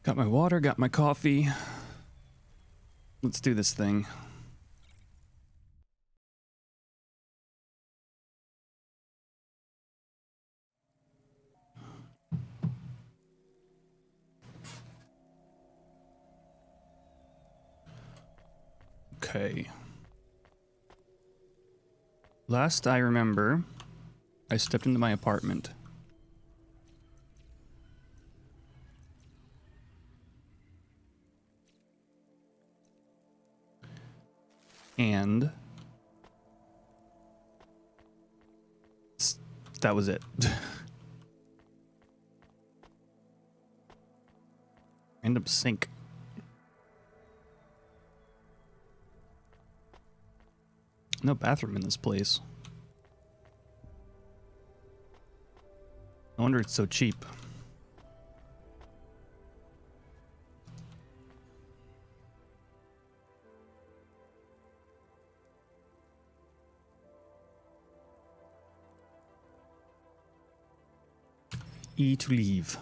Got my water, got my coffee. Let's do this thing. Okay. Last I remember, I stepped into my apartment. And that was it. Random sink. No bathroom in this place. No wonder it's so cheap. E to leave.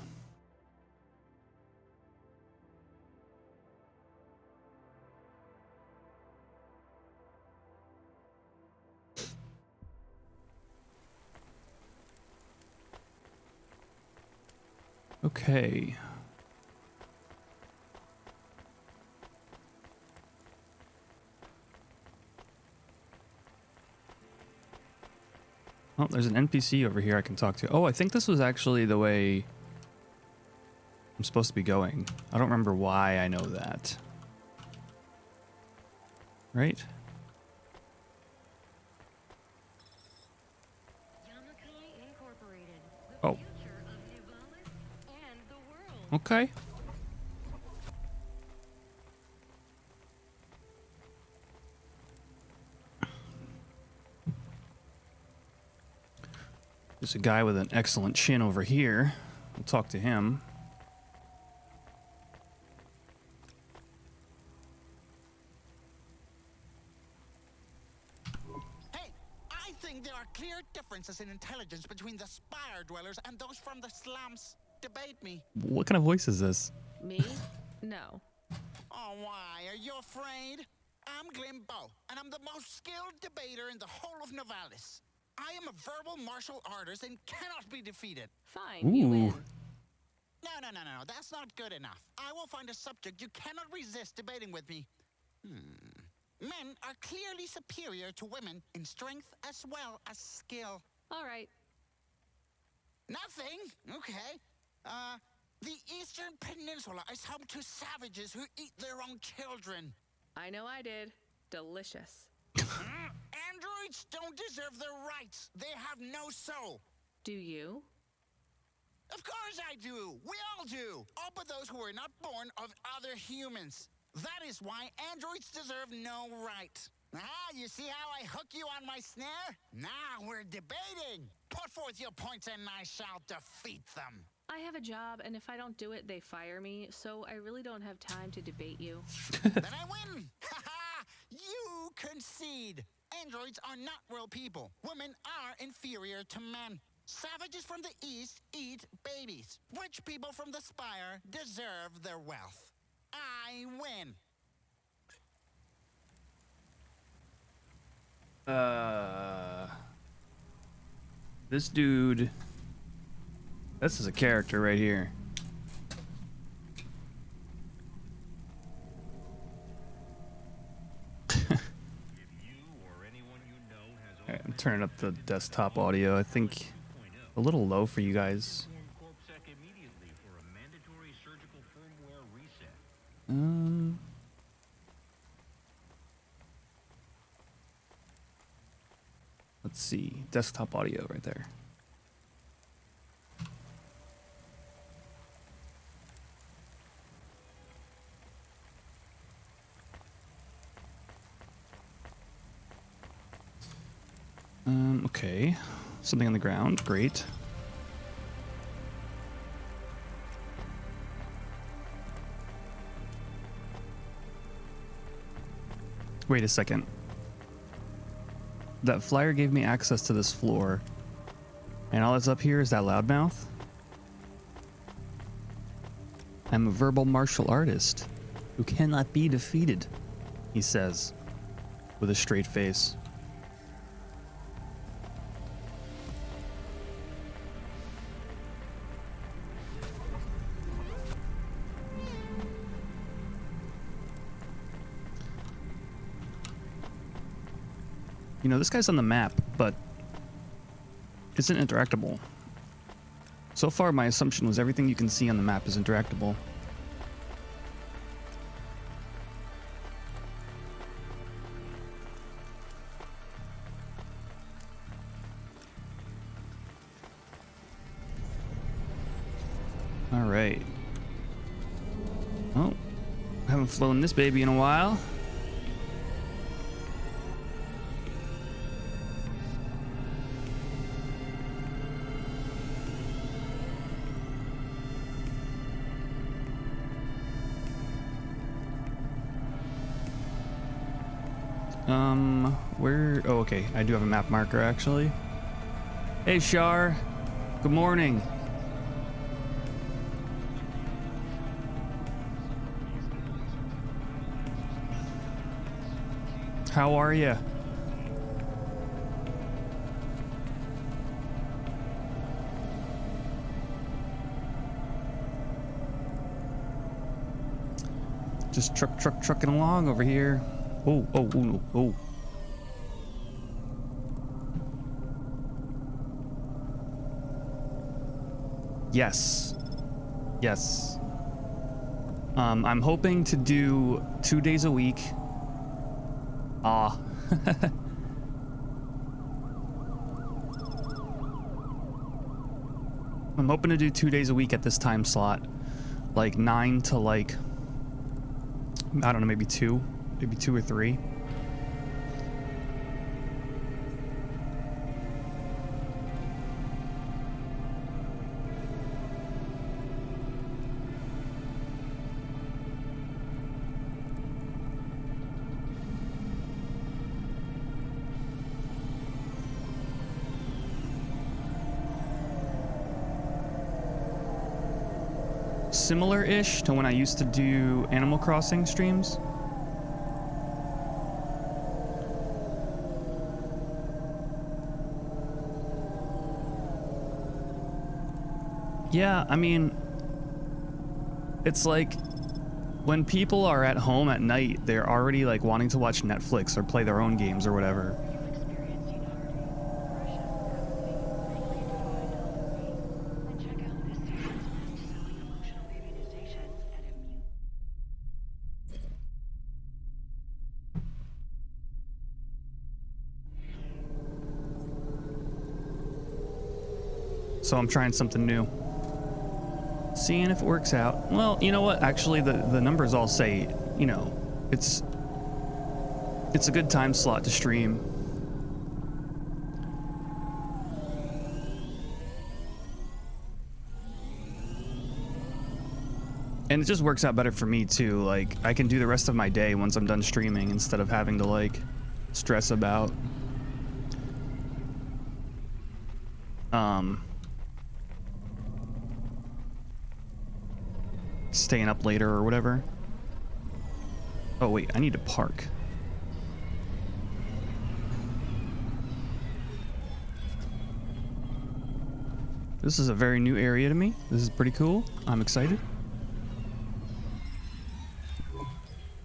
Okay. Oh, there's an NPC over here I can talk to. Oh, I think this was actually the way I'm supposed to be going. I don't remember why I know that. Right? Oh. Okay. There's a guy with an excellent chin over here. We'll talk to him. Hey, I think there are clear differences in intelligence between the Spire dwellers and those from the slums. Debate me. What kind of voice is this? Me? No. Oh, why? Are you afraid? I'm Glimbo, and I'm the most skilled debater in the whole of Novalis. I am a verbal martial artist and cannot be defeated. Fine, you win. No, that's not good enough. I will find a subject you cannot resist debating with me. Men are clearly superior to women in strength as well as skill. All right. Nothing? Okay. The Eastern Peninsula is home to savages who eat their own children. I know I did. Delicious. Androids don't deserve their rights. They have no soul. Do you? Of course I do. We all do. All but those who were not born of other humans. That is why androids deserve no right. You see how I hook you on my snare? Now we're debating. Put forth your points and I shall defeat them. I have a job, and if I don't do it, they fire me, so I really don't have time to debate you. Then I win. You concede. Androids are not real people. Women are inferior to men. Savages from the East eat babies. Rich people from the Spire deserve their wealth. I win. This dude. This is a character right here. Alright, I'm turning up the desktop audio. I think a little low for you guys. Let's see. Desktop audio right there. Okay. Something on the ground. Great. Wait a second. That flyer gave me access to this floor. And all that's up here is that loudmouth? I'm a verbal martial artist who cannot be defeated, he says, with a straight face. You know, this guy's on the map, but isn't interactable. So far, my assumption was everything you can see on the map is interactable. All right. Oh, haven't flown this baby in a while. Where? Oh, okay. I do have a map marker, actually. Hey, Shar. Good morning. How are you? Just trucking along over here. Oh, no, oh. Yes. Yes. I'm hoping to do 2 days a week. Ah. I'm hoping to do 2 days a week at this time slot. Like 9 to like, I don't know, maybe 2 or 3. Similar-ish to when I used to do Animal Crossing streams. Yeah, I mean, it's like when people are at home at night, they're already like wanting to watch Netflix or play their own games or whatever. So I'm trying something new. Seeing if it works out. Well, you know what? Actually, the numbers all say, you know, it's a good time slot to stream. And it just works out better for me too. Like, I can do the rest of my day once I'm done streaming instead of having to like stress about staying up later or whatever. Oh wait, I need to park. This is a very new area to me. This is pretty cool. I'm excited.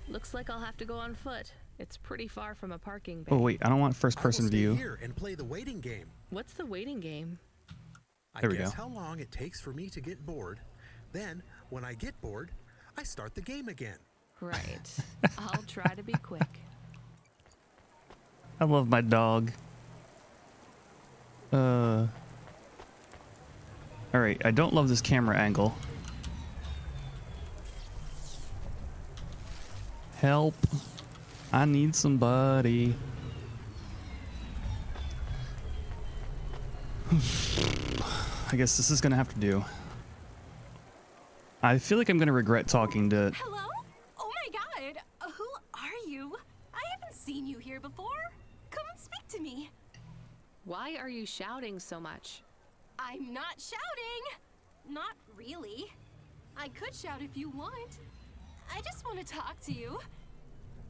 Looks like I'll have to go on foot. It's pretty far from a parking bay. Oh wait, I don't want first-person view. Here and play the waiting game. What's the waiting game? There we I guess go. how long it takes for me to get bored. Then, when I get bored, I start the game again. Right. I'll try to be quick. I love my dog. All right, I don't love this camera angle. Help. I need somebody. I guess this is gonna have to do. I feel like I'm gonna regret talking to... Hello? Oh my god! Who are you? I haven't seen you here before. Come and speak to me. Why are you shouting so much? I'm not shouting! Not really. I could shout if you want. I just want to talk to you.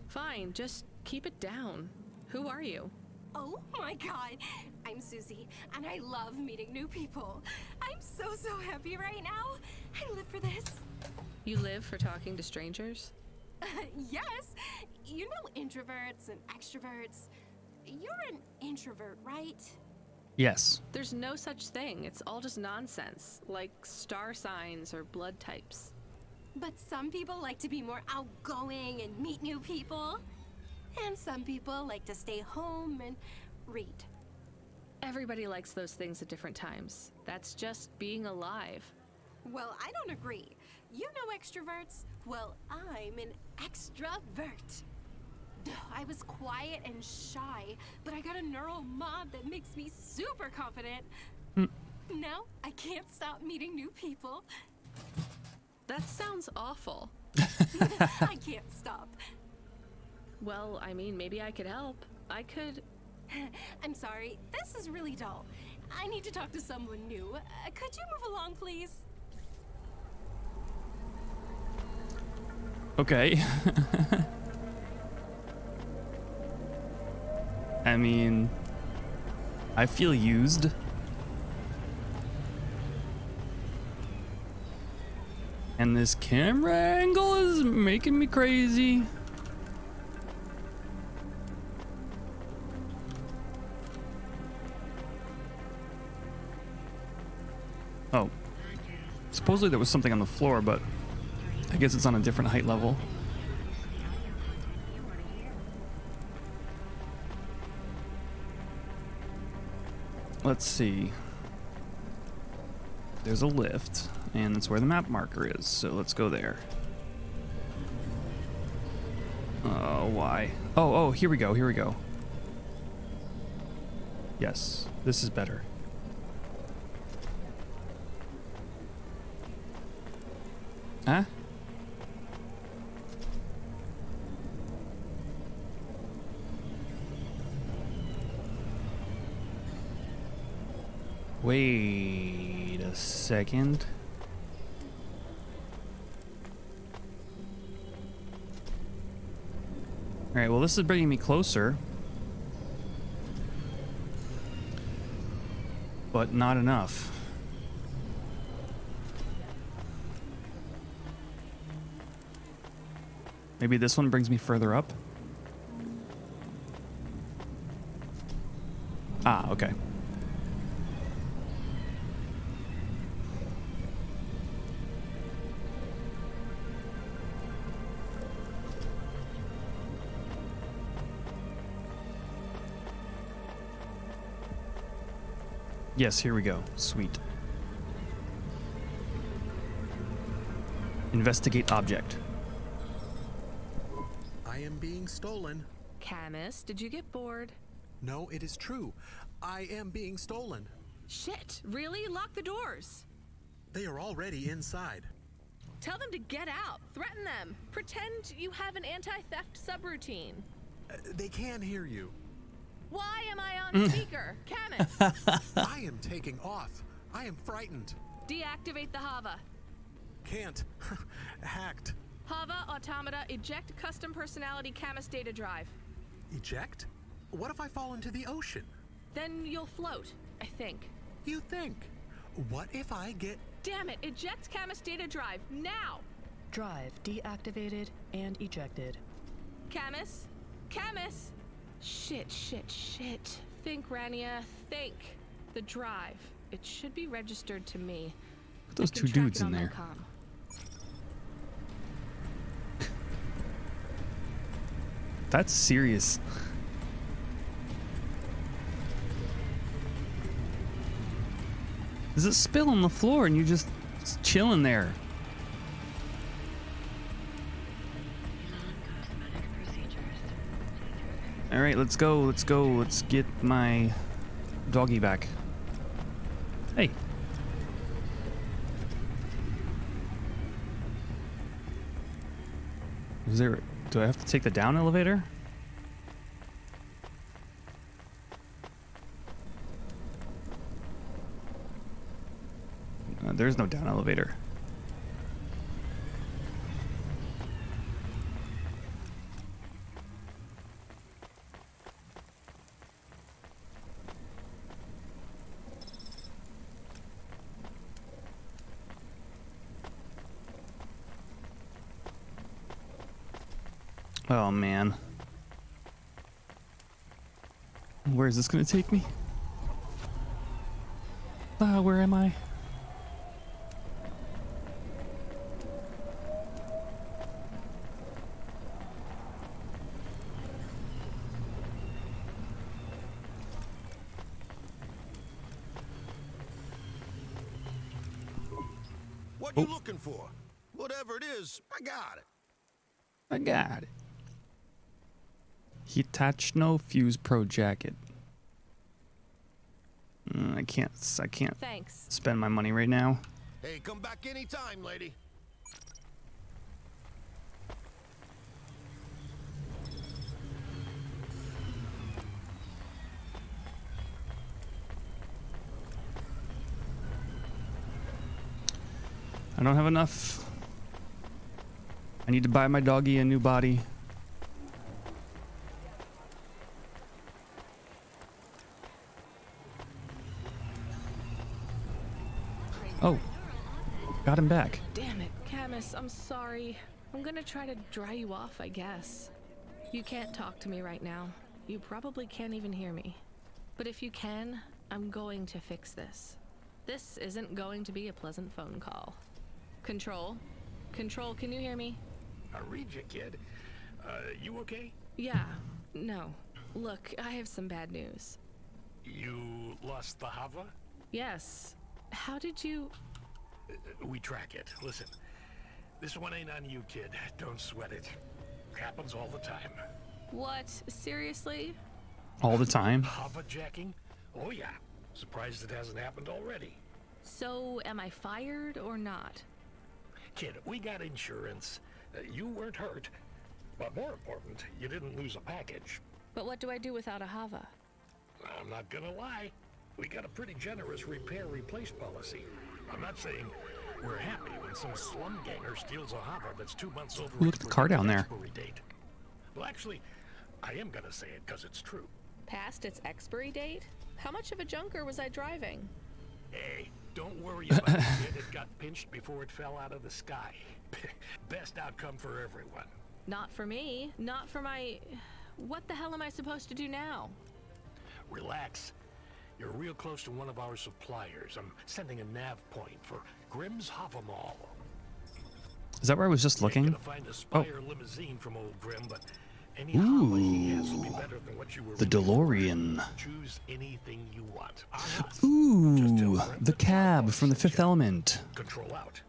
Fine, just keep it down. Who are you? Oh my god. I'm Susie, and I love meeting new people. I'm so happy right now. I live for this. You live for talking to strangers? Yes. You know introverts and extroverts. You're an introvert, right? Yes. There's no such thing. It's all just nonsense, like star signs or blood types. But some people like to be more outgoing and meet new people. And some people like to stay home and read. Everybody likes those things at different times. That's just being alive. Well, I don't agree. You know extroverts? Well, I'm an extrovert. I was quiet and shy, but I got a neural mod that makes me super confident. Now, I can't stop meeting new people. That sounds awful. I can't stop. Well, I mean, maybe I could help. I could... I'm sorry, this is really dull. I need to talk to someone new. Could you move along, please? Okay. I mean, I feel used. And this camera angle is making me crazy. Oh. Supposedly there was something on the floor, but I guess it's on a different height level. Let's see. There's a lift, and that's where the map marker is, so let's go there. Oh, why? Oh, here we go, here we go. Yes, this is better. Huh? Wait a second. All right, well, this is bringing me closer. But not enough. Maybe this one brings me further up. Ah, okay. Yes, here we go. Sweet. Investigate object. I am being stolen. Camus, did you get bored? No, it is true. I am being stolen. Shit, really? Lock the doors. They are already inside. Tell them to get out. Threaten them. Pretend you have an anti-theft subroutine. They can hear you. Why am I on speaker? Camus! I am taking off. I am frightened. Deactivate the Hava. Can't. Hacked. Hava, automata, eject custom personality Camus data drive. Eject? What if I fall into the ocean? Then you'll float, I think. You think? What if I get... Damn it, eject Camus data drive, now! Drive deactivated and ejected. Camus? Camus! Shit. Think, Rania, think. The drive. It should be registered to me. Look at those I can two track dudes it in on my there. comm. That's serious. There's a spill on the floor and you're just chilling there. All right, let's go. Let's get my doggy back. Hey. Do I have to take the down elevator? There's no down elevator. Oh man. Where is this gonna take me? Ah, where am I? What you looking for? Whatever it is, I got it. I got it. Hitachino Fuse Pro Jacket. I can't Thanks. spend my money right now. Hey, come back anytime, lady. I don't have enough. I need to buy my doggy a new body. Oh, got him back. Damn it, Camus, I'm sorry. I'm gonna try to dry you off, I guess. You can't talk to me right now. You probably can't even hear me. But if you can, I'm going to fix this. This isn't going to be a pleasant phone call. Control? Control, can you hear me? I read you, kid. You okay? Yeah, no. Look, I have some bad news. You lost the Hava? Yes. How did you... We track it. Listen, this one ain't on you, kid. Don't sweat it. Happens all the time. What? Seriously? All the time? Hava jacking? Oh yeah. Surprised it hasn't happened already. So, am I fired or not? Kid, we got insurance. You weren't hurt. But more important, you didn't lose a package. But what do I do without a Hava? I'm not gonna lie. We got a pretty generous repair-replace policy. I'm not saying we're happy when some slum ganger steals a Hava that's 2 months over Look at the car down there. expiry date. Well, actually, I am gonna say it because it's true. Past its expiry date? How much of a junker was I driving? Hey, don't worry about it, kid. It got pinched before it fell out of the sky. Best outcome for everyone. Not for me. Not for my... What the hell am I supposed to do now? Relax. You're real close to one of our suppliers. I'm sending a nav point for Grimm's Hava Mall. Is that where I was just looking? Gonna find a Spire limousine from old Grimm, but any Hava he has will be better than what you were. The DeLorean. Choose anything you want. On us. Just tell Ooh, Grimm the that cab Hava from The sent Fifth you. Element. Control out.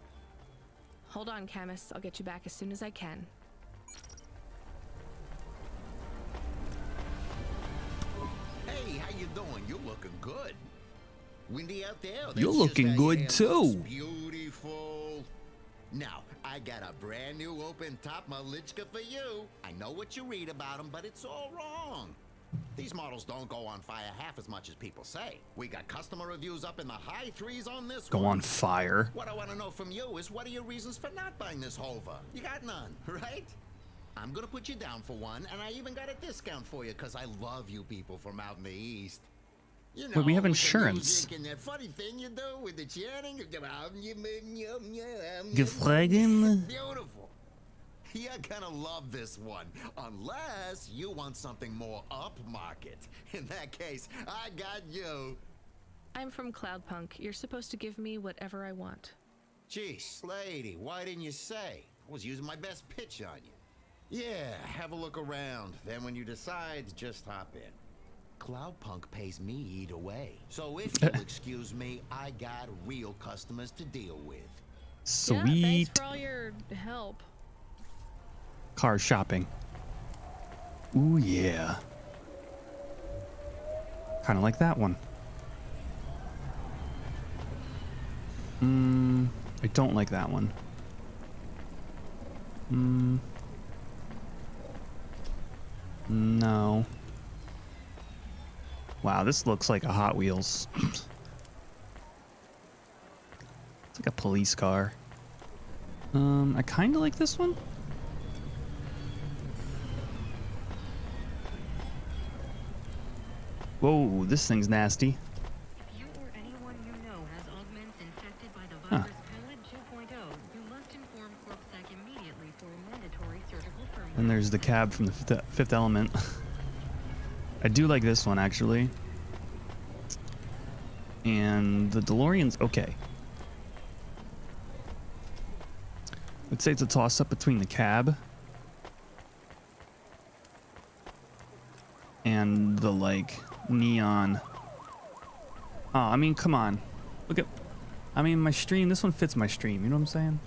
Hold on, Camus. I'll get you back as soon as I can. Hey, how you doing? You're looking good. Windy out there? You're That's looking just how your good, hair too. looks beautiful. Now, I got a brand new open top Malichka for you. I know what you read about them, but it's all wrong. These models don't go on fire half as much as people say. We got customer reviews up in the high threes on this Go one. on fire. What I want to know from you is, what are your reasons for not buying this Hova? You got none, right? I'm gonna put you down for one, and I even got a discount for you because I love you people from out in the East. You know, Wait, we have with the insurance. music and that funny thing you do with the chanting. Gefragen? Beautiful. You're gonna love this one, unless you want something more upmarket. In that case, I got you. I'm from Cloudpunk. You're supposed to give me whatever I want. Geez, lady, why didn't you say? I was using my best pitch on you. Yeah, have a look around. Then when you decide, just hop in. Cloudpunk pays me either way. So if you'll excuse me, I got real customers to deal with. Yeah, thanks Sweet. for all your help. Car shopping. Ooh, yeah. Kind of like that one. I don't like that one. No. Wow, this looks like a Hot Wheels. It's like a police car. I kind of like this one. Whoa, this thing's nasty. If you or anyone you know has augments infected by the virus COVID you must inform CorpSec immediately for a mandatory surgical permit. And there's the cab from the Fifth Element. I do like this one, actually. And the DeLorean's okay. I'd say it's a toss-up between the cab and the, like, neon. Oh, I mean, come on. Look at... I mean, my stream, this one fits my stream, you know what I'm saying?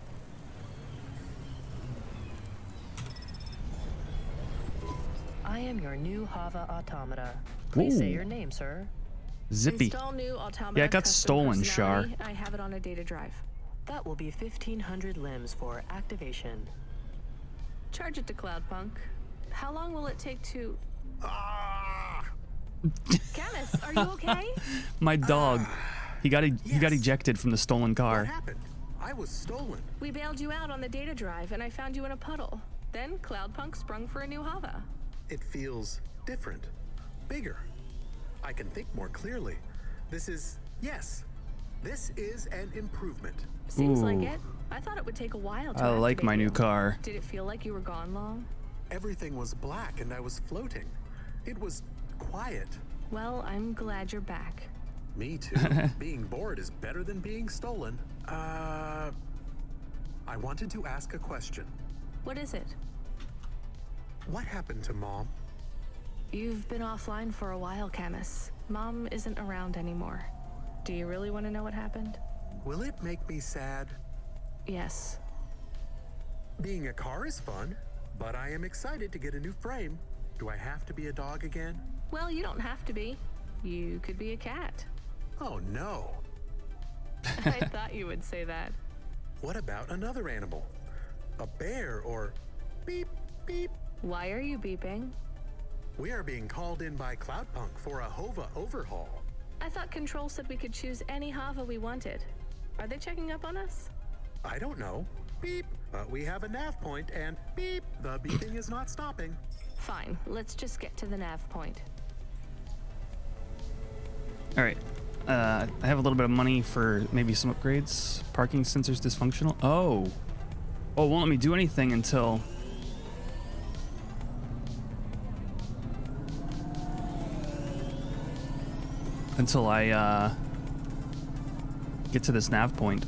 I am your new Hava automata. Please say Ooh. your name, sir. Zippy. Install new automata Yeah, it got custom stolen, Shar. personality. I have it on a data drive. That will be 1,500 limbs for activation. Charge it to Cloudpunk. How long will it take to... Camus, are you okay? My dog. He got yes. ejected from the stolen What car. happened? I was stolen. We bailed you out on the data drive, and I found you in a puddle. Then Cloudpunk sprung for a new Hava. It feels different, bigger. I can think more clearly. This is an improvement. Seems like Ooh. it. I thought it would take a while to I like activate my new you. car. Did it feel like you were gone long? Everything was black and I was floating. It was quiet. Well, I'm glad you're back. Me too. Being bored is better than being stolen. I wanted to ask a question. What is it? What happened to Mom? You've been offline for a while, Camus. Mom isn't around anymore. Do you really want to know what happened? Will it make me sad? Yes. Being a car is fun, but I am excited to get a new frame. Do I have to be a dog again? Well, you don't have to be. You could be a cat. Oh no. I thought you would say that. What about another animal? A bear or beep, beep. Why are you beeping? We are being called in by Cloudpunk for a Hova overhaul. I thought Control said we could choose any Hava we wanted. Are they checking up on us? I don't know. Beep. But we have a nav point and beep. The beeping is not stopping. Fine, let's just get to the nav point. All right. I have a little bit of money for maybe some upgrades. Parking sensors dysfunctional. Oh. Oh, it won't let me do anything until... I get to this nav point.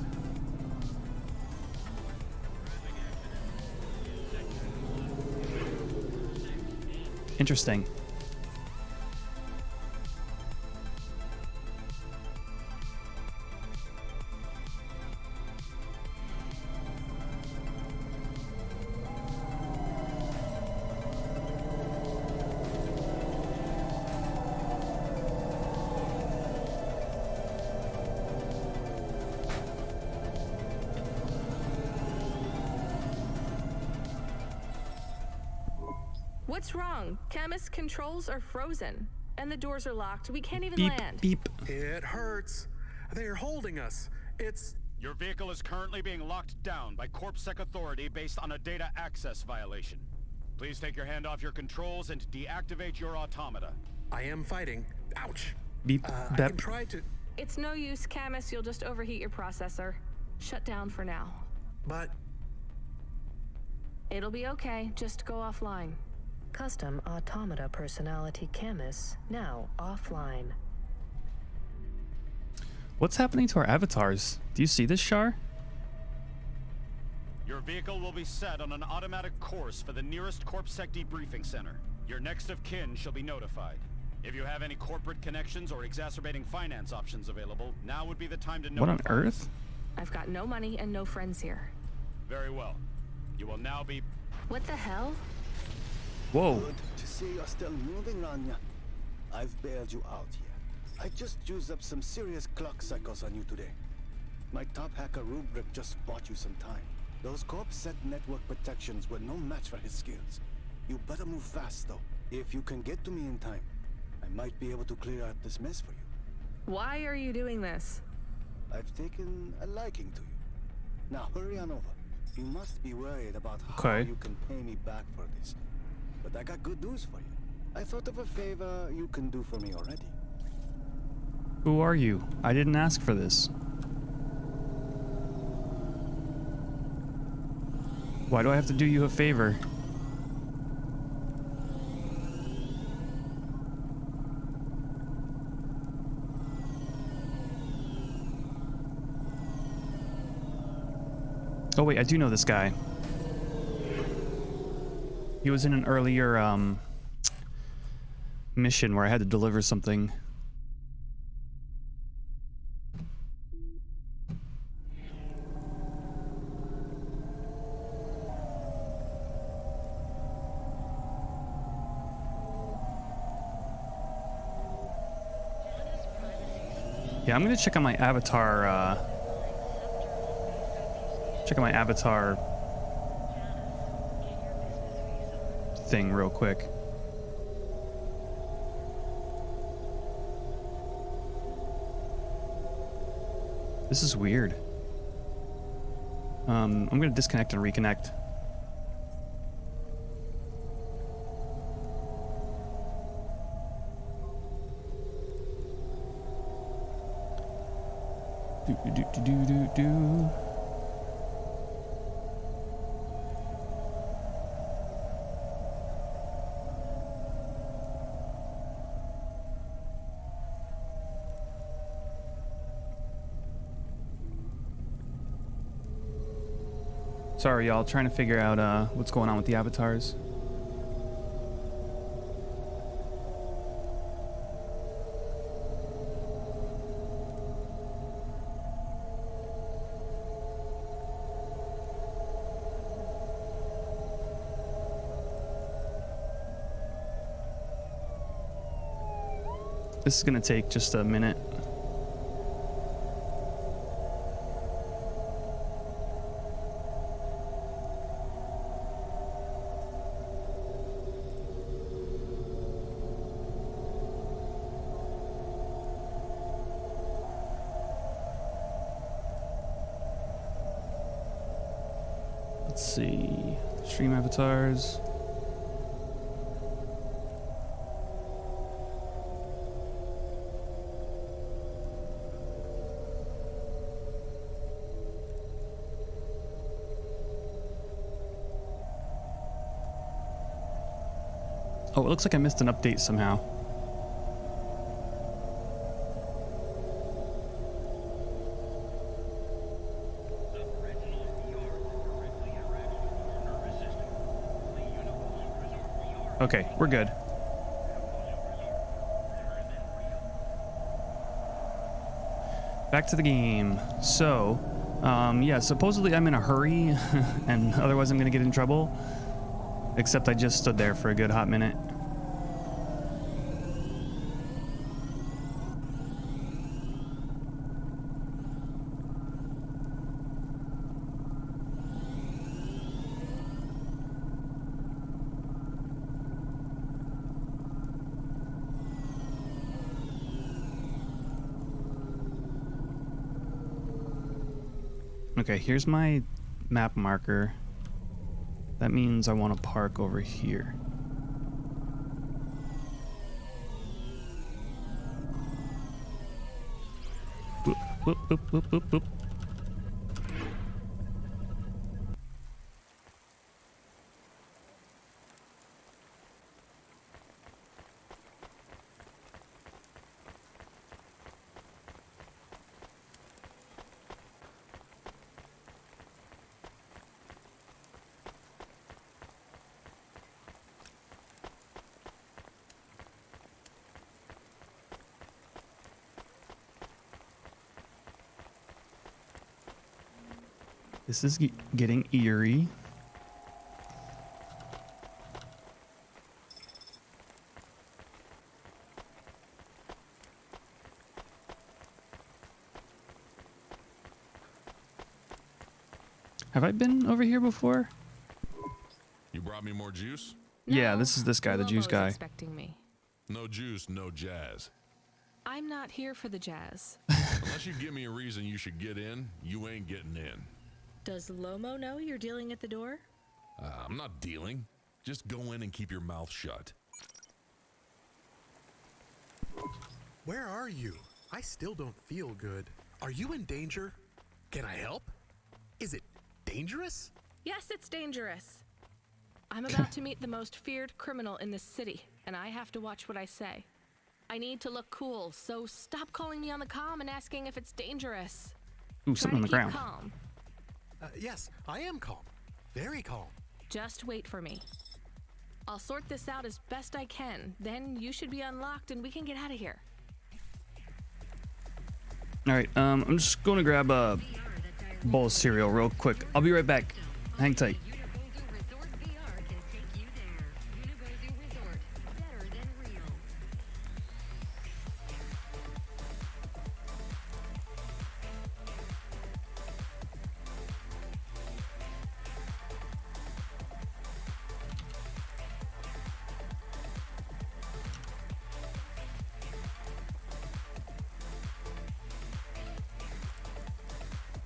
Interesting. What's wrong? Camus, controls are frozen. And the doors are locked. We can't even Beep, land. beep. It hurts. They're holding us. It's... Your vehicle is currently being locked down by CorpSec authority based on a data access violation. Please take your hand off your controls and deactivate your automata. I am fighting. Ouch. Beep, I bep. can try to... It's no use, Camus. You'll just overheat your processor. Shut down for now. But... It'll be okay. Just go offline. Custom automata personality Camus now offline. What's happening to our avatars? Do you see this, Shar? Your vehicle will be set on an automatic course for the nearest CorpSec debriefing center. Your next of kin shall be notified. If you have any corporate connections or exacerbating finance options available, now would be the time to notify. What on earth? I've got no money and no friends here. Very well. You will now be... What the hell? Whoa. Good to see you're still moving, Rania. I've bailed you out here. I just used up some serious clock cycles on you today. My top hacker Rubric just bought you some time. Those CorpSec network protections were no match for his skills. You better move fast, though. If you can get to me in time, I might be able to clear out this mess for you. Why are you doing this? I've taken a liking to you. Now hurry on over. You must be worried about how Okay. you can pay me back for this. But I got good news for you. I thought of a favor you can do for me already. Who are you? I didn't ask for this. Why do I have to do you a favor? Oh wait, I do know this guy. He was in an earlier mission where I had to deliver something. Yeah, I'm gonna check on my avatar, thing real quick. This is weird. I'm gonna disconnect and reconnect. Do. Sorry, y'all. Trying to figure out what's going on with the avatars. This is gonna take just a minute. Let's see. Stream avatars. Oh, it looks like I missed an update somehow. Okay, we're good. Back to the game. So, yeah, supposedly I'm in a hurry, and otherwise I'm gonna get in trouble. Except I just stood there for a good hot minute. Okay, here's my map marker. That means I want to park over here. Whoop, whoop, whoop, whoop, whoop, whoop. This is getting eerie. Have I been over here before? You brought me more juice? Yeah, this is this guy, the juice guy. Expecting me. No juice, no jazz. I'm not here for the jazz. Unless you give me a reason you should get in, you ain't getting in. Does Lomo know you're dealing at the door? I'm not dealing. Just go in and keep your mouth shut. Where are you? I still don't feel good. Are you in danger? Can I help? Is it dangerous? Yes, it's dangerous. I'm about to meet the most feared criminal in this city, and I have to watch what I say. I need to look cool, so stop calling me on the comm and asking if it's dangerous. Ooh, something on the ground. Calm. Yes, I am calm. Very calm. Just wait for me. I'll sort this out as best I can. Then you should be unlocked and we can get out of here. All right, I'm just going to grab a bowl of cereal real quick. I'll be right back. Hang tight.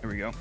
There we go.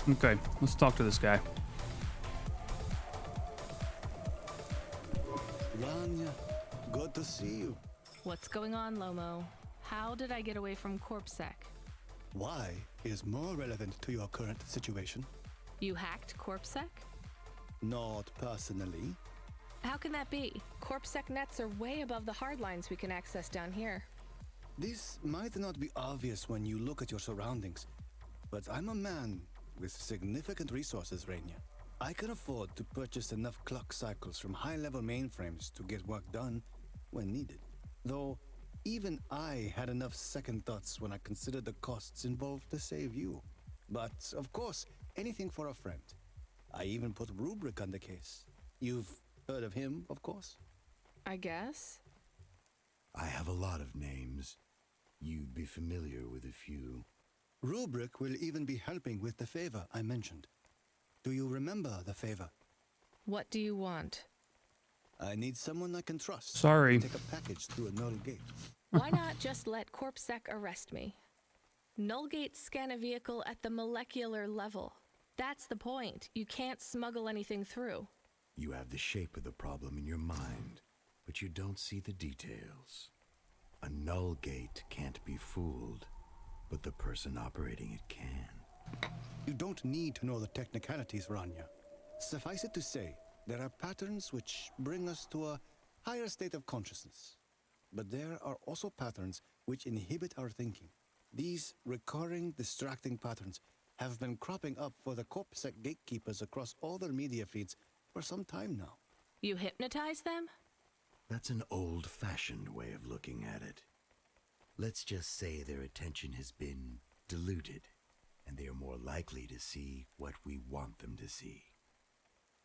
Okay, let's talk to this guy. Rania, good to see you. What's going on, Lomo? How did I get away from CorpSec? Why is more relevant to your current situation? You hacked CorpSec? Not personally. How can that be? CorpSec nets are way above the hardlines we can access down here. This might not be obvious when you look at your surroundings, but I'm a man with significant resources, Rainier. I can afford to purchase enough clock cycles from high-level mainframes to get work done when needed. Though, even I had enough second thoughts when I considered the costs involved to save you. But, of course, anything for a friend. I even put Rubric on the case. You've heard of him, of course? I guess. I have a lot of names. You'd be familiar with a few. Rubric will even be helping with the favor I mentioned. Do you remember the favor? What do you want? I need someone I can trust. Sorry. To take a package through a null gate. Why not just let CorpSec arrest me? Null gates scan a vehicle at the molecular level. That's the point. You can't smuggle anything through. You have the shape of the problem in your mind, but you don't see the details. A null gate can't be fooled, but the person operating it can. You don't need to know the technicalities, Rania. Suffice it to say, there are patterns which bring us to a higher state of consciousness. but there are also patterns which inhibit our thinking. These recurring, distracting patterns have been cropping up for the CorpSec gatekeepers across all their media feeds for some time now. You hypnotize them? That's an old-fashioned way of looking at it. Let's just say their attention has been diluted, and they are more likely to see what we want them to see.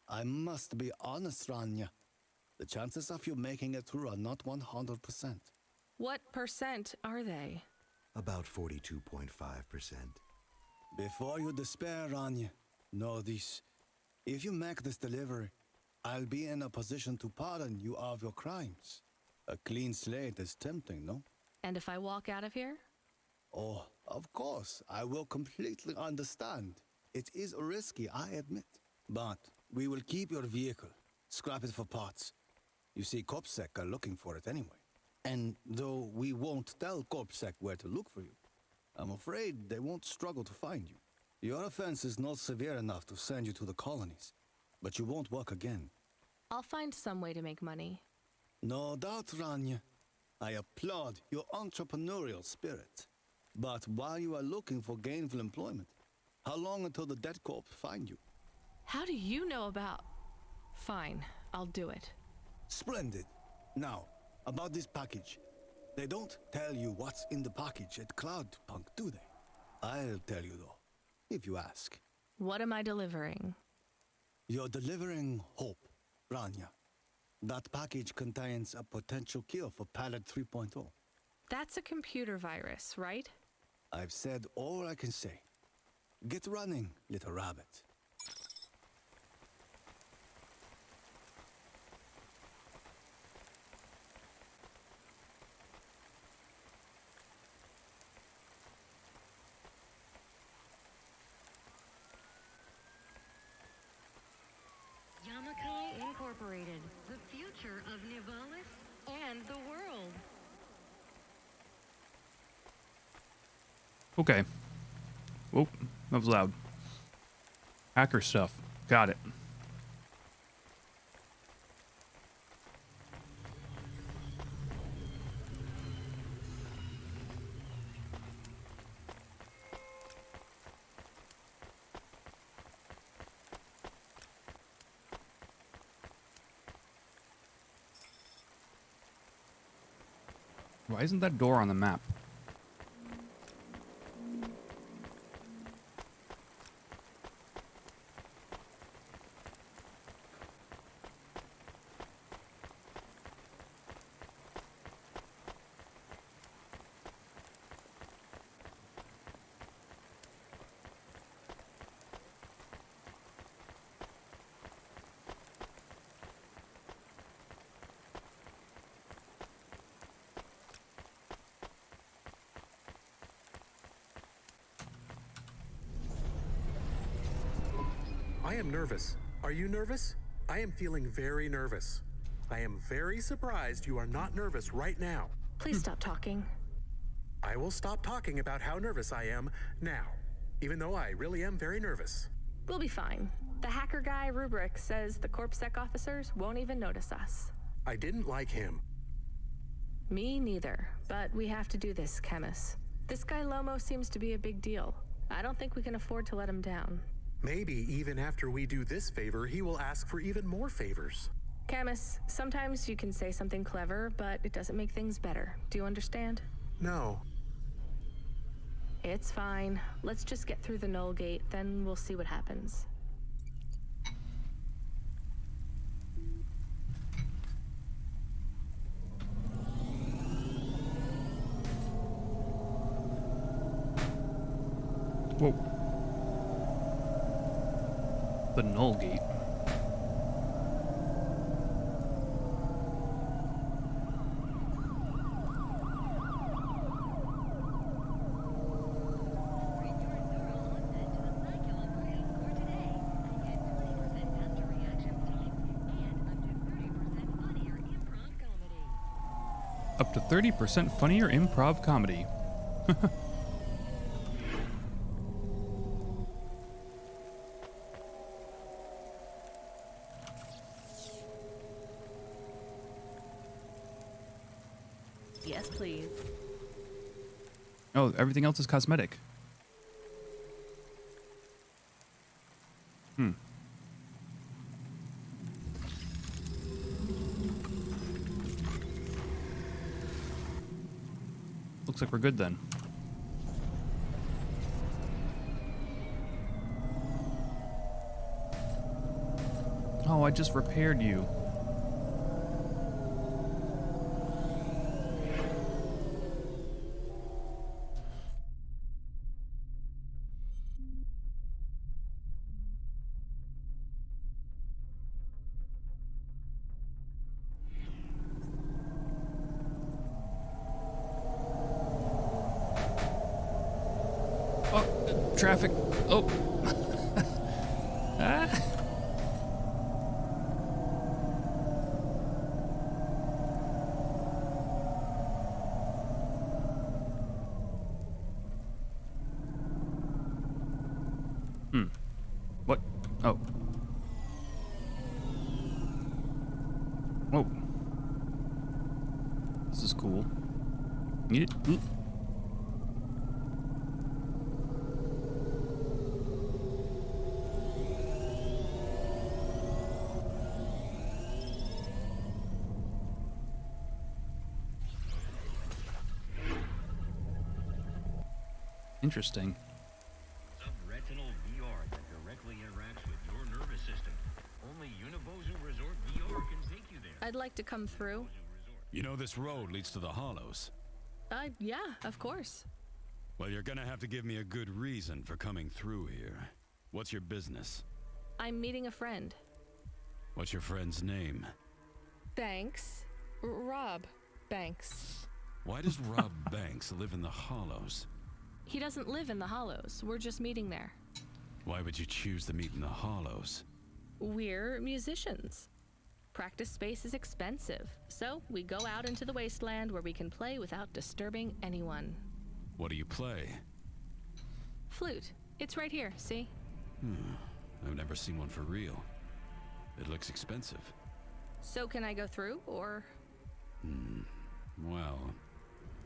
I must be honest, Rania. The chances of you making it through are not 100%. What percent are they? About 42.5%. Before you despair, Rania, know this. If you make this delivery, I'll be in a position to pardon you of your crimes. A clean slate is tempting, no? And if I walk out of here? Oh, of course, I will completely understand. It is risky, I admit. But we will keep your vehicle, scrap it for parts. You see, CorpSec are looking for it anyway. And though we won't tell CorpSec where to look for you, I'm afraid they won't struggle to find you. Your offense is not severe enough to send you to the colonies, but you won't work again. I'll find some way to make money. No doubt, Rania. I applaud your entrepreneurial spirit. But while you are looking for gainful employment, how long until the Dead Corp find you? How do you know about... Fine, I'll do it. Splendid. Now, about this package. They don't tell you what's in the package at Cloudpunk, do they? I'll tell you though, if you ask. What am I delivering? You're delivering hope, Rania. That package contains a potential cure for Pallet 3.0. That's a computer virus, right? I've said all I can say. Get running, little rabbit. Yamakai Incorporated, the future of Nivalis and the world. Okay. Whoop, that was loud. Hacker stuff. Got it. Why isn't that door on the map? I am nervous. Are you nervous? I am feeling very nervous. I am very surprised you are not nervous right now. Please stop talking. I will stop talking about how nervous I am now, even though I really am very nervous. We'll be fine. The hacker guy, Rubric, says the CorpSec officers won't even notice us. I didn't like him. Me neither, but we have to do this, Chemis. This guy Lomo seems to be a big deal. I don't think we can afford to let him down. Maybe even after we do this favor, he will ask for even more favors. Camus, sometimes you can say something clever, but it doesn't make things better. Do you understand? No. It's fine. Let's just get through the Null Gate, then we'll see what happens. Whoa. The Null Gate. Up to 30% funnier improv comedy. Oh, everything else is cosmetic. Looks like we're good then. Oh, I just repaired you. Oh, traffic. Oh. Ah. What? Oh. Whoa. This is cool. Oop. Interesting. Subretinal VR that directly interacts with your nervous system. Only Univozu Resort VR can take you there. I'd like to come through. You know this road leads to the Hollows. Yeah, of course. Well, you're gonna have to give me a good reason for coming through here. What's your business? I'm meeting a friend. What's your friend's name? Banks. Rob Banks. Why does Rob Banks live in the Hollows? He doesn't live in the Hollows. We're just meeting there. Why would you choose to meet in the Hollows? We're musicians. Practice space is expensive, so we go out into the wasteland where we can play without disturbing anyone. What do you play? Flute. It's right here, see? I've never seen one for real. It looks expensive. So can I go through, or? Well,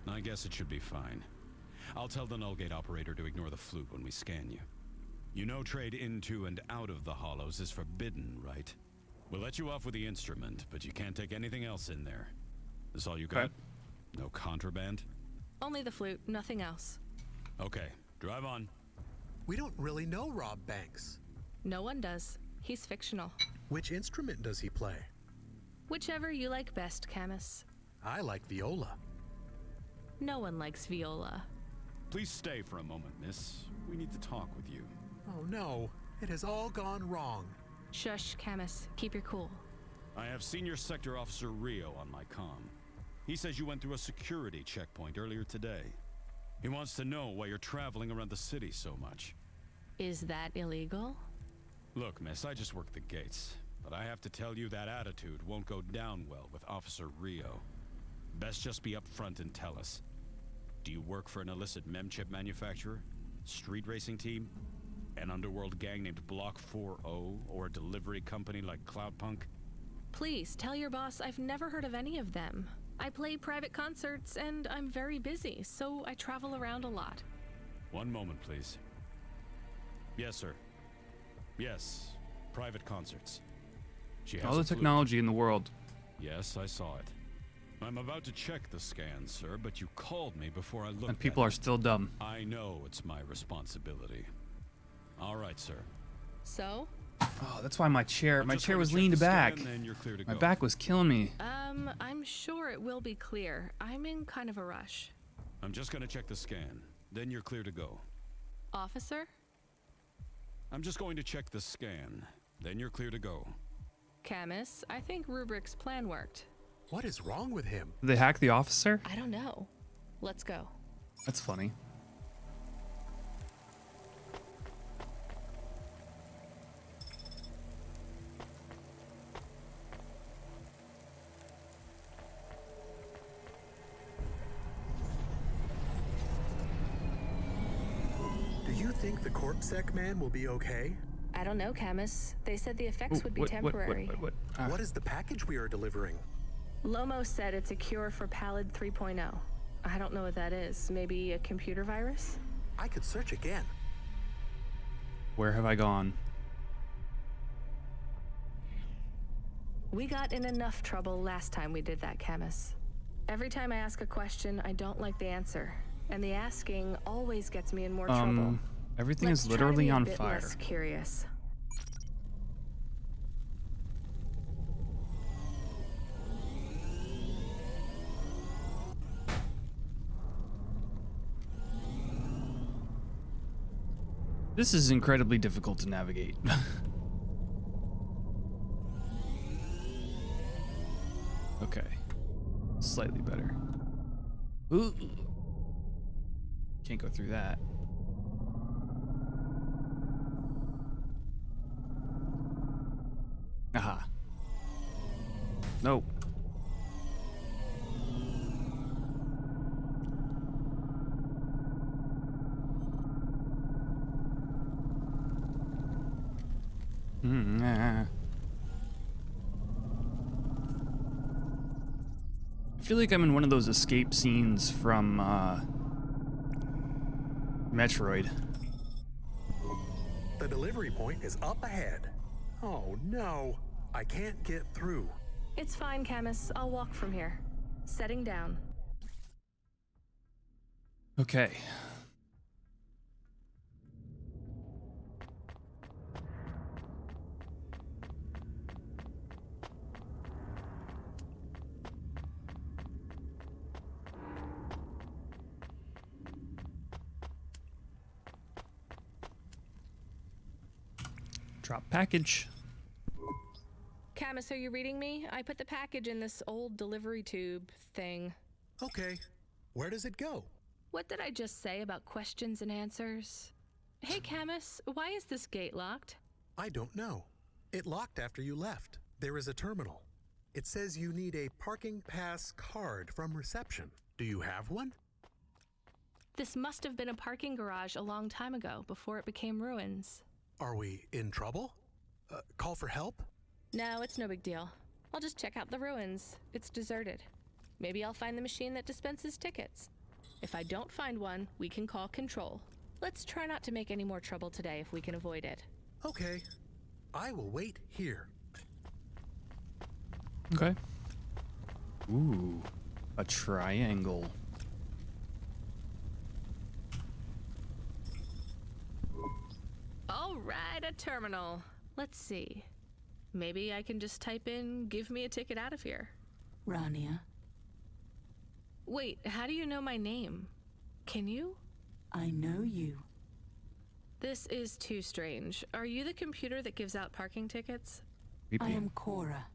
I guess it should be fine. I'll tell the null gate operator to ignore the flute when we scan you. You know trade into and out of the Hollows is forbidden, right? We'll let you off with the instrument, but you can't take anything else in there. This all you got? Okay. No contraband? Only the flute, nothing else. Okay, drive on. We don't really know Rob Banks. No one does. He's fictional. Which instrument does he play? Whichever you like best, Camus. I like viola. No one likes viola. Please stay for a moment, miss. We need to talk with you. Oh no, it has all gone wrong. Shush, Camus. Keep your cool. I have Senior Sector Officer Rio on my comm. He says you went through a security checkpoint earlier today. He wants to know why you're traveling around the city so much. Is that illegal? Look, miss, I just work the gates. But I have to tell you that attitude won't go down well with Officer Rio. Best just be upfront and tell us. Do you work for an illicit memchip manufacturer? Street racing team? An underworld gang named Block 4O? Or a delivery company like Cloudpunk? Please, tell your boss I've never heard of any of them. I play private concerts and I'm very busy, so I travel around a lot. One moment, please. Yes, sir. Yes, private concerts. She has All the a flute. technology in the world. Yes, I saw it. I'm about to check the scan, sir, but you called me before I looked And people at are still dumb. it. I know it's my responsibility. All right, sir. So? Oh, that's why my chair I'm just was going to check leaned the scan, back. and you're clear to My go. back was killing me. I'm sure it will be clear. I'm in kind of a rush. I'm just going to check the scan. Then you're clear to go. Officer? I'm just going to check the scan. Then you're clear to go. Camus, I think Rubric's plan worked. What is wrong with him? Did they hack the officer? I don't know. Let's go. That's funny. Do you think the Corpsec man will be okay? I don't know, Camus. They said the effects would be temporary. What is the package we are delivering? Lomo said it's a cure for Pallid 3.0. I don't know what that is. Maybe a computer virus? I could search again. Where have I gone? We got in enough trouble last time we did that, Camus. Every time I ask a question, I don't like the answer. And the asking always gets me in more trouble. Everything Let's is literally try to on be a bit fire. less curious. This is incredibly difficult to navigate. Okay. Slightly better. Ooh. Can't go through that. Aha. Nope. I feel like I'm in one of those escape scenes from Metroid. The delivery point is up ahead. Oh no, I can't get through. It's fine, Camus. I'll walk from here. Setting down. Okay. Drop package. Camus, are you reading me? I put the package in this old delivery tube thing. Okay, where does it go? What did I just say about questions and answers? Hey, Camus, why is this gate locked? I don't know. It locked after you left. There is a terminal. It says you need a parking pass card from reception. Do you have one? This must have been a parking garage a long time ago, before it became ruins. Are we in trouble? Call for help? No, it's no big deal. I'll just check out the ruins. It's deserted. Maybe I'll find the machine that dispenses tickets. If I don't find one, we can call Control. Let's try not to make any more trouble today if we can avoid it. Okay. I will wait here. Okay. Ooh, a triangle. All right, a terminal. Let's see. Maybe I can just type in, give me a ticket out of here. Rania. Wait, how do you know my name? Can you? I know you. This is too strange. Are you the computer that gives out parking tickets? Creepy. I am Cora.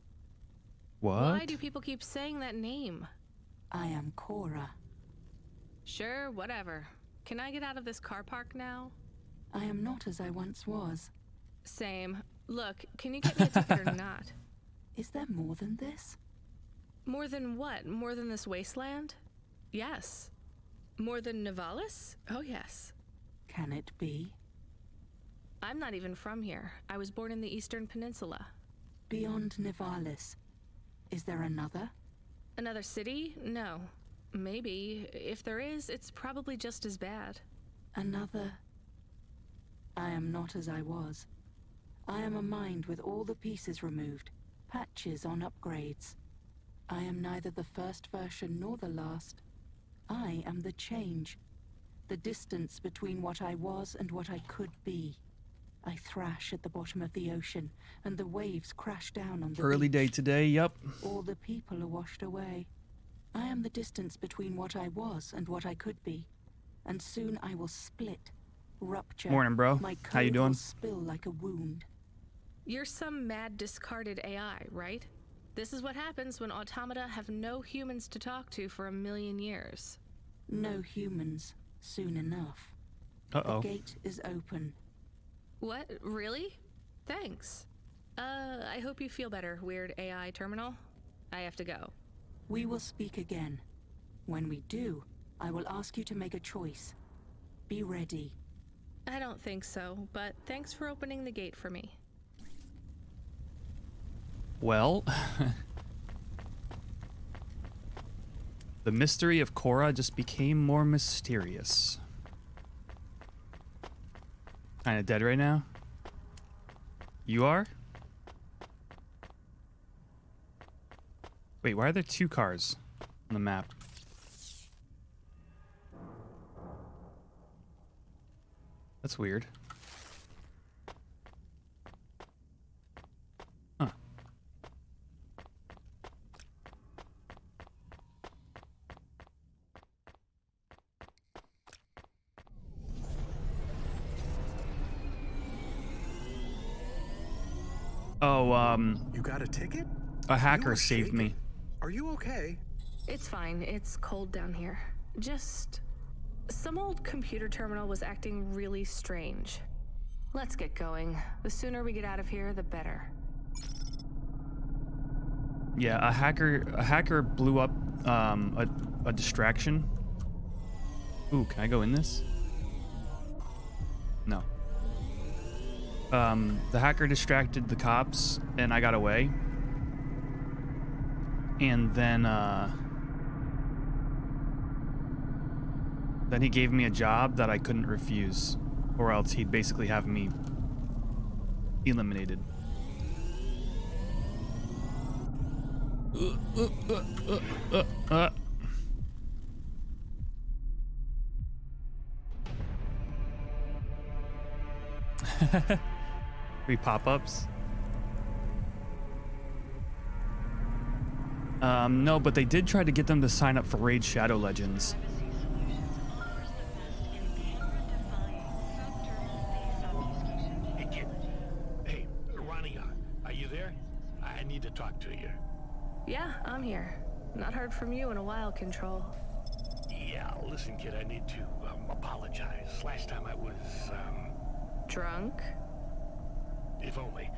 What? Why do people keep saying that name? I am Cora. Sure, whatever. Can I get out of this car park now? I am not as I once was. Same. Look, can you get me a ticket or not? Is there more than this? More than what? More than this wasteland? Yes. More than Nivalis? Oh, yes. Can it be? I'm not even from here. I was born in the Eastern Peninsula. Beyond Nivalis, is there another? Another city? No. Maybe. If there is, it's probably just as bad. Another... I am not as I was. I am a mind with all the pieces removed, patches on upgrades. I am neither the first version nor the last. I am the change, the distance between what I was and what I could be. I thrash at the bottom of the ocean, and the waves crash down on the Early beach. day today, yep. All the people are washed away. I am the distance between what I was and what I could be. And soon I will split, rupture. Morning, bro. My How you code doing? will spill like a wound. You're some mad discarded AI, right? This is what happens when automata have no humans to talk to for 1,000,000 years. No humans, soon enough. Uh-oh. The gate is open. What? Really? Thanks. I hope you feel better, weird AI terminal. I have to go. We will speak again. When we do, I will ask you to make a choice. Be ready. I don't think so, but thanks for opening the gate for me. Well, The mystery of Korra just became more mysterious. Kind of dead right now. You are? Wait, why are there 2 cars on the map? That's weird. Huh. Oh, You got a ticket? a hacker You saved shaking. me. Are you okay? It's fine. It's cold down here. Just some old computer terminal was acting really strange. Let's get going. The sooner we get out of here, the better. Yeah, a hacker blew up a distraction. Ooh, can I go in this? No. The hacker distracted the cops and I got away. And then he gave me a job that I couldn't refuse, or else he'd basically have me eliminated. Three pop-ups. No, but they did try to get them to sign up for Raid Shadow Legends. Hey, kid. Hey, Ronnie, are you there? I need to talk to you. Yeah, I'm here. Not heard from you in a while, Control. Yeah, listen, kid, I need to apologize. Last time I was, Drunk? If only.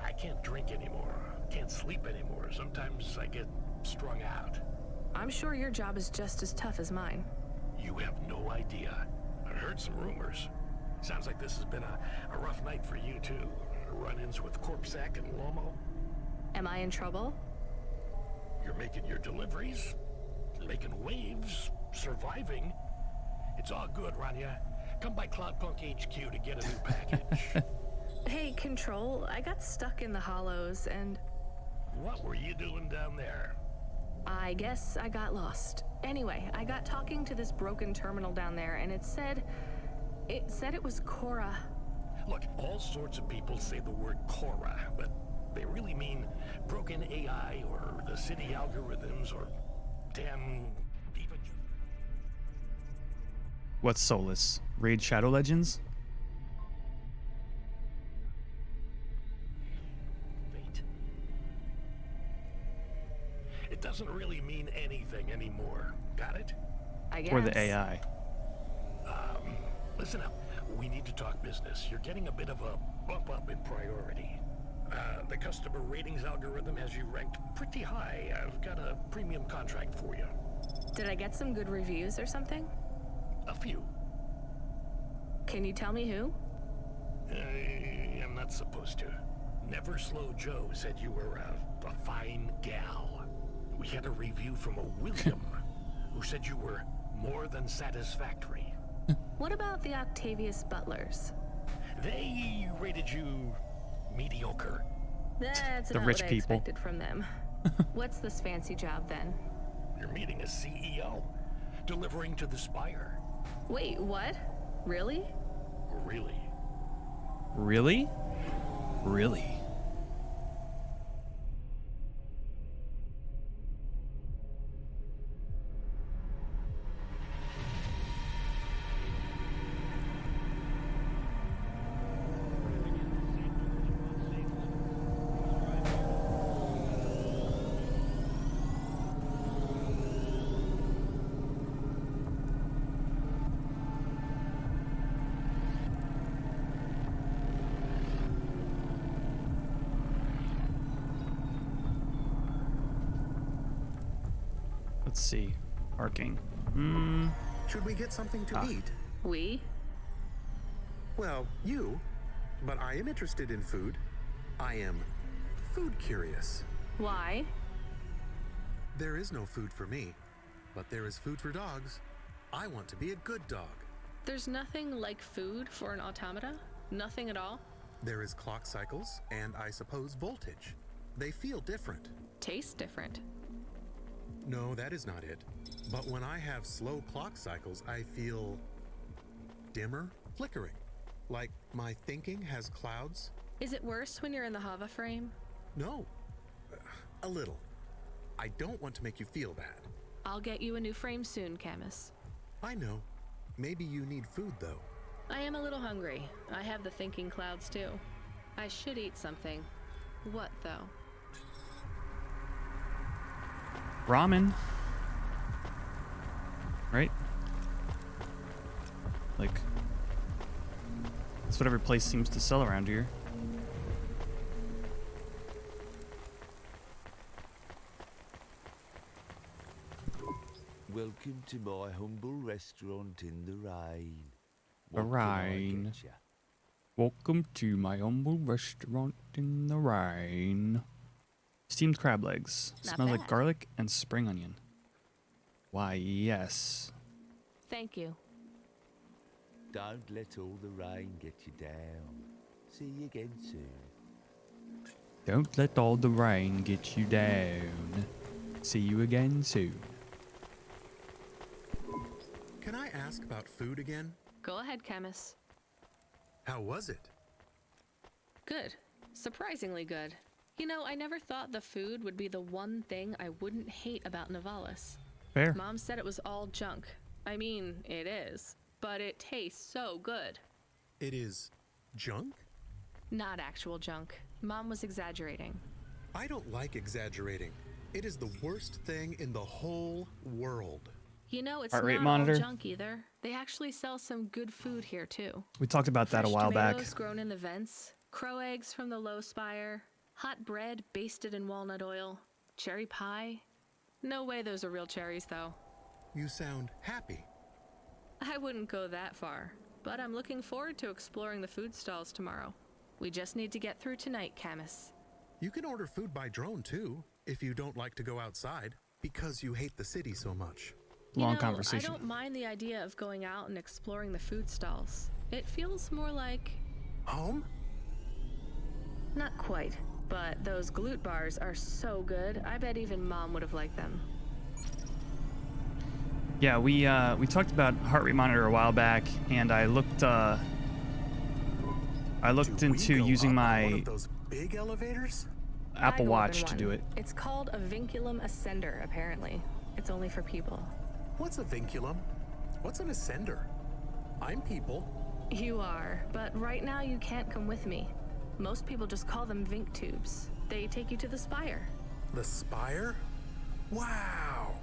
I can't drink anymore. Can't sleep anymore. Sometimes I get strung out. I'm sure your job is just as tough as mine. You have no idea. I've heard some rumors. Sounds like this has been a rough night for you, too. Run-ins with Corpsec and Lomo. Am I in trouble? You're making your deliveries, making waves, surviving. It's all good, Rania. Come by Cloudpunk HQ to get a new package. Hey, Control, I got stuck in the hollows and... What were you doing down there? I guess I got lost. Anyway, I got talking to this broken terminal down there and it said it was Korra. Look, all sorts of people say the word Korra, but they really mean broken AI or the city algorithms or damn even... What's Solus? Raid Shadow Legends? Fate. It doesn't really mean anything anymore. Got it? I guess. Or the AI. Listen up. We need to talk business. You're getting a bit of a bump up in priority. The customer ratings algorithm has you ranked pretty high. I've got a premium contract for you. Did I get some good reviews or something? A few. Can you tell me who? I'm not supposed to. Never Slow Joe said you were a fine gal. We had a review from a William who said you were more than satisfactory. What about the Octavius Butlers? They rated you mediocre. That's The not rich what I people. expected from them. What's this fancy job then? You're meeting a CEO, delivering to the Spire. Wait, what? Really? Really? Really? Really? Let's see. Parking. Should we get something to eat? We? Well, you. But I am interested in food. I am food curious. Why? There is no food for me. but there is food for dogs. I want to be a good dog. There's nothing like food for an automata? Nothing at all? There is clock cycles and I suppose voltage. They feel different. Taste different. No, that is not it. But when I have slow clock cycles, I feel dimmer, flickering. Like my thinking has clouds. Is it worse when you're in the Hava frame? No, a little. I don't want to make you feel bad. I'll get you a new frame soon, Camus. I know. Maybe you need food, though. I am a little hungry. I have the thinking clouds, too. I should eat something. What, though? Ramen. Right? Like, that's what every place seems to sell around here. Welcome to my humble restaurant in the rain. The rain. Welcome to my humble restaurant in the rain. Steamed crab legs. Not Smells like bad. garlic and spring onion. Why, yes. Thank you. Don't let all the rain get you down. See you again soon. Don't let all the rain get you down. See you again soon. Can I ask about food again? Go ahead, Camus. How was it? Good. Surprisingly good. You know, I never thought the food would be the one thing I wouldn't hate about Nivalis. Fair. Mom said it was all junk. I mean, it is. But it tastes so good. It is junk? Not actual junk. Mom was exaggerating. I don't like exaggerating. It is the worst thing in the whole world. You know, it's Heart rate not monitor. all junk either. They actually sell some good food here, too. We talked about that a while back. Tomatoes grown in the vents, crow eggs from the low spire, hot bread basted in walnut oil, cherry pie. No way those are real cherries, though. You sound happy. I wouldn't go that far, but I'm looking forward to exploring the food stalls tomorrow. We just need to get through tonight, Camus. You can order food by drone, too, if you don't like to go outside, because you hate the city so much. Long You know, conversation. I don't mind the idea of going out and exploring the food stalls. It feels more like... home? Not quite, but those glute bars are so good, I bet even Mom would have liked them. Yeah, we talked about heart rate monitor a while back, and I looked into using One my of those big elevators? Apple I go up in Watch to one. do it. It's called a vinculum ascender, apparently. It's only for people. What's a vinculum? What's an ascender? I'm people. You are, but right now you can't come with me. Most people just call them Vink tubes. They take you to the spire. The spire? Wow!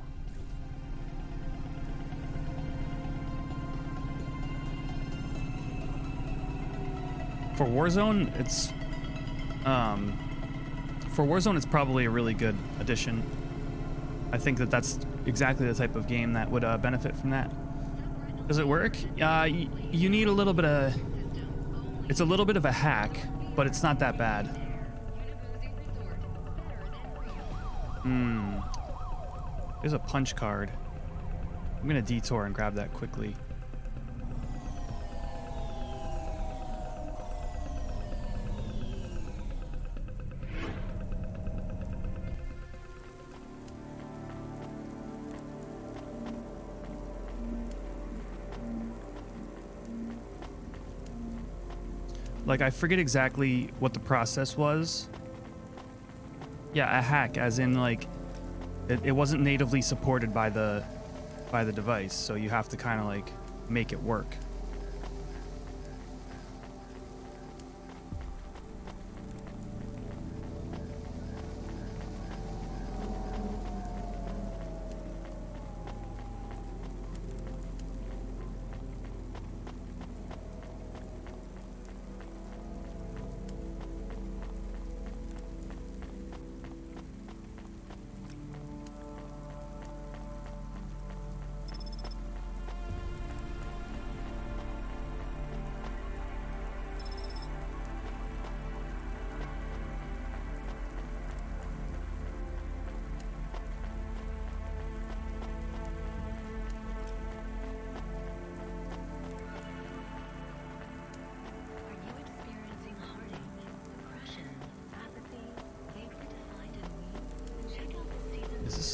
For Warzone, it's probably a really good addition. I think that's exactly the type of game that would benefit from that. Does it work? You need a little bit of... It's a little bit of a hack, but it's not that bad. There's a punch card. I'm gonna detour and grab that quickly. Like, I forget exactly what the process was. Yeah, a hack, as in, like, it wasn't natively supported by the device, so you have to kind of, like, make it work.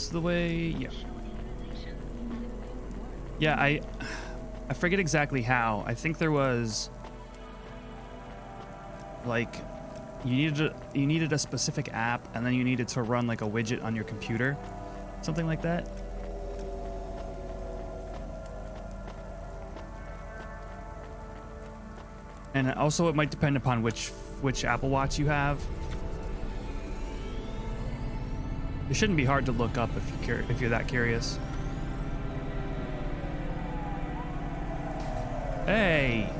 this the way? Yeah. Yeah, I forget exactly how. I think there was like you needed a specific app, and then you needed to run like a widget on your computer, something like that. And also, it might depend upon which Apple Watch you have. It shouldn't be hard to look up if you're that curious. Hey.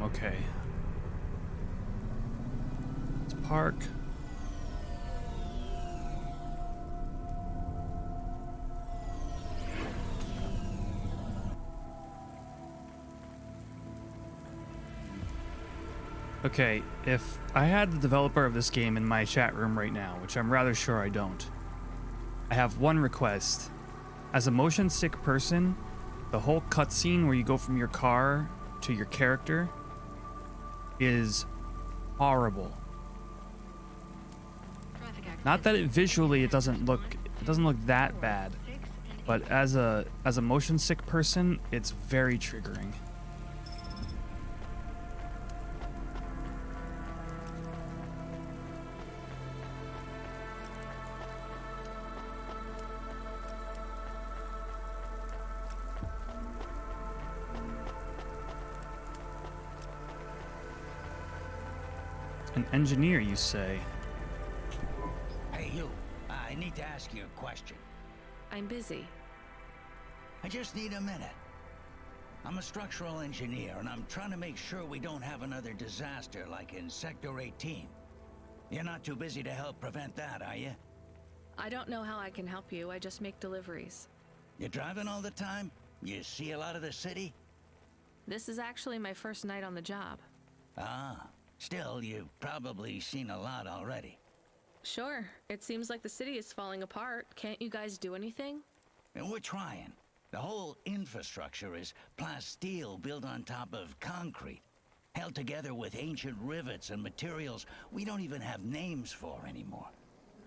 Okay. Let's park. Okay, if I had the developer of this game in my chat room right now, which I'm rather sure I don't, I have one request. As a motion sick person, the whole cutscene where you go from your car to your character is horrible. Not that it visually it doesn't look that bad, but as a motion sick person, it's very triggering. An engineer, you say? Hey, you. I need to ask you a question. I'm busy. I just need a minute. I'm a structural engineer, and I'm trying to make sure we don't have another disaster like in Sector 18. You're not too busy to help prevent that, are you? I don't know how I can help you. I just make deliveries. You driving all the time? You see a lot of the city? This is actually my first night on the job. Ah. Still, you've probably seen a lot already. Sure. It seems like the city is falling apart. Can't you guys do anything? And we're trying. The whole infrastructure is plasteel built on top of concrete, held together with ancient rivets and materials we don't even have names for anymore.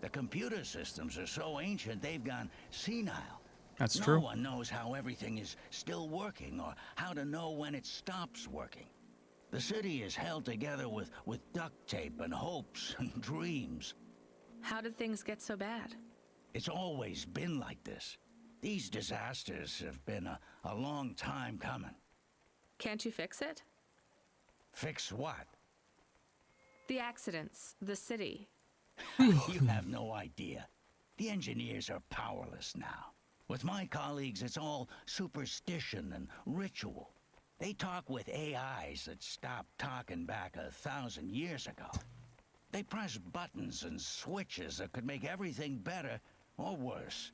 The computer systems are so ancient they've gone senile. That's true. No one knows how everything is still working or how to know when it stops working. The city is held together with duct tape and hopes and dreams. How did things get so bad? It's always been like this. These disasters have been a long time coming. Can't you fix it? Fix what? The accidents, the city. You have no idea. The engineers are powerless now. With my colleagues, it's all superstition and ritual. They talk with AIs that stopped talking back 1,000 years ago. They press buttons and switches that could make everything better or worse.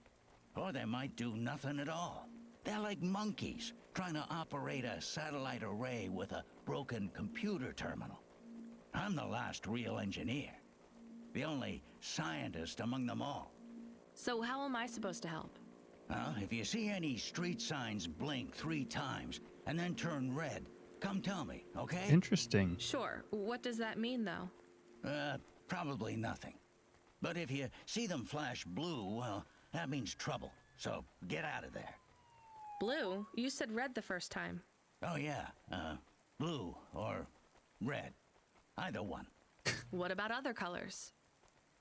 Or they might do nothing at all. They're like monkeys trying to operate a satellite array with a broken computer terminal. I'm the last real engineer. The only scientist among them all. So how am I supposed to help? Well, if you see any street signs blink 3 times and then turn red, come tell me, okay? Interesting. Sure. What does that mean, though? Probably nothing. But if you see them flash blue, well, that means trouble. So get out of there. Blue? You said red the first time. Oh, yeah. Blue or red. Either one. What about other colors?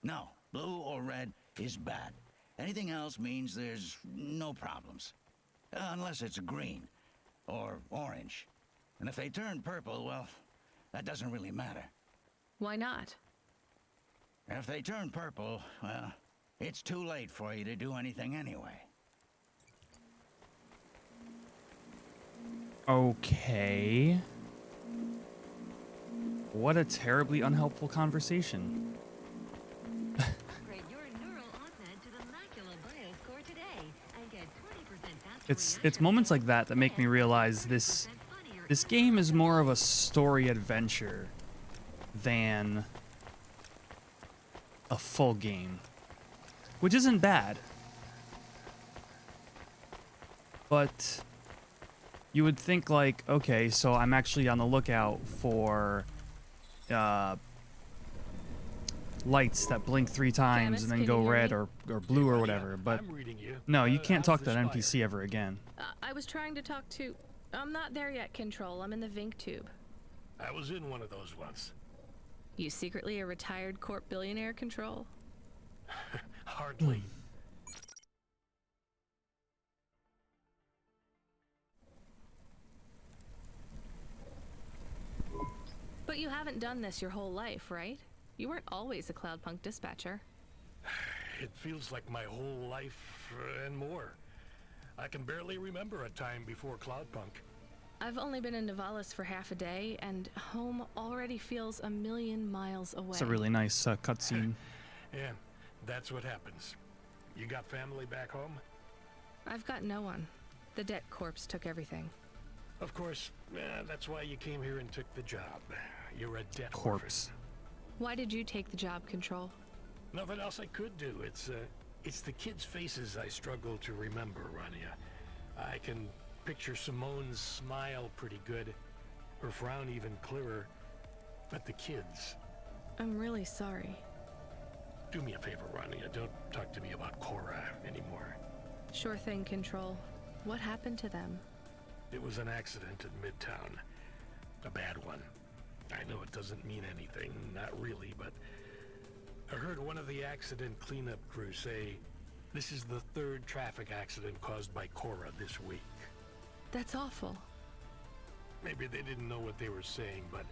No, blue or red is bad. Anything else means there's no problems. Unless it's green or orange. And if they turn purple, well, that doesn't really matter. Why not? If they turn purple, well, It's too late for you to do anything anyway. Okay. What a terribly unhelpful conversation. Upgrade your neural OSNED to the Macula BIOS core today and get 20% faster It's moments like that that make me realize this game is more of a story adventure than a full game, which isn't bad. But you would think like, okay, so I'm actually on the lookout for lights that blink 3 times and then go red or blue or whatever. But no, you can't talk to that NPC ever again. I was trying to talk to... I'm not there yet, Control. I'm in the Vink tube. I was in one of those once. You secretly a retired corp billionaire, Control? Hardly. But you haven't done this your whole life, right? You weren't always a Cloudpunk dispatcher. It feels like my whole life and more. I can barely remember a time before Cloudpunk. I've only been in Nivalis for half a day, and home already feels a million miles away. It's a really nice cutscene. Yeah, that's what happens. You got family back home? I've got no one. The debt corpse took everything. Of course, that's why you came here and took the job. You're a debt corpse. Why did you take the job, Control? Nothing else I could do. It's the kids' faces I struggle to remember, Rania. I can picture Simone's smile pretty good, her frown even clearer, but the kids... I'm really sorry. Do me a favor, Rania. Don't talk to me about Cora anymore. Sure thing, Control. What happened to them? It was an accident in Midtown. A bad one. I know it doesn't mean anything, not really, but... I heard one of the accident cleanup crew say this is the 3rd traffic accident caused by Cora this week. That's awful. Maybe they didn't know what they were saying, but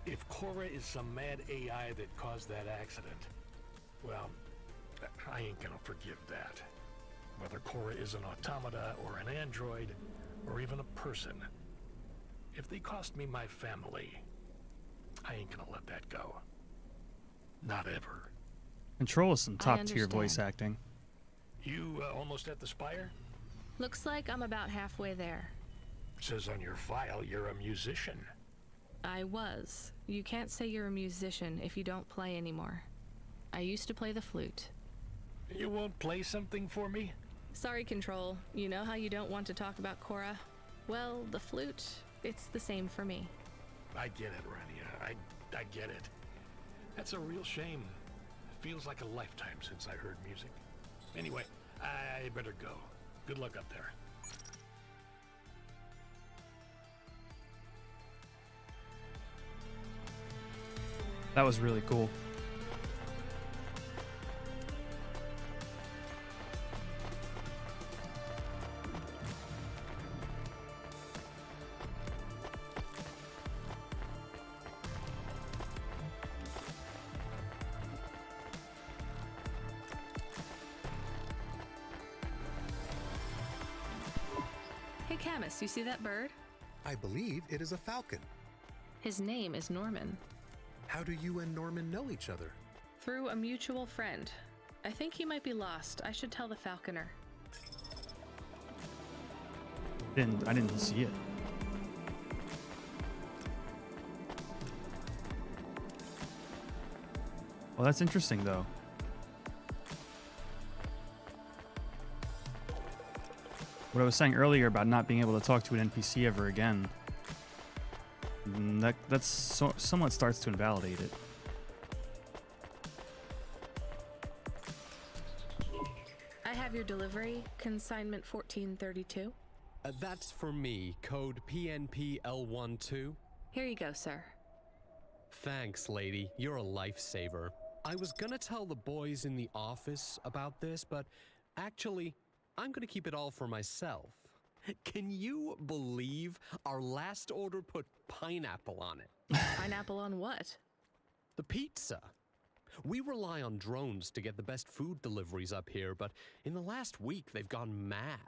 if Cora is some mad AI that caused that accident, well, I ain't gonna forgive that. Whether Cora is an automata or an android or even a person, if they cost me my family, I ain't gonna let that go. Not ever. Control is some top-tier voice acting. You almost at the Spire? Looks like I'm about halfway there. Says on your file you're a musician. I was. You can't say you're a musician if you don't play anymore. I used to play the flute. You won't play something for me? Sorry, Control. You know how you don't want to talk about Cora? Well, the flute, it's the same for me. I get it, Rania. I get it. That's a real shame. Feels like a lifetime since I heard music. Anyway, I better go. Good luck up there. That was really cool. Hey, Camus, you see that bird? I believe it is a falcon. His name is Norman. How do you and Norman know each other? Through a mutual friend. I think he might be lost. I should tell the falconer. I didn't see it. Well, that's interesting, though. What I was saying earlier about not being able to talk to an NPC ever again, that's somewhat starts to invalidate it. I have your delivery, consignment 1432. That's for me, code PNPL12. Here you go, sir. Thanks, lady. You're a lifesaver. I was gonna tell the boys in the office about this, but actually, I'm gonna keep it all for myself. Can you believe our last order put pineapple on it? Pineapple on what? The pizza. We rely on drones to get the best food deliveries up here, but in the last week they've gone mad.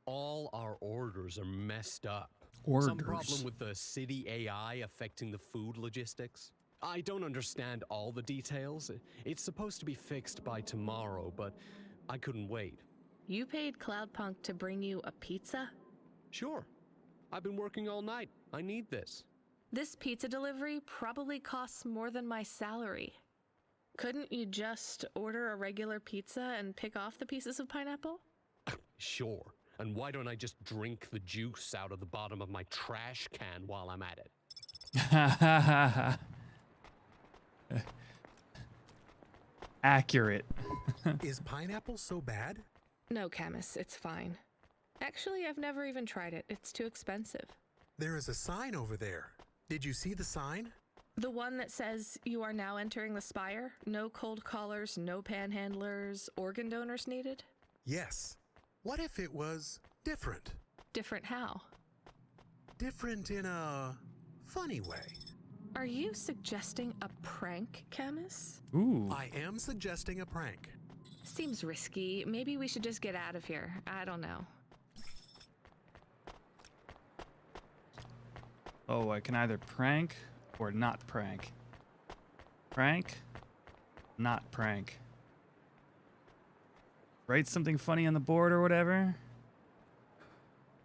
All our orders are messed up. Some problem with the city AI affecting the food logistics. I don't understand all the details. It's supposed to be fixed by tomorrow, but I couldn't wait. You paid Cloudpunk to bring you a pizza? Sure. I've been working all night. I need this. This pizza delivery probably costs more than my salary. Couldn't you just order a regular pizza and pick off the pieces of pineapple? Sure. And why don't I just drink the juice out of the bottom of my trash can while I'm at it? Accurate. Is pineapple so bad? No, Camus, it's fine. Actually, I've never even tried it. It's too expensive. There is a sign over there. Did you see the sign? The one that says you are now entering the Spire? No cold callers, no panhandlers, organ donors needed? Yes. What if it was different? Different how? Different in a funny way. Are you suggesting a prank, Camus? Ooh. I am suggesting a prank. Seems risky. Maybe we should just get out of here. I don't know. Oh, I can either prank or not prank. Prank, not prank. Write something funny on the board or whatever.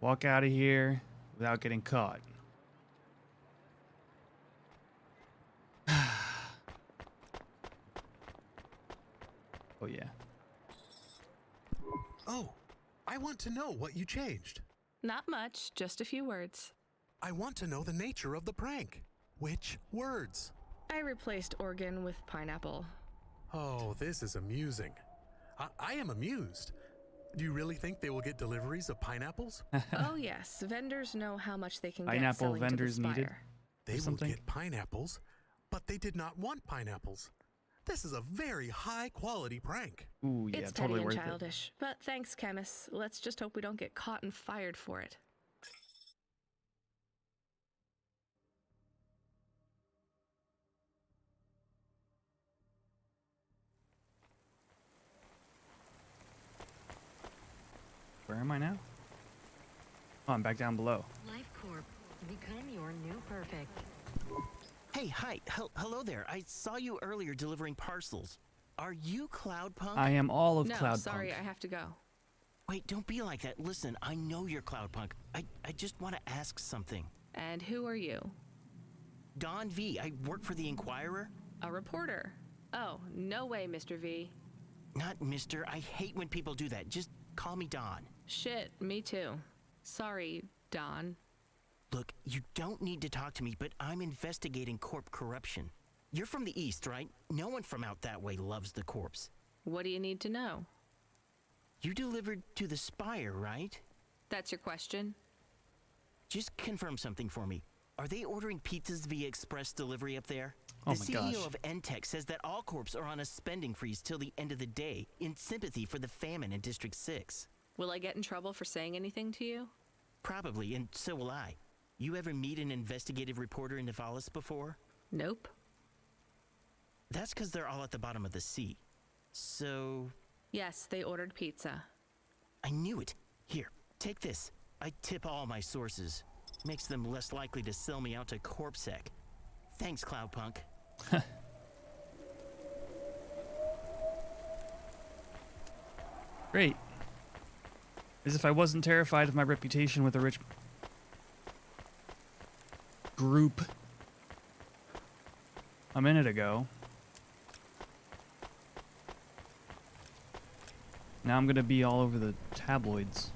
Walk out of here without getting caught. Oh, yeah. Oh, I want to know what you changed. Not much, just a few words. I want to know the nature of the prank. Which words? I replaced organ with pineapple. Oh, this is amusing. I am amused. Do you really think they will get deliveries of pineapples? Oh yes, vendors know how much they can get Pineapple selling vendors to the needed. Spire. They will get pineapples, but they did not want pineapples. This is a very high quality prank. Ooh, yeah, It's totally petty worth and childish, but thanks, Camus. Let's just hope we don't get caught and fired for it. Where am I now? Oh, I'm back down below. LifeCorp, become your new perfect. Hey, hi. Hello there. I saw you earlier delivering parcels. Are you Cloudpunk? I am all of No, Cloudpunk. sorry, I have to go. Wait, don't be like that. Listen, I know you're Cloudpunk. I just want to ask something. And who are you? Don V. I work for the Inquirer. A reporter. Oh, no way, Mr. V. Not Mr. I hate when people do that. Just call me Don. Shit, me too. Sorry, Don. Look, you don't need to talk to me, but I'm investigating corp corruption. You're from the East, right? No one from out that way loves the corpse. What do you need to know? You delivered to the Spire, right? That's your question? Just confirm something for me. Are they ordering pizzas via express delivery up there? Oh the my CEO gosh. of Entech says that all corps are on a spending freeze till the end of the day in sympathy for the famine in District 6. Will I get in trouble for saying anything to you? Probably, and so will I. You ever meet an investigative reporter in Nivalis before? Nope. That's because they're all at the bottom of the sea. So... Yes, they ordered pizza. I knew it. Here, take this. I tip all my sources. Makes them less likely to sell me out to CorpSec. Thanks, Cloudpunk. Great. As if I wasn't terrified of my reputation with a rich group a minute ago. Now I'm gonna be all over the tabloids.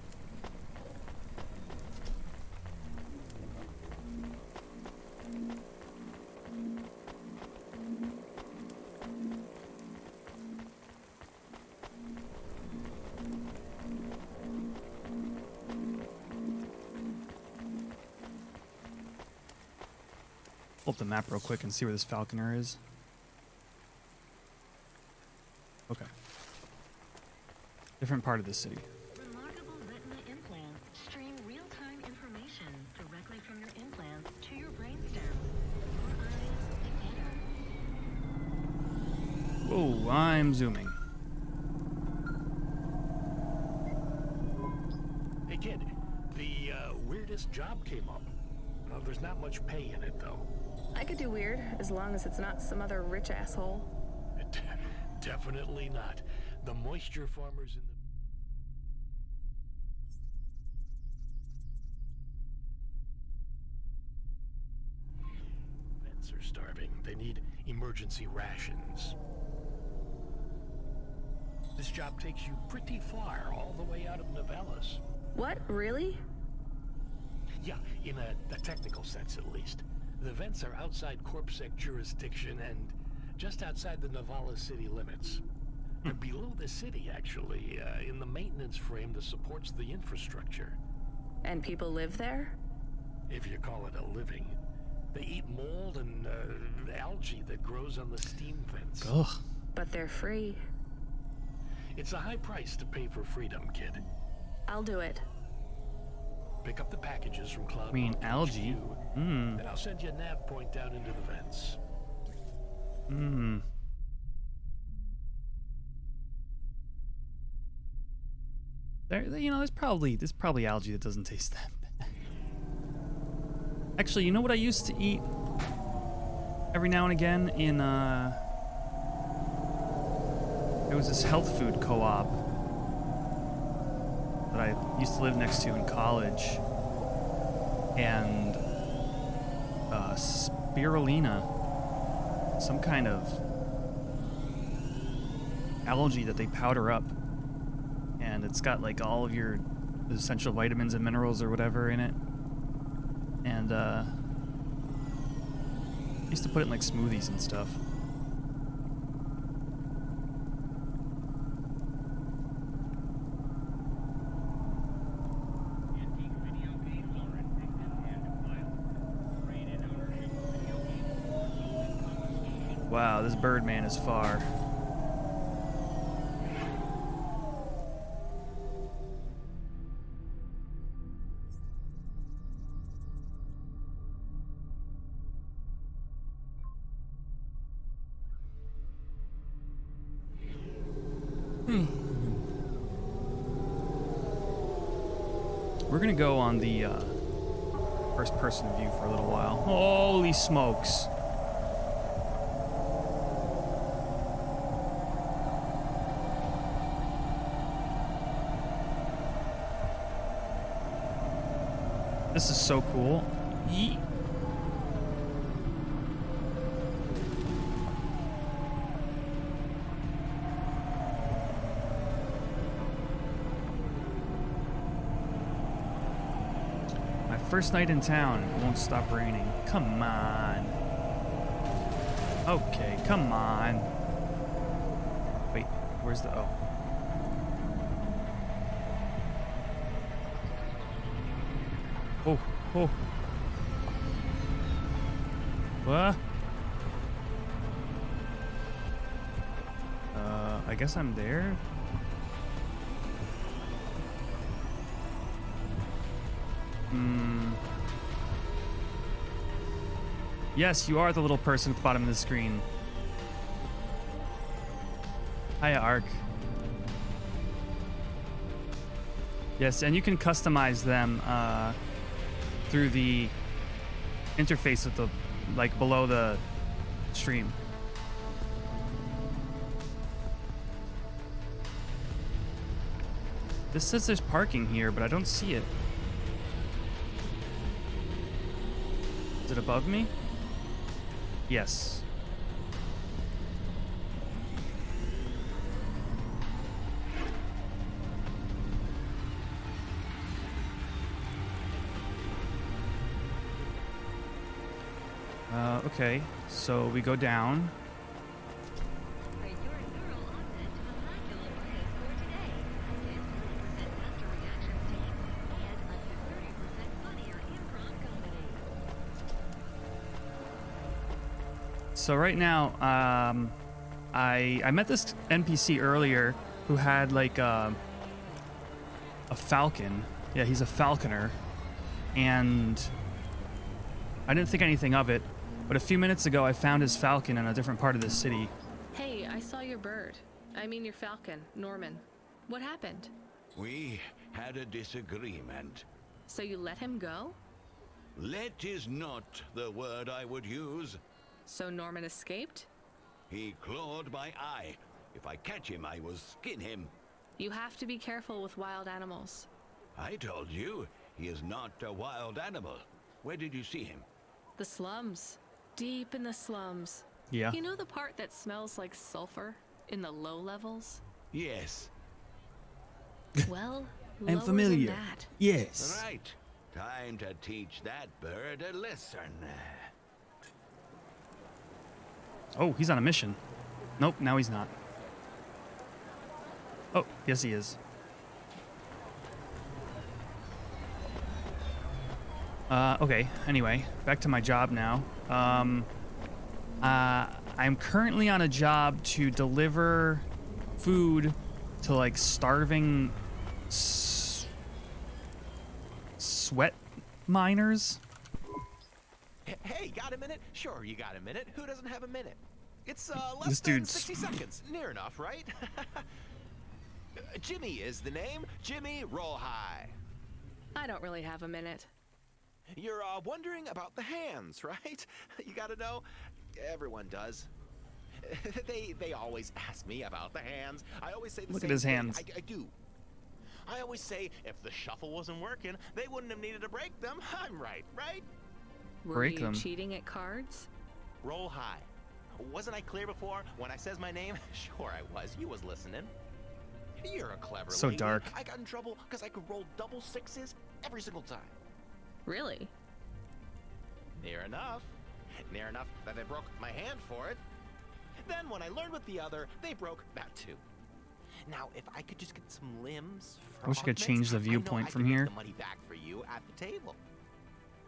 Pull up the map real quick and see where this falconer is. Okay. Different part of the city. Remarkable retina implant. Stream real-time information directly from your implants to your brainstem. Your eyes together. Oh, I'm zooming. Hey kid, the weirdest job came up. There's not much pay in it though. I could do weird, as long as it's not some other rich asshole. Definitely not. The moisture farmers in the... Vets are starving. They need emergency rations. This job takes you pretty far, all the way out of Novellas. What? Really? Yeah, in a technical sense at least. The vents are outside CorpSec jurisdiction and just outside the Novellas city limits. They're below the city, actually, in the maintenance frame that supports the infrastructure. And people live there? If you call it a living. They eat mold and algae that grows on the steam vents. Ugh. But they're free. It's a high price to pay for freedom, kid. I'll do it. Pick up the packages from Cloudpunk. I mean, algae. And I'll send you a nav point down into the vents. There, you know, there's probably algae that doesn't taste that bad. Actually, you know what I used to eat every now and again in there was this health food co-op that I used to live next to in college, and spirulina, some kind of algae that they powder up, and it's got like all of your essential vitamins and minerals or whatever in it, and I used to put it in like smoothies and stuff. Wow, this Birdman is far. We're gonna go on the first-person view for a little while. Holy smokes! This is so cool. Yeet. My first night in town. It won't stop raining. Come on. Okay, come on. Wait, where's the... Oh. Oh, oh. What? I guess I'm there? Yes, you are the little person at the bottom of the screen. Hiya, Ark. Yes, and you can customize them, through the interface of the, like, below the stream. This says there's parking here, but I don't see it. Is it above me? Yes. Okay, so we go down. So right now, I met this NPC earlier who had like a falcon. Yeah, he's a falconer, and I didn't think anything of it. But a few minutes ago, I found his falcon in a different part of the city. Hey, I saw your bird. I mean your falcon, Norman. What happened? We had a disagreement. So you let him go? Let is not the word I would use. So Norman escaped? He clawed my eye. If I catch him, I will skin him. You have to be careful with wild animals. I told you, he is not a wild animal. Where did you see him? The slums. Deep in the slums. Yeah. You know the part that smells like sulfur in the low levels? Yes. Well, I'm lower familiar. than that. Yes. Right. Time to teach that bird a lesson. Oh, he's on a mission. Nope, now he's not. Oh, yes he is. Okay, anyway, back to my job now. I'm currently on a job to deliver food to, like, starving sweat miners. Hey, got a minute? Sure, you got a minute. Who doesn't have a minute? It's This less than dude's- 60 seconds. Near enough, right? Jimmy is the name. Jimmy, roll high. I don't really have a minute. You're wondering about the hands, right? You gotta know. Everyone does. They always ask me about the hands. I always say the Look same at his thing. hands. I do. I always say if the shuffle wasn't working, they wouldn't have needed to break them. I'm right, right? Were Break you them. cheating at cards? Roll high. Wasn't I clear before when I says my name? Sure I was. You was listening. You're a clever So lady. dark. I got in trouble because I could roll double sixes every single time. Really? Near enough. Near enough that they broke my hand for it. Then when I learned with the other, they broke that too. Now, if I could just get some limbs I wish I could fragments, change the I know viewpoint I from could make here. the money back for you at the table.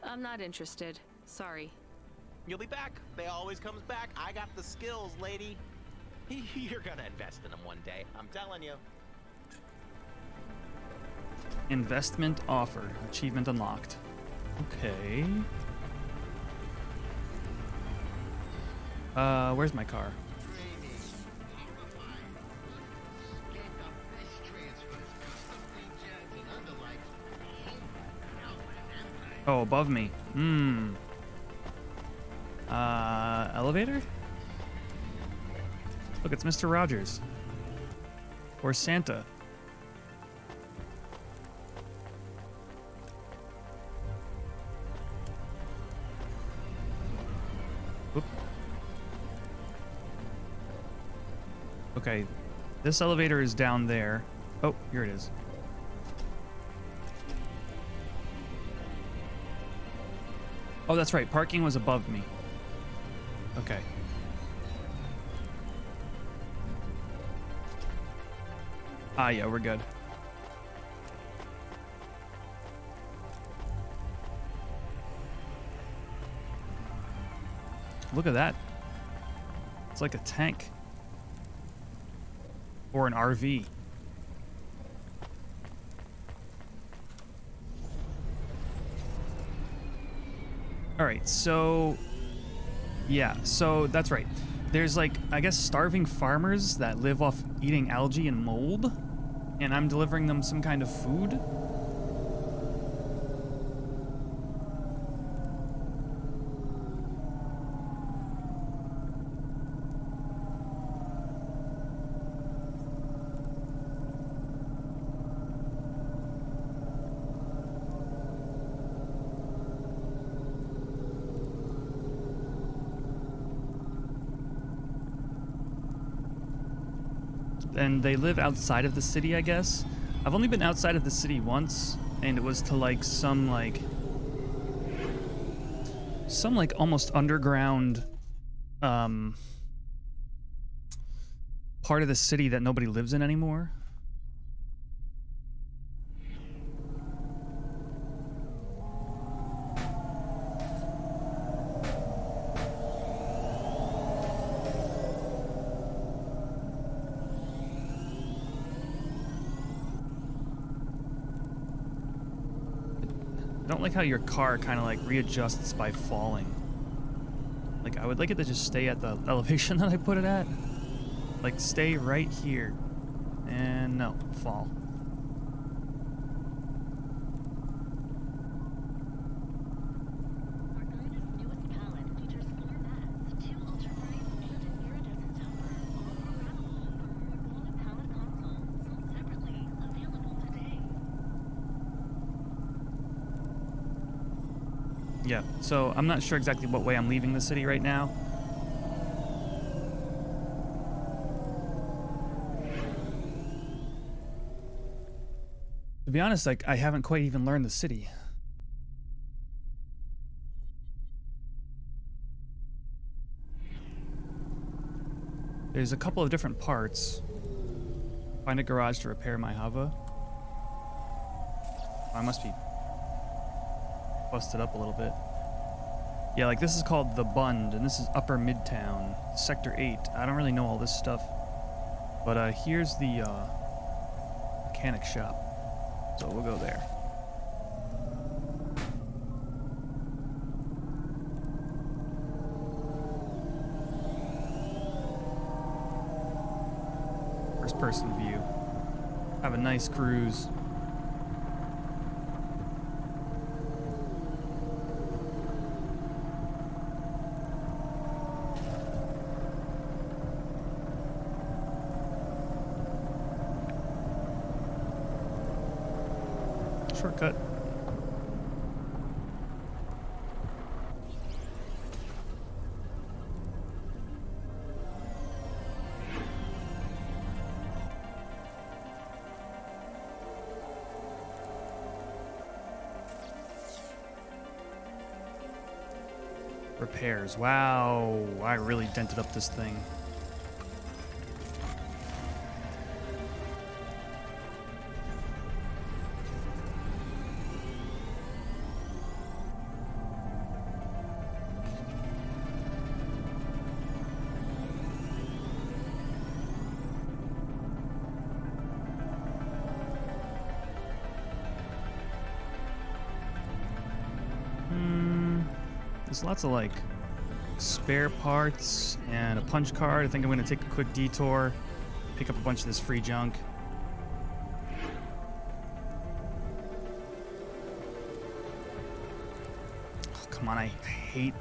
I'm not interested. Sorry. You'll be back. They always comes back. I got the skills, lady. You're gonna invest in them one day. I'm telling you. Investment offer. Achievement unlocked. Okay. Where's my car? Oh, above me. Elevator? Look, it's Mr. Rogers. Or Santa. Oop. Okay, this elevator is down there. Oh, here it is. Oh, that's right. Parking was above me. Okay. Ah, yeah, we're good. Look at that. It's like a tank. Or an RV. Alright, so... Yeah, so that's right. There's, like, I guess starving farmers that live off eating algae and mold. And I'm delivering them some kind of food. And they live outside of the city, I guess. I've only been outside of the city once, and it was to like some almost underground part of the city that nobody lives in anymore. I don't like how your car kind of like readjusts by falling. Like, I would like it to just stay at the elevation that I put it at. Like, stay right here. And no, fall. Yeah, so I'm not sure exactly what way I'm leaving the city right now. To be honest, like, I haven't quite even learned the city. There's a couple of different parts. Find a garage to repair my Hava. I must be busted up a little bit. Yeah, like this is called the Bund, and this is Upper Midtown, Sector 8. I don't really know all this stuff. But here's the mechanic shop. So we'll go there. First person view. Have a nice cruise. Shortcut. Repairs. Wow, I really dented up this thing. There's lots of like spare parts and a punch card. I think I'm going to take a quick detour, pick up a bunch of this free junk. Oh, come on, I hate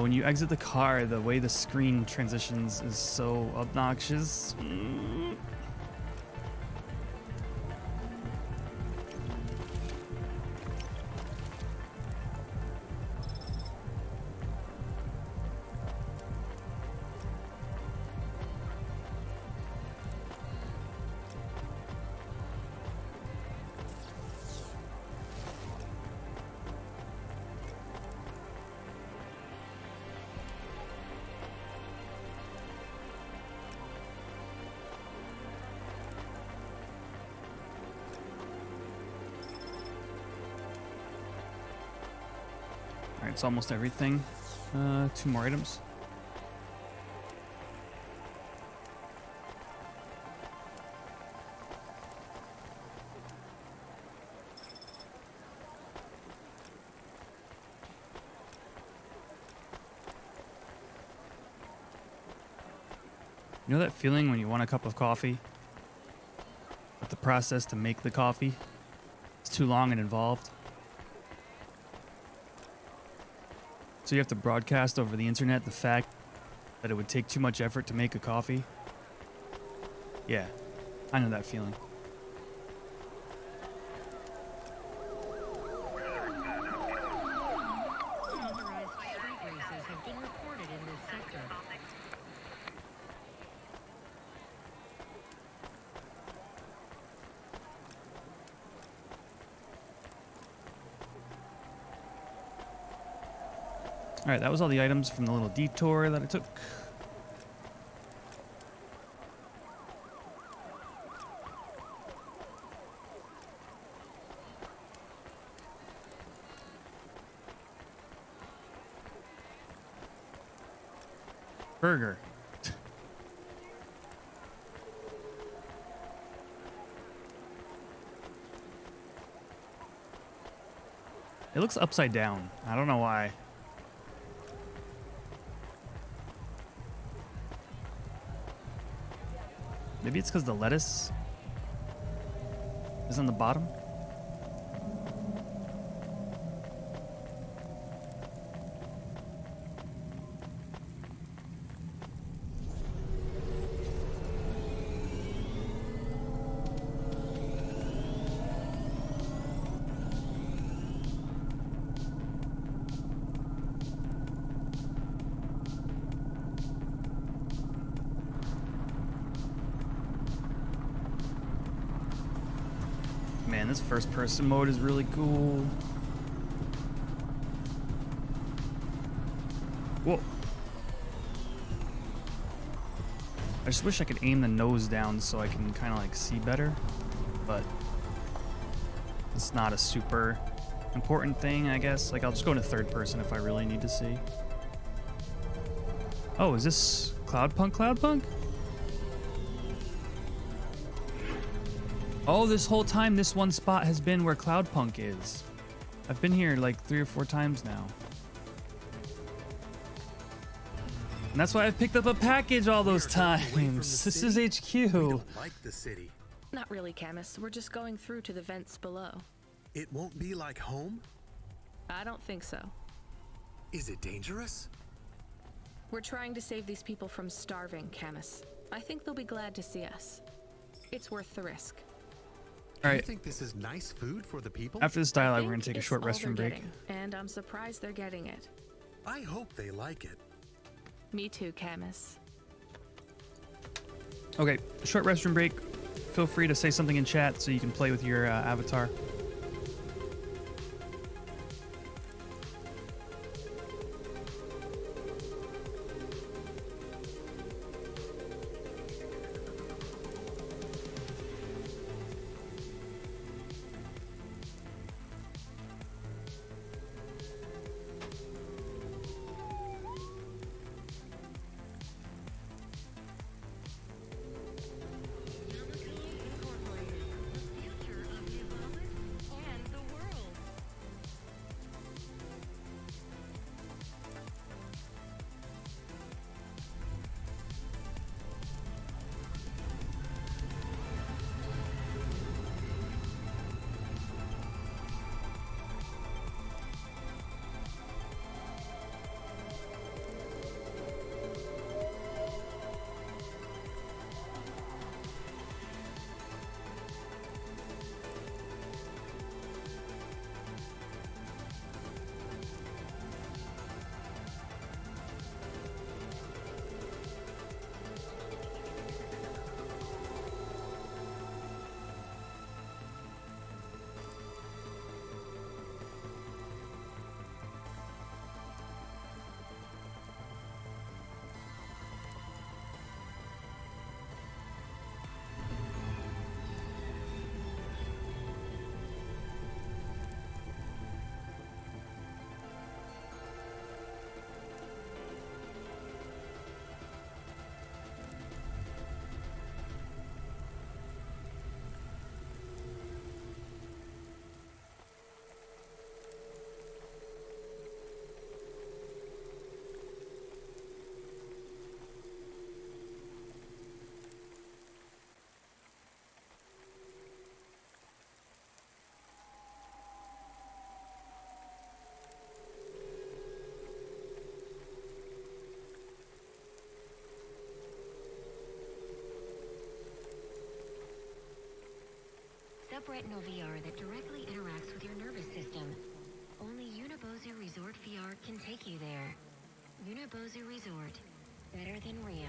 when you exit the car, the way the screen transitions is so obnoxious. Alright, it's almost everything. 2 more items. You know that feeling when you want a cup of coffee, but the process to make the coffee is too long and involved? So you have to broadcast over the internet the fact that it would take too much effort to make a coffee? Yeah, I know that feeling. Alright, that was all the items from the little detour that I took. Burger. It looks upside down. I don't know why. Maybe it's because the lettuce is on the bottom. Man, this first person mode is really cool. Whoa. I just wish I could aim the nose down so I can kind of like see better, but it's not a super important thing, I guess. Like, I'll just go into third person if I really need to see. Oh, is this Cloudpunk? Oh, this whole time, this one spot has been where Cloudpunk is. I've been here like 3 or 4 times now. And that's why I picked up a package all those times. This is HQ. We don't like the city. Not really, Camus. We're just going through to the vents below. It won't be like home? I don't think so. Is it dangerous? We're trying to save these people from starving, Camus. I think they'll be glad to see us. It's worth the risk. All right. Do you think this is nice food for the people? After this dialogue, we're going to take a short It's all restroom they're break. getting, and I'm surprised they're getting it. I hope they like it. Me too, Camus. Okay, short restroom break. Feel free to say something in chat so you can play with your avatar. Subretinal VR that directly interacts with your nervous system. Only Unibozu Resort VR can take you there. Unibozu Resort. Better than real.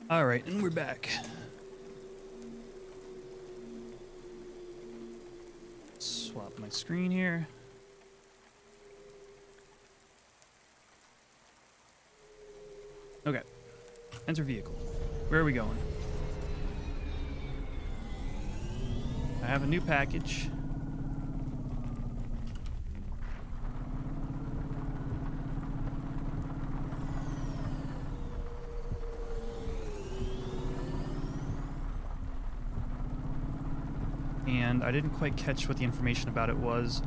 All right, and we're back. Swap my screen here. Okay. Enter vehicle. Where are we going? I have a new package. And I didn't quite catch what the information about it was.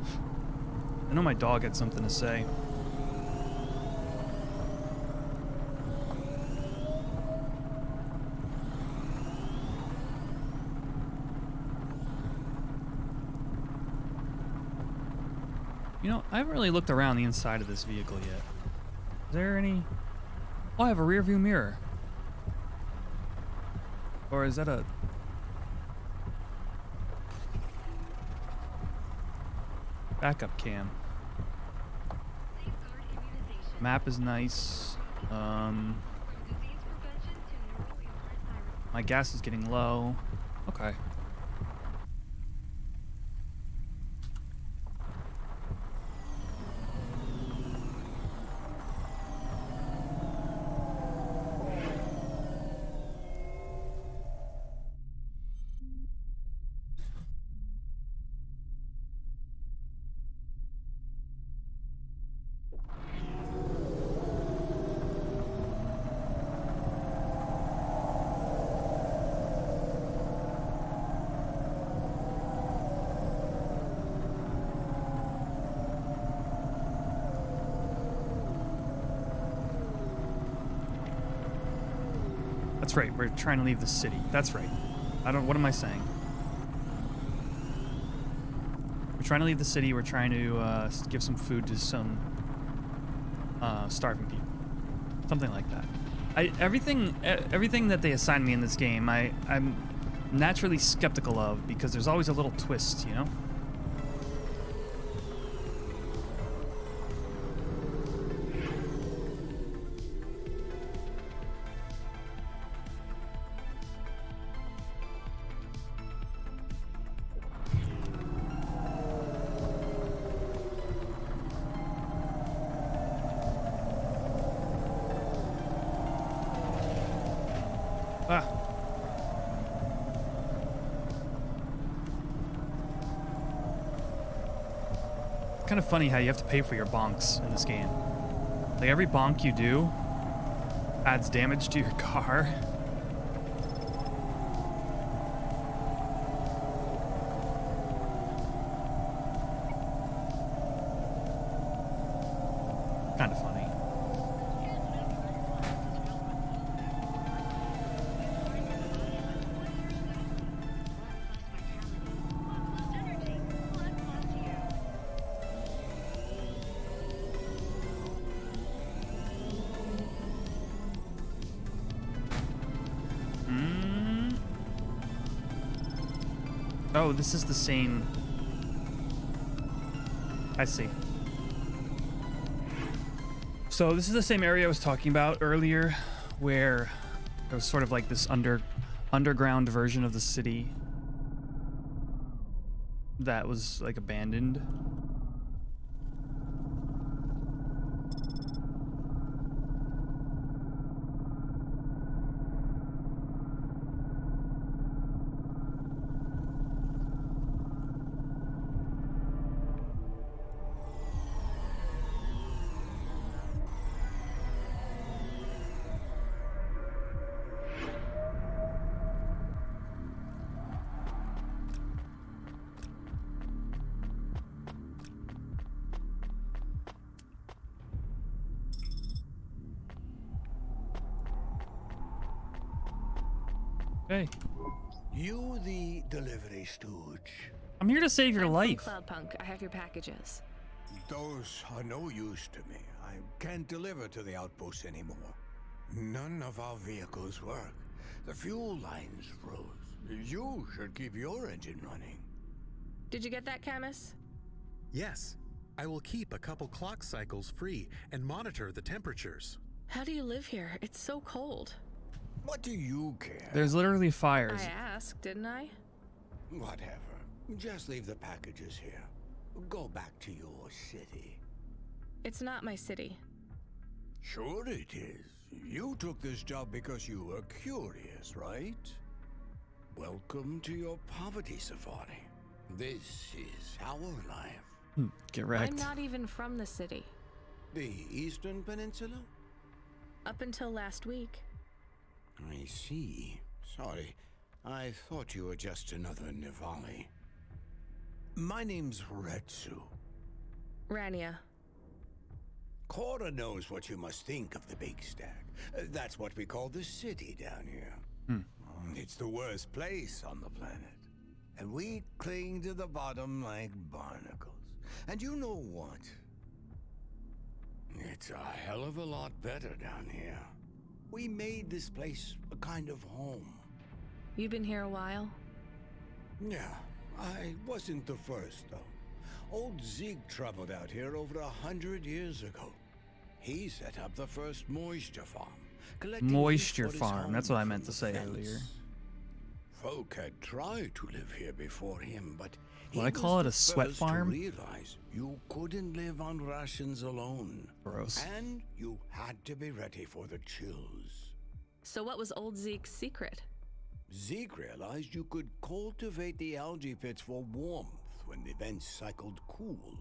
I know my dog had something to say. You know, I haven't really looked around the inside of this vehicle yet. Is there any... Oh, I have a rear view mirror. Or is that a... backup cam? Map is nice. My gas is getting low. Okay. That's right, we're trying to leave the city. That's right. What am I saying? We're trying to leave the city, we're trying to give some food to some starving people. Something like that. Everything that they assign me in this game, I'm naturally skeptical of, because there's always a little twist, you know? Kind of funny how you have to pay for your bonks in this game. Like every bonk you do adds damage to your car. Kind of funny. Oh, this is the same. I see. So this is the same area I was talking about earlier, where there was sort of like this underground version of the city that was like abandoned. Hey. You the delivery stooge. I'm here to save your life. Cloudpunk, I have your packages. Those are no use to me. I can't deliver to the outpost anymore. None of our vehicles work. The fuel lines froze. You should keep your engine running. Did you get that, Camus? Yes. I will keep a couple clock cycles free and monitor the temperatures. How do you live here? It's so cold. What do you care? There's literally fires. I asked, didn't I? Whatever. Just leave the packages here. Go back to your city. It's not my city. Sure it is. You took this job because you were curious, right? Welcome to your poverty safari. This is our life. Get wrecked. I'm not even from the city. The Eastern Peninsula? Up until last week. I see. Sorry. I thought you were just another Nivali. My name's Retsu. Rania. Cora knows what you must think of the Big Stack. That's what we call the city down here. It's the worst place on the planet. And we cling to the bottom like barnacles. And you know what? It's a hell of a lot better down here. We made this place a kind of home. You've been here a while? Yeah, I wasn't the first, though. Old Zeke traveled out here over 100 years ago. He set up the first moisture farm. Moisture farm, that's what I meant to say earlier. Folk had tried to live here before him, but Would I call it a sweat farm? Realize you couldn't live on rations alone. Gross. And you had to be ready for the chills. So what was old Zeke's secret? Zeke realized you could cultivate the algae pits for warmth when the vents cycled cool.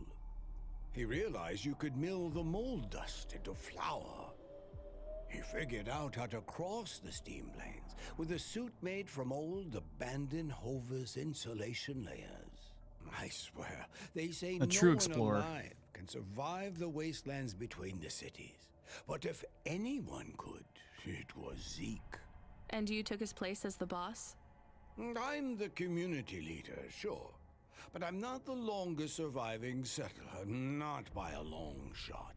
He realized you could mill the mold dust into flour. He figured out how to cross the steam planes with a suit made from old abandoned Hover's insulation layers. I swear, they say A true no explorer. one alive can survive the wastelands between the cities. But if anyone could, it was Zeke. And you took his place as the boss? I'm the community leader, sure. But I'm not the longest surviving settler, not by a long shot.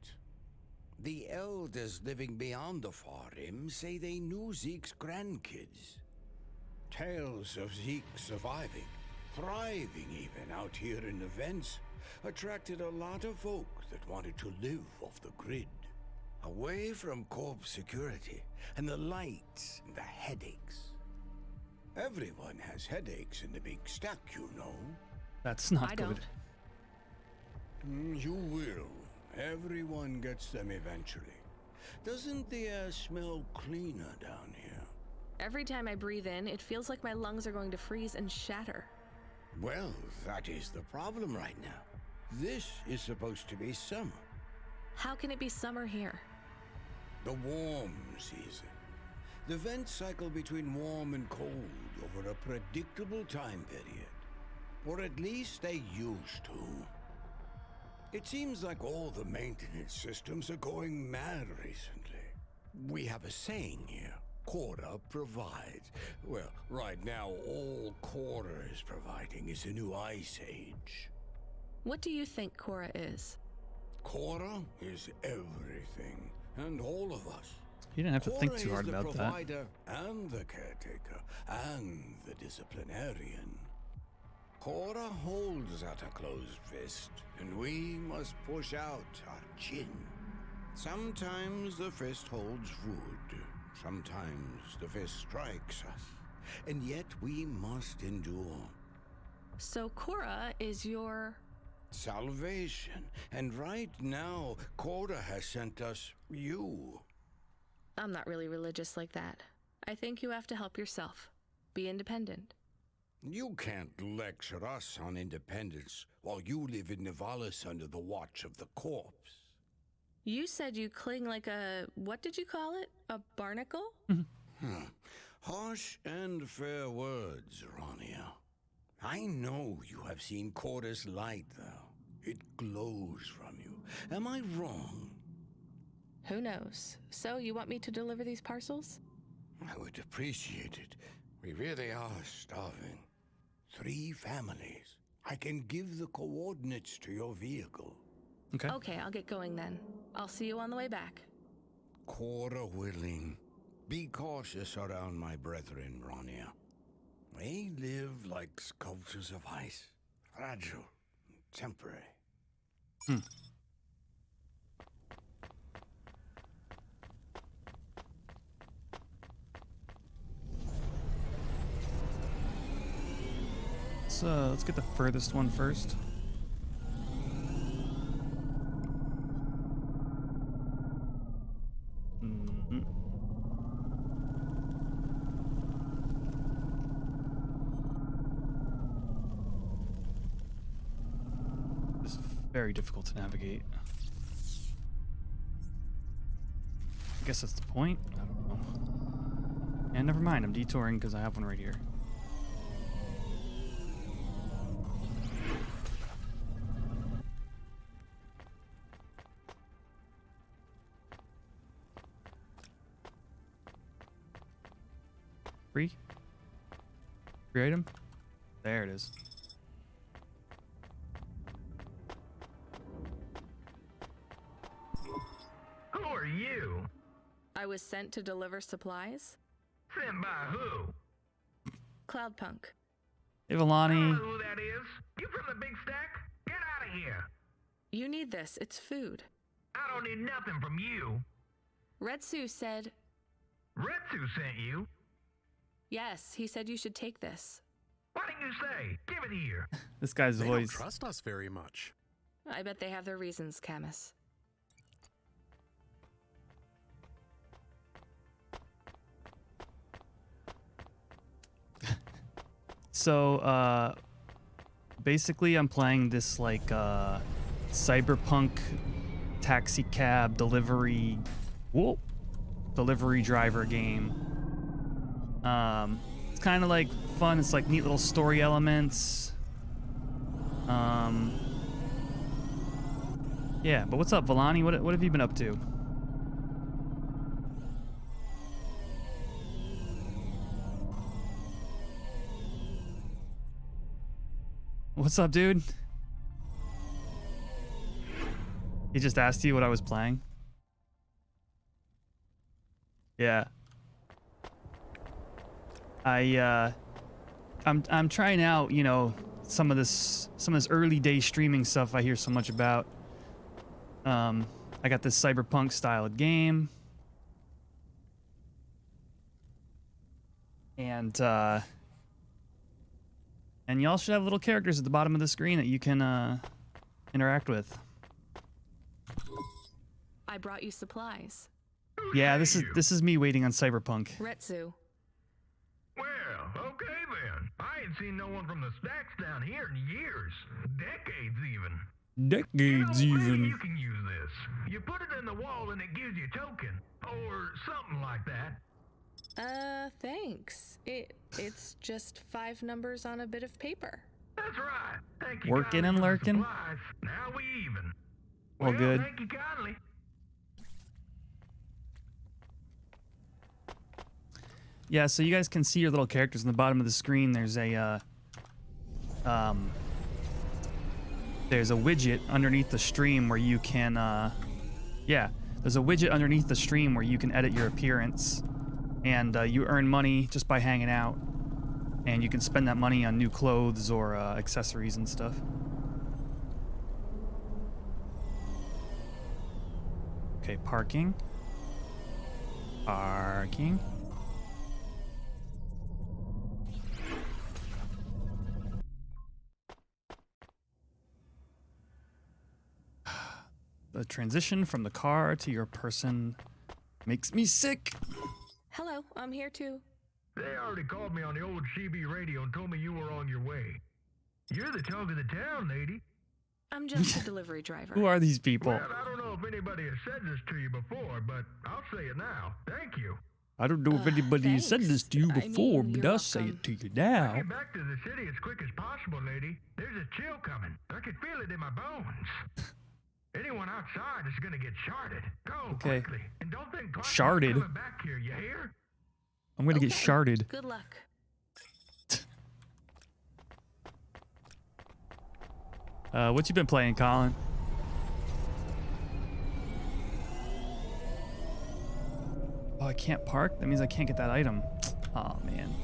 The elders living beyond the far rim say they knew Zeke's grandkids. Tales of Zeke surviving, thriving even out here in the vents, attracted a lot of folk that wanted to live off the grid. Away from corp security and the lights and the headaches. Everyone has headaches in the Big Stack, you know. That's not I good. You will. Everyone gets them eventually. Doesn't the air smell cleaner down here? Every time I breathe in, it feels like my lungs are going to freeze and shatter. Well, that is the problem right now. This is supposed to be summer. How can it be summer here? The warm season. The vents cycle between warm and cold over a predictable time period. Or at least they used to. It seems like all the maintenance systems are going mad recently. We have a saying here, Cora provides. Well, right now all Cora is providing is a new ice age. What do you think Cora is? Cora is everything, and all of us. You didn't have to think too Cora hard is about the that. provider and the caretaker and the disciplinarian. Cora holds out a closed fist, and we must push out our chin. Sometimes the fist holds wood, sometimes the fist strikes us, and yet we must endure. So Cora is your... Salvation, and right now, Cora has sent us you. I'm not really religious like that. I think you have to help yourself. Be independent. You can't lecture us on independence while you live in Nivalis under the watch of the corpse. You said you cling like a... what did you call it? A barnacle? Harsh and fair words, Rania. I know you have seen Cora's light, though. It glows from you. Am I wrong? Who knows? So you want me to deliver these parcels? I would appreciate it. We really are starving. 3 families. I can give the coordinates to your vehicle. Okay, I'll get going then. I'll see you on the way back. Cora willing. Be cautious around my brethren, Rania. They live like sculptures of ice. Fragile, temporary. let's get the furthest one first. It's very difficult to navigate. I guess that's the point. I don't know. And never mind, I'm detouring because I have one right here. Free? Free item? There it is. Who are you? I was sent to deliver supplies. Sent by who? Cloudpunk. Hey, I Villani. don't know who that is. You from the big stack? Get out of here. You need this. It's food. I don't need nothing from you. Retsu said... Retsu sent you? Yes, he said you should take this. What did you say? Give it here. This guy's They voice. don't trust us very much. I bet they have their reasons, Camus. So, basically I'm playing this, like, Cyberpunk taxi cab delivery driver game. It's kind of like fun. It's like neat little story elements. Yeah, but what's up, Villani? What have you been up to? What's up, dude? He just asked you what I was playing. Yeah. I'm trying out, you know, some of this early day streaming stuff I hear so much about. I got this Cyberpunk style game. And y'all should have little characters at the bottom of the screen that you can interact with. I brought you supplies. Yeah, this is me waiting on Cyberpunk. Retsu. Well, okay then. I ain't seen no one from the stacks down here in years. Decades even. Decades even. You can use this. You put it in the wall and it gives you a token. Or something like that. Thanks. It's just 5 numbers on a bit of paper. That's right. Thank you. Working and lurking. Now we even. All good. Thank you kindly. Yeah, so you guys can see your little characters in the bottom of the screen. There's a widget underneath the stream where you can there's a widget underneath the stream where you can edit your appearance, and you earn money just by hanging out, and you can spend that money on new clothes or accessories and stuff. Okay, parking. The transition from the car to your person makes me sick. Hello, I'm here too. They already called me on the old CB radio and told me you were on your way. You're the talk of the town, lady. I'm just a delivery driver. Who are these people? Well, I don't know if anybody has said this to you before, but I'll say it now. Thank you. I don't know if anybody has said this to you before, but I'll say it to you now. Get back to the city as quick as possible, lady. There's a chill coming. I can feel it in my bones. Anyone outside is gonna get sharded. Go quickly, and don't think twice about Sharded? coming back here. You hear? I'm gonna get sharded. Good luck. What you been playing, Colin? Oh, I can't park? That means I can't get that item. Oh, man.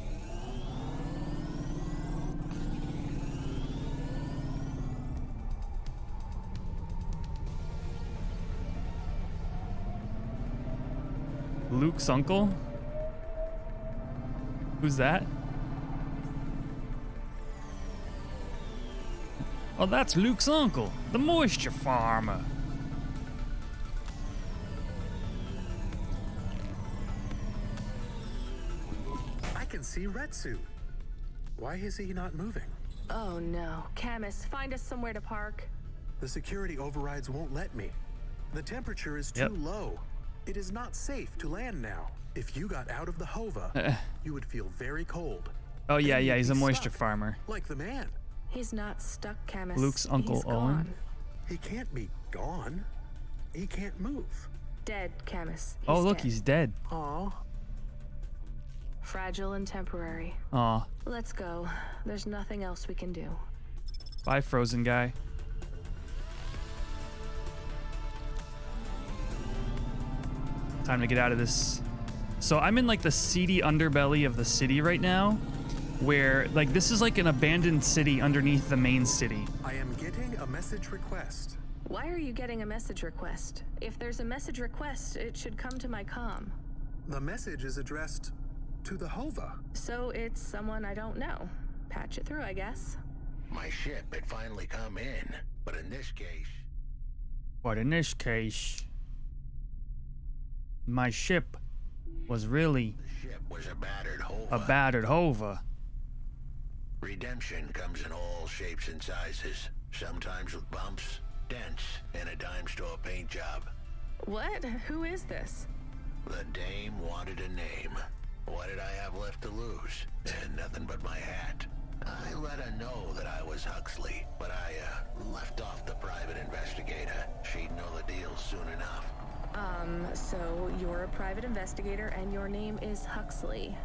Luke's uncle? Who's that? Oh, that's Luke's uncle, the moisture farmer. I can see Retsu. Why is he not moving? Oh no. Camus, find us somewhere to park. The security overrides won't let me. The temperature is too low. It is not safe to land now. If you got out of the Hova, you would feel very cold. Oh yeah, yeah, he's a moisture stuck, farmer. like the man. He's not stuck, Camus. Luke's uncle He's Owen. gone. He can't be gone. He can't move. Dead, Camus. Oh, look, dead. he's dead. Aw. Fragile and temporary. Aw. Let's go. There's nothing else we can do. Bye, frozen guy. Time to get out of this. So I'm in like the seedy underbelly of the city right now, where like this is like an abandoned city underneath the main city. I am getting a message request. Why are you getting a message request? If there's a message request, it should come to my comm. The message is addressed to the Hova. So it's someone I don't know. Patch it through, I guess. My ship had finally come in, but in this case... My ship was really The ship was a battered Hova. a battered Hova. Redemption comes in all shapes and sizes, sometimes with bumps, dents, and a dime store paint job. What? Who is this? The dame wanted a name. What did I have left to lose? Nothing but my hat. I let her know that I was Huxley, but I left off the private investigator. She'd know the deal soon enough. So you're a private investigator and your name is Huxley.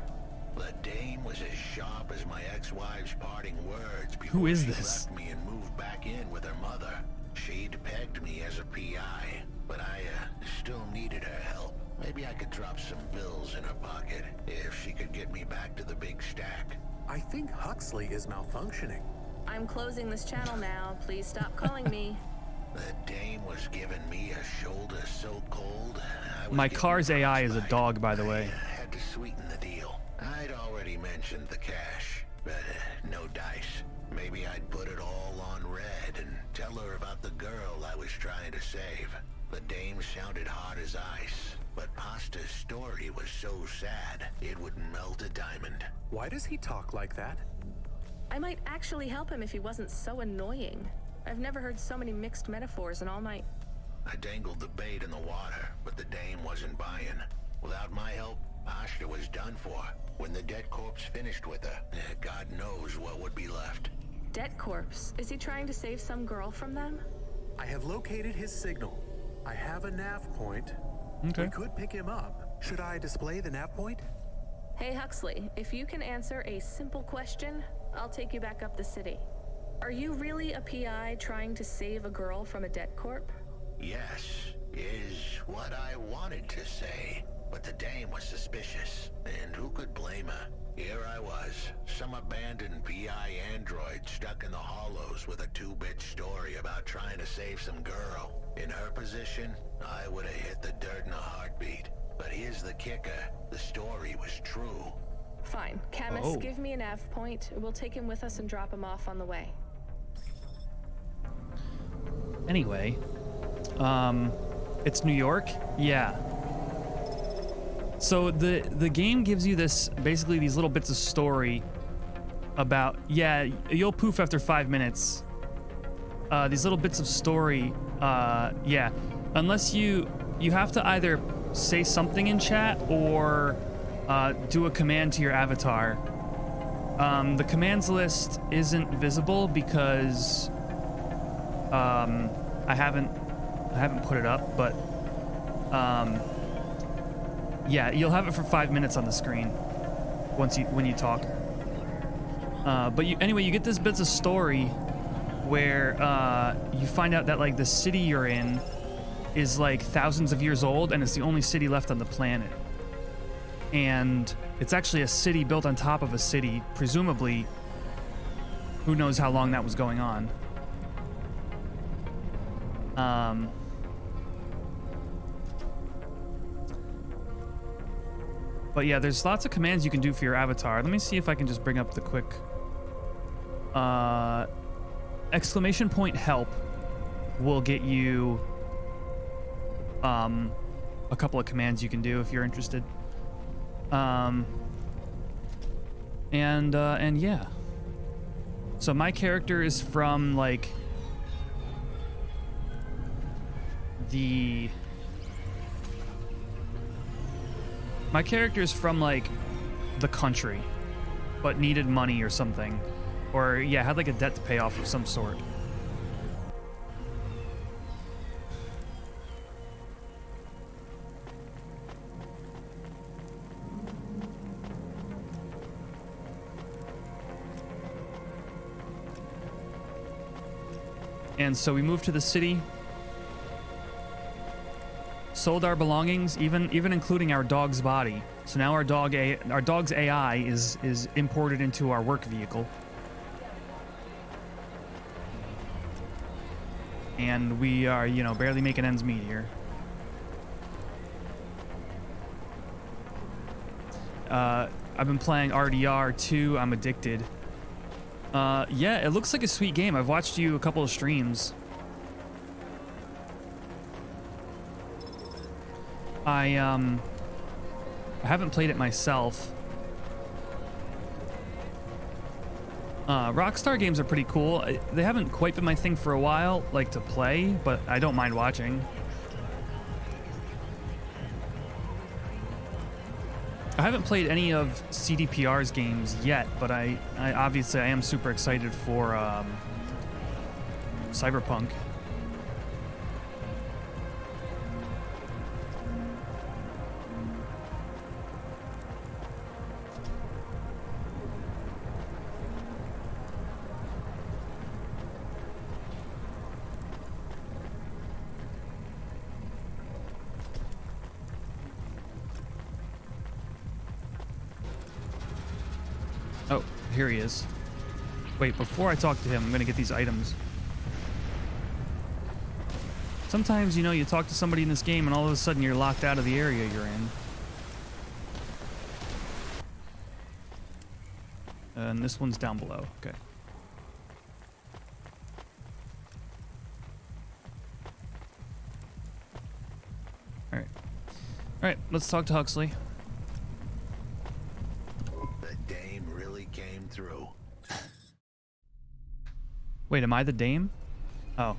The dame was as sharp as my ex-wife's parting words before Who is she this? left me and moved back in with her mother. She'd pegged me as a PI, but I still needed her help. Maybe I could drop some bills in her pocket if she could get me back to the big stack. I think Huxley is malfunctioning. I'm closing this channel now. Please stop calling me. The dame was giving me a shoulder so cold. I was My getting car's AI is a frostbite. dog, by the way. I had to sweeten the deal. I'd already mentioned the cash, but no dice. Maybe I'd put it all on red and tell her about the girl I was trying to save. The dame sounded hard as ice, but Pasta's story was so sad it would melt a diamond. Why does he talk like that? I might actually help him if he wasn't so annoying. I've never heard so many mixed metaphors in all my... I dangled the bait in the water, but the dame wasn't buying. Without my help, Pasta was done for. When the dead corpse finished with her, God knows what would be left. Dead corpse? Is he trying to save some girl from them? I have located his signal. I have a nav point. Okay. We could pick him up. Should I display the nav point? Hey Huxley, if you can answer a simple question, I'll take you back up the city. Are you really a PI trying to save a girl from a dead corp? Yes, is what I wanted to say. But the dame was suspicious, and who could blame her? Here I was, some abandoned PI android stuck in the hollows with a 2-bit story about trying to save some girl. In her position, I would have hit the dirt in a heartbeat. But here's the kicker, the story was true. Fine. Camus, give me a nav point. We'll take him with us and drop him off on the way. Anyway, it's New York? Yeah. So the game gives you this, basically these little bits of story about, yeah, you'll poof after 5 minutes. These little bits of story, yeah. Unless you have to either say something in chat or do a command to your avatar. The commands list isn't visible because I haven't put it up, but yeah, you'll have it for 5 minutes on the screen when you talk. But anyway, you get this bits of story where you find out that like the city you're in is like thousands of years old, and it's the only city left on the planet. And it's actually a city built on top of a city, presumably. Who knows how long that was going on? But yeah, there's lots of commands you can do for your avatar. Let me see if I can just bring up the quick exclamation point help will get you a couple of commands you can do if you're interested. And yeah. So my character is from like my character is from like the country, but needed money or something. Or yeah, had like a debt to pay off of some sort. And so we moved to the city, sold our belongings, even including our dog's body. So now our dog's AI is imported into our work vehicle. And we are, you know, barely making ends meet here. I've been playing RDR 2. I'm addicted. Yeah, it looks like a sweet game. I've watched you a couple of streams. I haven't played it myself. Rockstar games are pretty cool. They haven't quite been my thing for a while, like to play, but I don't mind watching. I haven't played any of CDPR's games yet, but I obviously I am super excited for Cyberpunk. Oh, here he is. Wait, before I talk to him, I'm gonna get these items. Sometimes, you know, you talk to somebody in this game and all of a sudden you're locked out of the area you're in. And this one's down below. Okay. Alright. Alright, let's talk to Huxley. The dame really came through. Wait, am I the dame? Oh.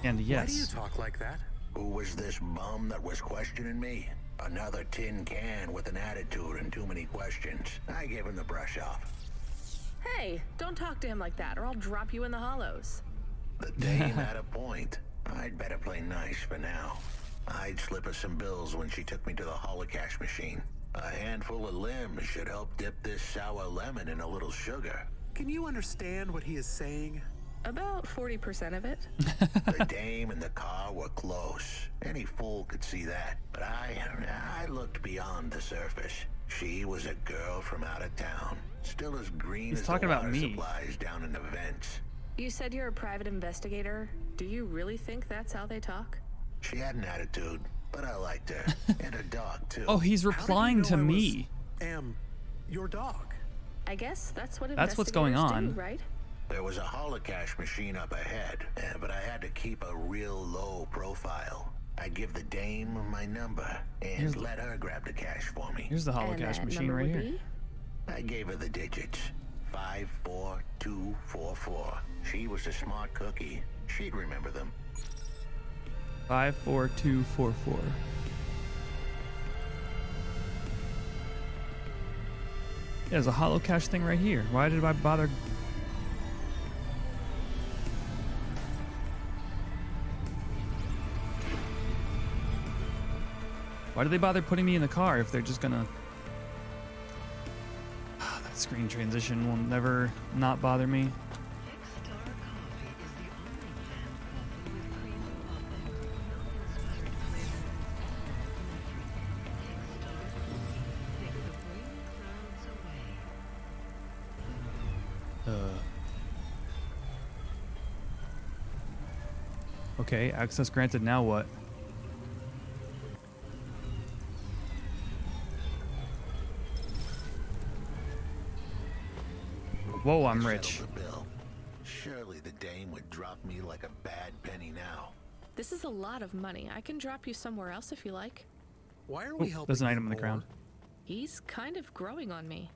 And yes. Why do you talk like that? Who was this bum that was questioning me? Another tin can with an attitude and too many questions. I gave him the brush off. Hey, don't talk to him like that or I'll drop you in the hollows. The dame had a point. I'd better play nice for now. I'd slip her some bills when she took me to the holocaust machine. A handful of limbs should help dip this sour lemon in a little sugar. Can you understand what he is saying? About 40% of it. The dame and the car were close. Any fool could see that. But I looked beyond the surface. She was a girl from out of town. Still as green He's as talking the about water me. supplies down in the vents. You said you're a private investigator. Do you really think that's how they talk? She had an attitude, but I liked her. And her dog, too. Oh, he's replying to me. Your dog. I guess that's what That's what's going on. do, right? There was a holocaust machine up ahead, but I had to keep a real low profile. I'd give the dame my number and let her grab the cash for me. Here's the holocaust machine right here. I gave her the digits. 54244. She was a smart cookie. She'd remember them. 54244. There's a holocaust thing right here. Why did I bother? Why do they bother putting me in the car if they're just gonna... That screen transition will never not bother me. Okay, access granted, now what? Whoa, I'm to rich. settle the bill. Surely the dame would drop me like a bad penny now. This is a lot of money. I can drop you somewhere else if you like. Why are Oh, we helping there's an him item on the more? ground. He's kind of growing on me.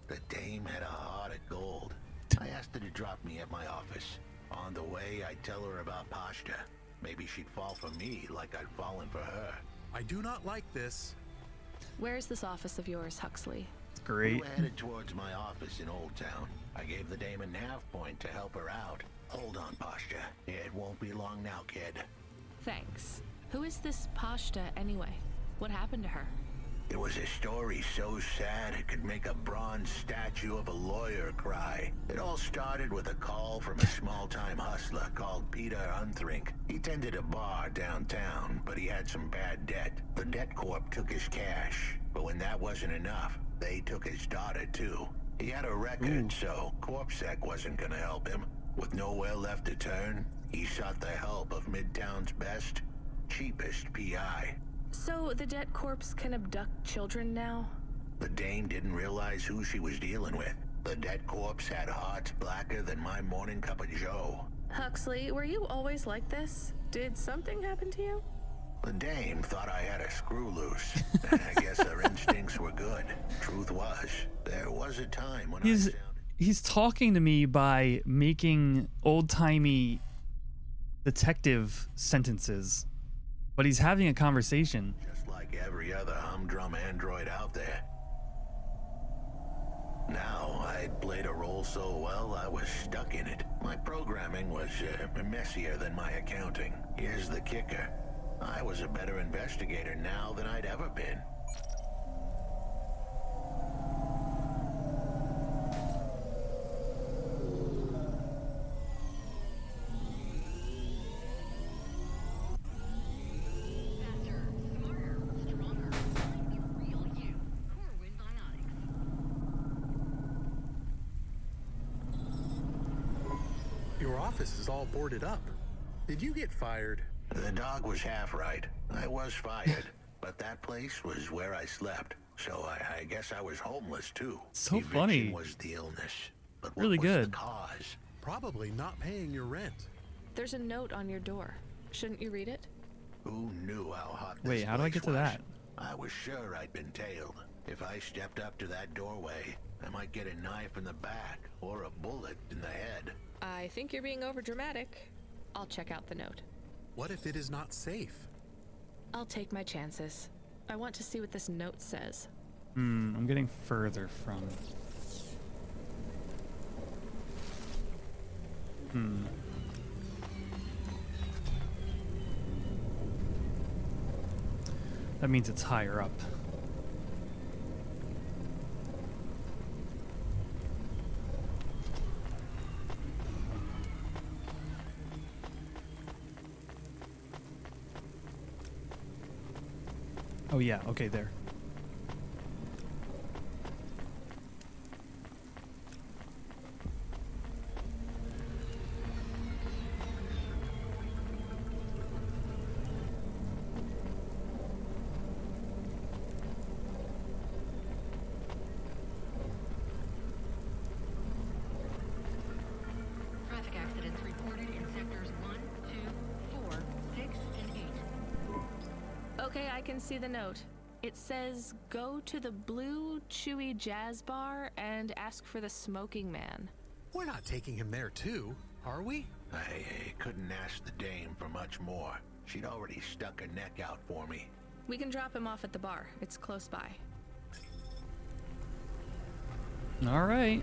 The dame had a heart of gold. I asked her to drop me at my office. On the way, I'd tell her about Pashta. Maybe she'd fall for me like I'd fallen for her. I do not like this. Where is this office of yours, Huxley? It's great. We were headed towards my office in Old Town. I gave the dame a nav point to help her out. Hold on, Pashta. It won't be long now, kid. Thanks. Who is this Pashta anyway? What happened to her? It was a story so sad it could make a bronze statue of a lawyer cry. It all started with a call from a small-time hustler called Peter Unthrink. He tended a bar downtown, but he had some bad debt. The debt corp took his cash, but when that wasn't enough, they took his daughter too. He had a record, so CorpSec wasn't gonna help him. With nowhere left to turn, he sought the help of Midtown's best, cheapest PI. So the debt corpse can abduct children now? The dame didn't realize who she was dealing with. The dead corpse had hearts blacker than my morning cup of joe. Huxley, were you always like this? Did something happen to you? The dame thought I had a screw loose. I guess her instincts were good. Truth was, there was a time when He's talking to me by making old-timey detective sentences, but he's having a conversation. Just like every other humdrum android out there. Now, I'd played a role so well, I was stuck in it. My programming was messier than my accounting. Here's the kicker. I was a better investigator now than I'd ever been. Your office is all boarded up. Did you get fired? The dog was half right. I was fired, but that place was where I slept. So I guess I was homeless too. So Eviction funny. was the illness. But what Really was good. the cause? Probably not paying your rent. There's a note on your door. Shouldn't you read it? Who knew how hot this Wait, how do I place get to was? that? I was sure I'd been tailed. If I stepped up to that doorway, I might get a knife in the back or a bullet in the head. I think you're being overdramatic. I'll check out the note. What if it is not safe? I'll take my chances. I want to see what this note says. I'm getting further from. That means it's higher up. Oh yeah, okay, there. Traffic accidents reported in sectors 1, 2, 4, 6, and 8. Okay, I can see the note. It says, go to the Blue Chewy Jazz Bar and ask for the Smoking Man. We're not taking him there too, are we? I couldn't ask the dame for much more. She'd already stuck her neck out for me. We can drop him off at the bar. It's close by. All right.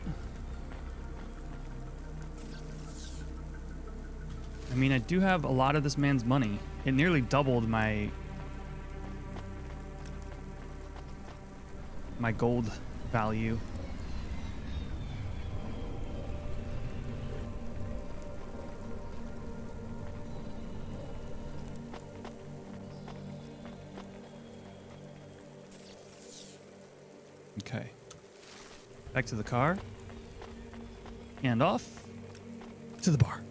I mean, I do have a lot of this man's money. It nearly doubled my gold value. Okay. Back to the car. And off to the bar.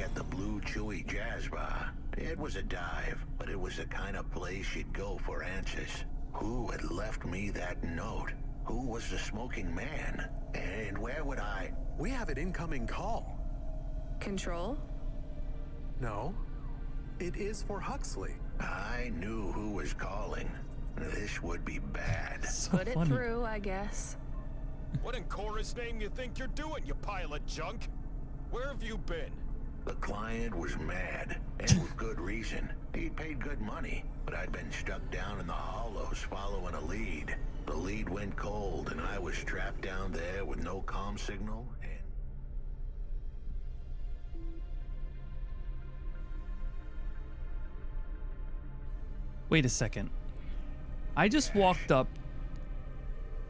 at the Blue Chewy Jazz Bar. It was a dive, but it was the kind of place you'd go for answers. Who had left me that note? Who was the smoking man? And where would I... We have an incoming call. Control? No. It is for Huxley. I knew who was calling. This would be bad. Put it through, I guess. What in Cora's name you think you're doing, you pile of junk? Where have you been? The client was mad, and with good reason. He'd paid good money, but I'd been stuck down in the hollows following a lead. The lead went cold, and I was trapped down there with no comm signal, and... Wait a second. I just walked up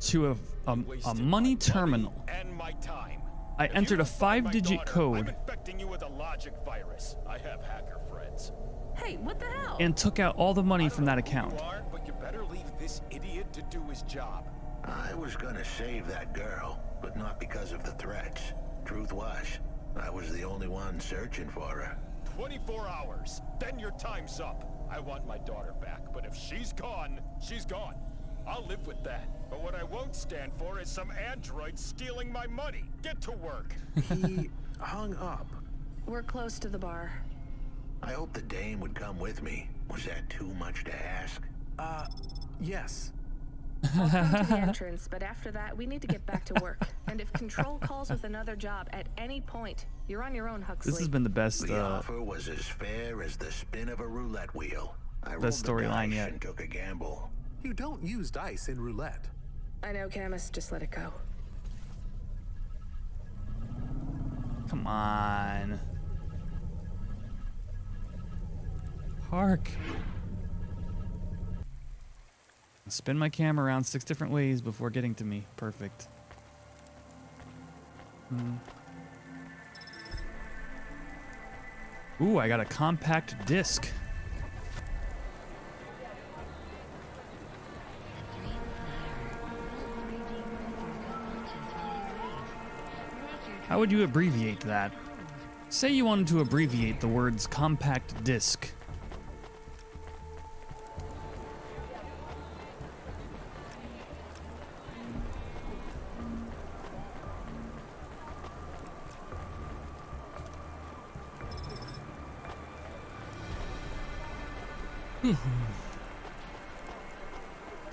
to a money terminal. And my time. I entered a 5-digit code. I'm infecting you with a logic virus. I have hacker friends. Hey, what the hell? And took out all the money from that account. You are, but you better leave this idiot to do his job. I was gonna save that girl, but not because of the threats. Truth was, I was the only one searching for her. 24 hours, then your time's up. I want my daughter back, but if she's gone, she's gone. I'll live with that. But what I won't stand for is some android stealing my money. Get to work. He hung up. We're close to the bar. I hope the dame would come with me. Was that too much to ask? Yes. I'll come to the entrance, but after that, we need to get back to work. And if Control calls with another job at any point, you're on your own, Huxley. This has been the best. The offer was as fair as the spin of a roulette wheel. I best rolled the storyline dice yet. and took a gamble. You don't use dice in roulette. I know, Camus. Just let it go. Come on. Park. Spin my camera around 6 different ways before getting to me. Perfect. Ooh, I got a compact disc. How would you abbreviate that? Say you wanted to abbreviate the words compact disc.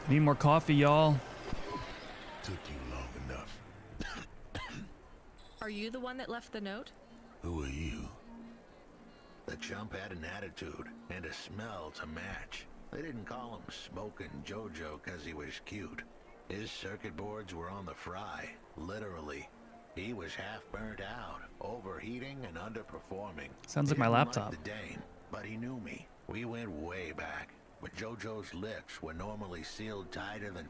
Need more coffee, y'all. Took you long enough. Are you the one that left the note? Who are you? The chump had an attitude and a smell to match. They didn't call him Smokin' Jojo because he was cute. His circuit boards were on the fry, literally. He was half burnt out, overheating and underperforming. Sounds like my Didn't laptop. Like the Dane, but he knew me. We went way back, but Jojo's lips were normally sealed tighter than...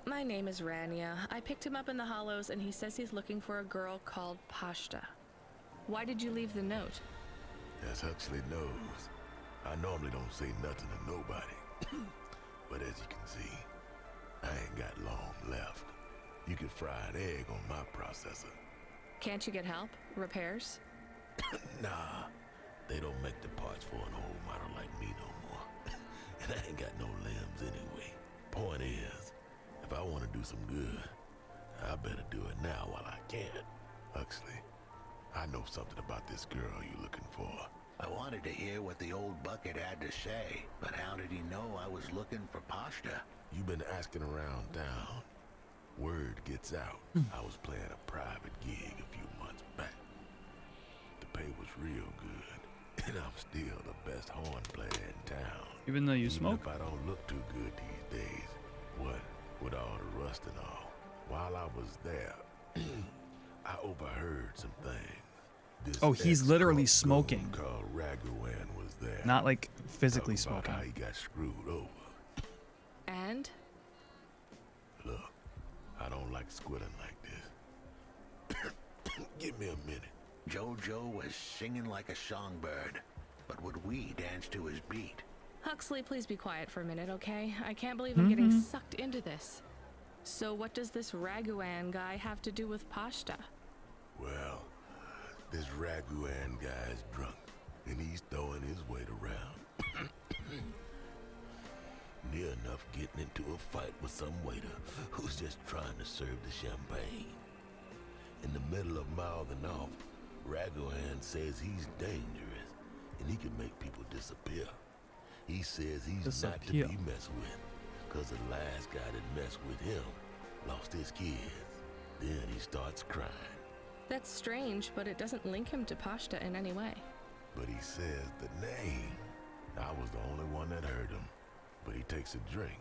My name is Rania. I picked him up in the Hollows, and he says he's looking for a girl called Pashta. Why did you leave the note? As Huxley knows, I normally don't say nothing to nobody. But as you can see, I ain't got long left. You can fry an egg on my processor. Can't you get help? Repairs? Nah, they don't make the parts for an old model like me no more. And I ain't got no limbs anyway. Point is, if I want to do some good, I better do it now while I can. Huxley, I know something about this girl you're looking for. I wanted to hear what the old bucket had to say, but how did he know I was looking for Pashta? You've been asking around town. Word gets out. I was playing a private gig a few months back. The pay was real good, and I'm still the best horn player in town. Even though you smoke? If I don't look too good these days, what with all the rust and all. While I was there, I overheard some things. This Oh, he's literally smoking. called Raguan was there. Not like physically Talk about smoking. how he got screwed over. And? Look, I don't like squilling like this. Give me a minute. Jojo was singing like a songbird, but would we dance to his beat? Huxley, please be quiet for a minute, okay? I can't believe I'm getting sucked into this. So what does this Raguan guy have to do with Pashta? Well, this Raguan guy's drunk. he's throwing his weight around. Near enough getting into a fight with some waiter who's just trying to serve the champagne. In the middle of mouthing off, Ragoan says he's dangerous and he can make people disappear. He says he's not to be messed with, because the last guy that messed with him lost his kids. Then he starts crying. That's strange, but it doesn't link him to Pashta in any way. But he says the name. I was the only one that heard him. But he takes a drink,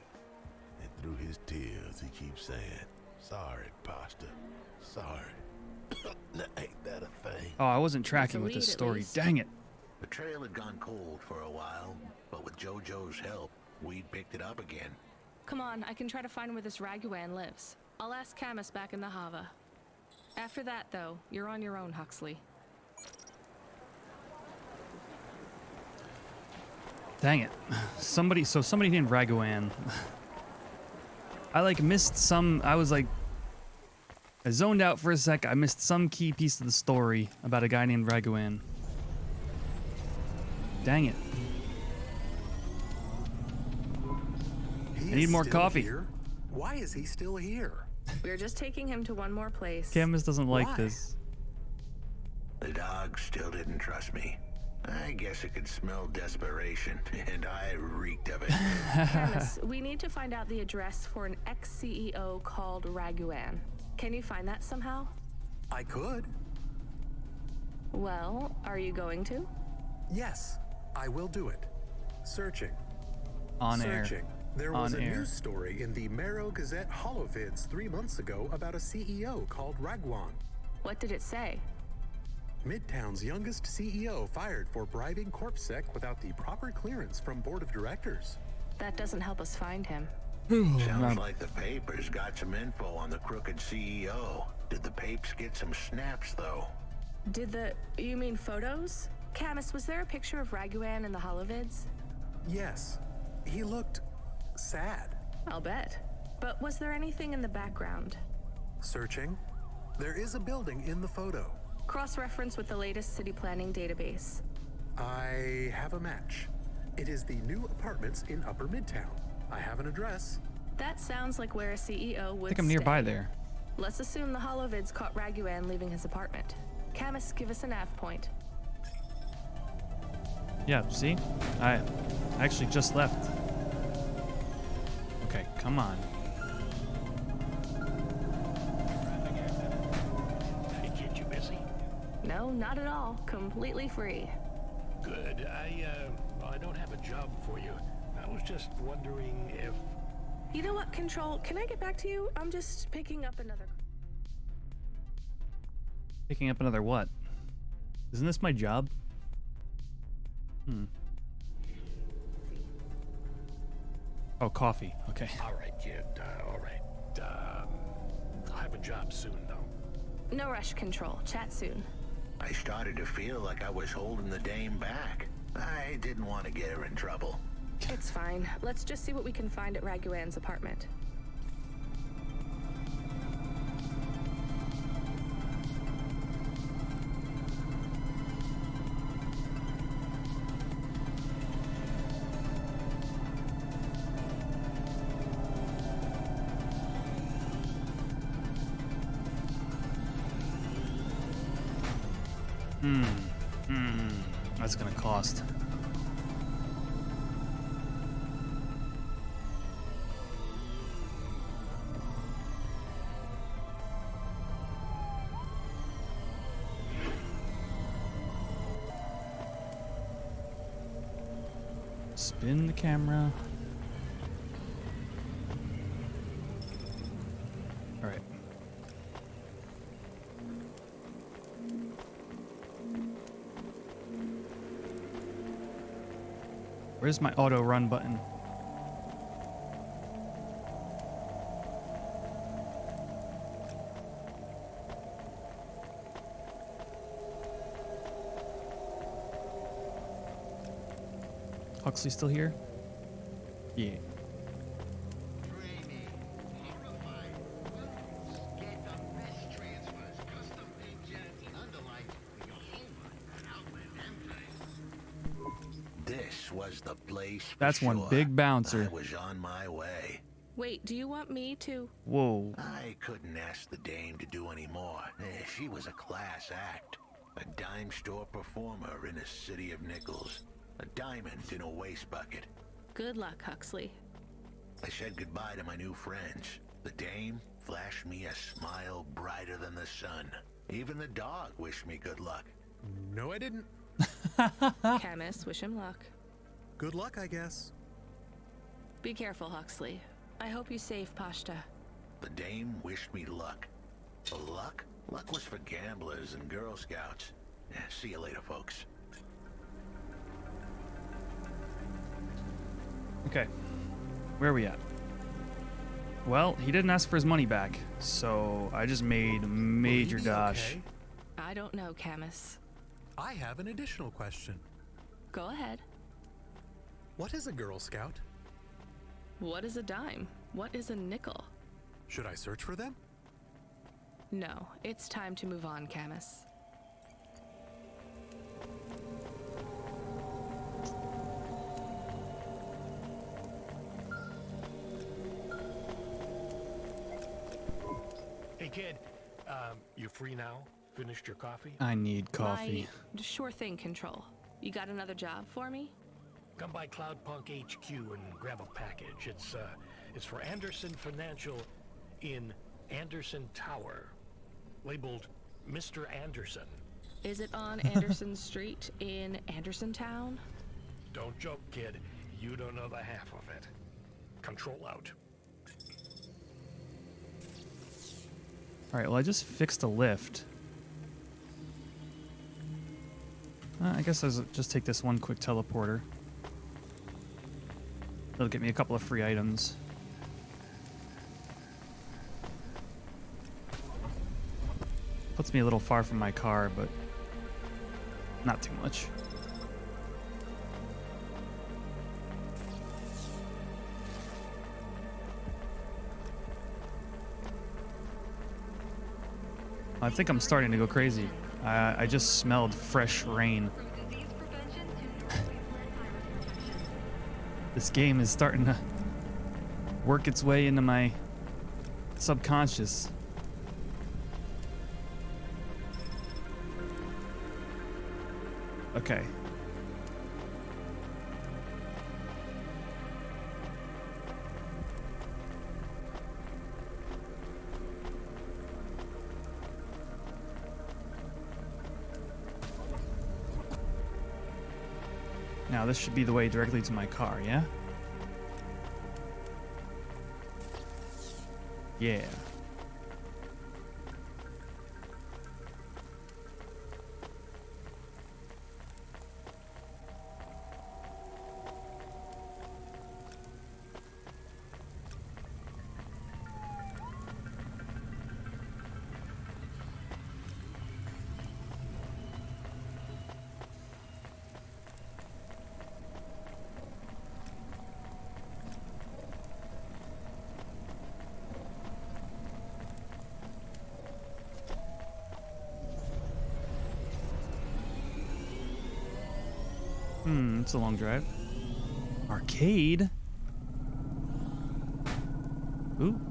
and through his tears he keeps saying, "Sorry, Pasta. Sorry." Ain't that a thing? Oh, I wasn't tracking with this story. Dang it. The trail had gone cold for a while, but with JoJo's help, we'd picked it up again. Come on, I can try to find where this Raguan lives. I'll ask Camus back in the Hava. After that, though, you're on your own, Huxley. Dang it. Somebody named Raguan. I missed some, I zoned out for a sec. I missed some key piece of the story about a guy named Raguan. Dang it. I need more coffee. Here? Why is he still here? We're just taking him to one more place. Camus doesn't like this. The dog still didn't trust me. I guess it could smell desperation, and I reeked of it. Camus, we need to find out the address for an ex-CEO called Raguan. Can you find that somehow? I could. Well, are you going to? Yes, I will do it. Searching. On air. Searching. There was a news story in the Marrow Gazette Holovids 3 months ago about a CEO called Raguan. What did it say? Midtown's youngest CEO fired for bribing CorpSec without the proper clearance from board of directors. That doesn't help us find him. Sounds like the papers got some info on the crooked CEO. Did the papes get some snaps, though? You mean photos? Camus, was there a picture of Raguan in the Holovids? Yes. He looked sad. I'll bet. But was there anything in the background? Searching. There is a building in the photo. Cross-reference with the latest city planning database. I have a match. It is the new apartments in Upper Midtown. I have an address. That sounds like where a CEO would I think I'm nearby there. Let's assume the Holovids caught Raguan leaving his apartment. Camus, give us a nav point. Yeah, see? I actually just left. Okay, come on. Hey, kid, you busy? No, not at all. Completely free. Good. I don't have a job for you. I was just wondering if... You know what, Control? Can I get back to you? I'm just picking up another... Picking up another what? Isn't this my job? Oh, coffee. Okay. All right, kid. All right. I'll have a job soon, though. No rush, Control. Chat soon. I started to feel like I was holding the dame back. I didn't want to get her in trouble. It's fine. Let's just see what we can find at Raguan's apartment. That's gonna cost. Spin the camera. All right. Where's my auto run button? Huxley still here? Yeah. This was the place. That's one big bouncer. I was on my way. Wait, do you want me to? Whoa. I couldn't ask the dame to do any more. She was a class act. A dime store performer in a city of nickels. A diamond in a waste bucket. Good luck, Huxley. I said goodbye to my new friends. The dame flashed me a smile brighter than the sun. Even the dog wished me good luck. No, I didn't. Camus, wish him luck. Good luck, I guess. Be careful, Huxley. I hope you save Pashta. The dame wished me luck. Luck? Luck was for gamblers and Girl Scouts. See you later, folks. Okay. Where are we at? Well, he didn't ask for his money back, so I just made major dosh. Okay? I don't know, Camus. I have an additional question. Go ahead. What is a Girl Scout? What is a dime? What is a nickel? Should I search for them? No, it's time to move on, Camus. Hey, kid. You free now? Finished your coffee? I need coffee. Sure thing, Control. You got another job for me? Come by Cloudpunk HQ and grab a package. It's for Anderson Financial in Anderson Tower, labeled Mr. Anderson. Is it on Anderson Street in Anderson Town? Don't joke, kid. You don't know the half of it. Control out. All right, well, I just fixed a lift. I guess I'll just take this one quick teleporter. It'll get me a couple of free items. Puts me a little far from my car, but not too much. I think I'm starting to go crazy. I just smelled fresh rain. This game is starting to work its way into my subconscious. Okay. Now this should be the way directly to my car, yeah? Yeah. It's a long drive. Arcade? Ooh.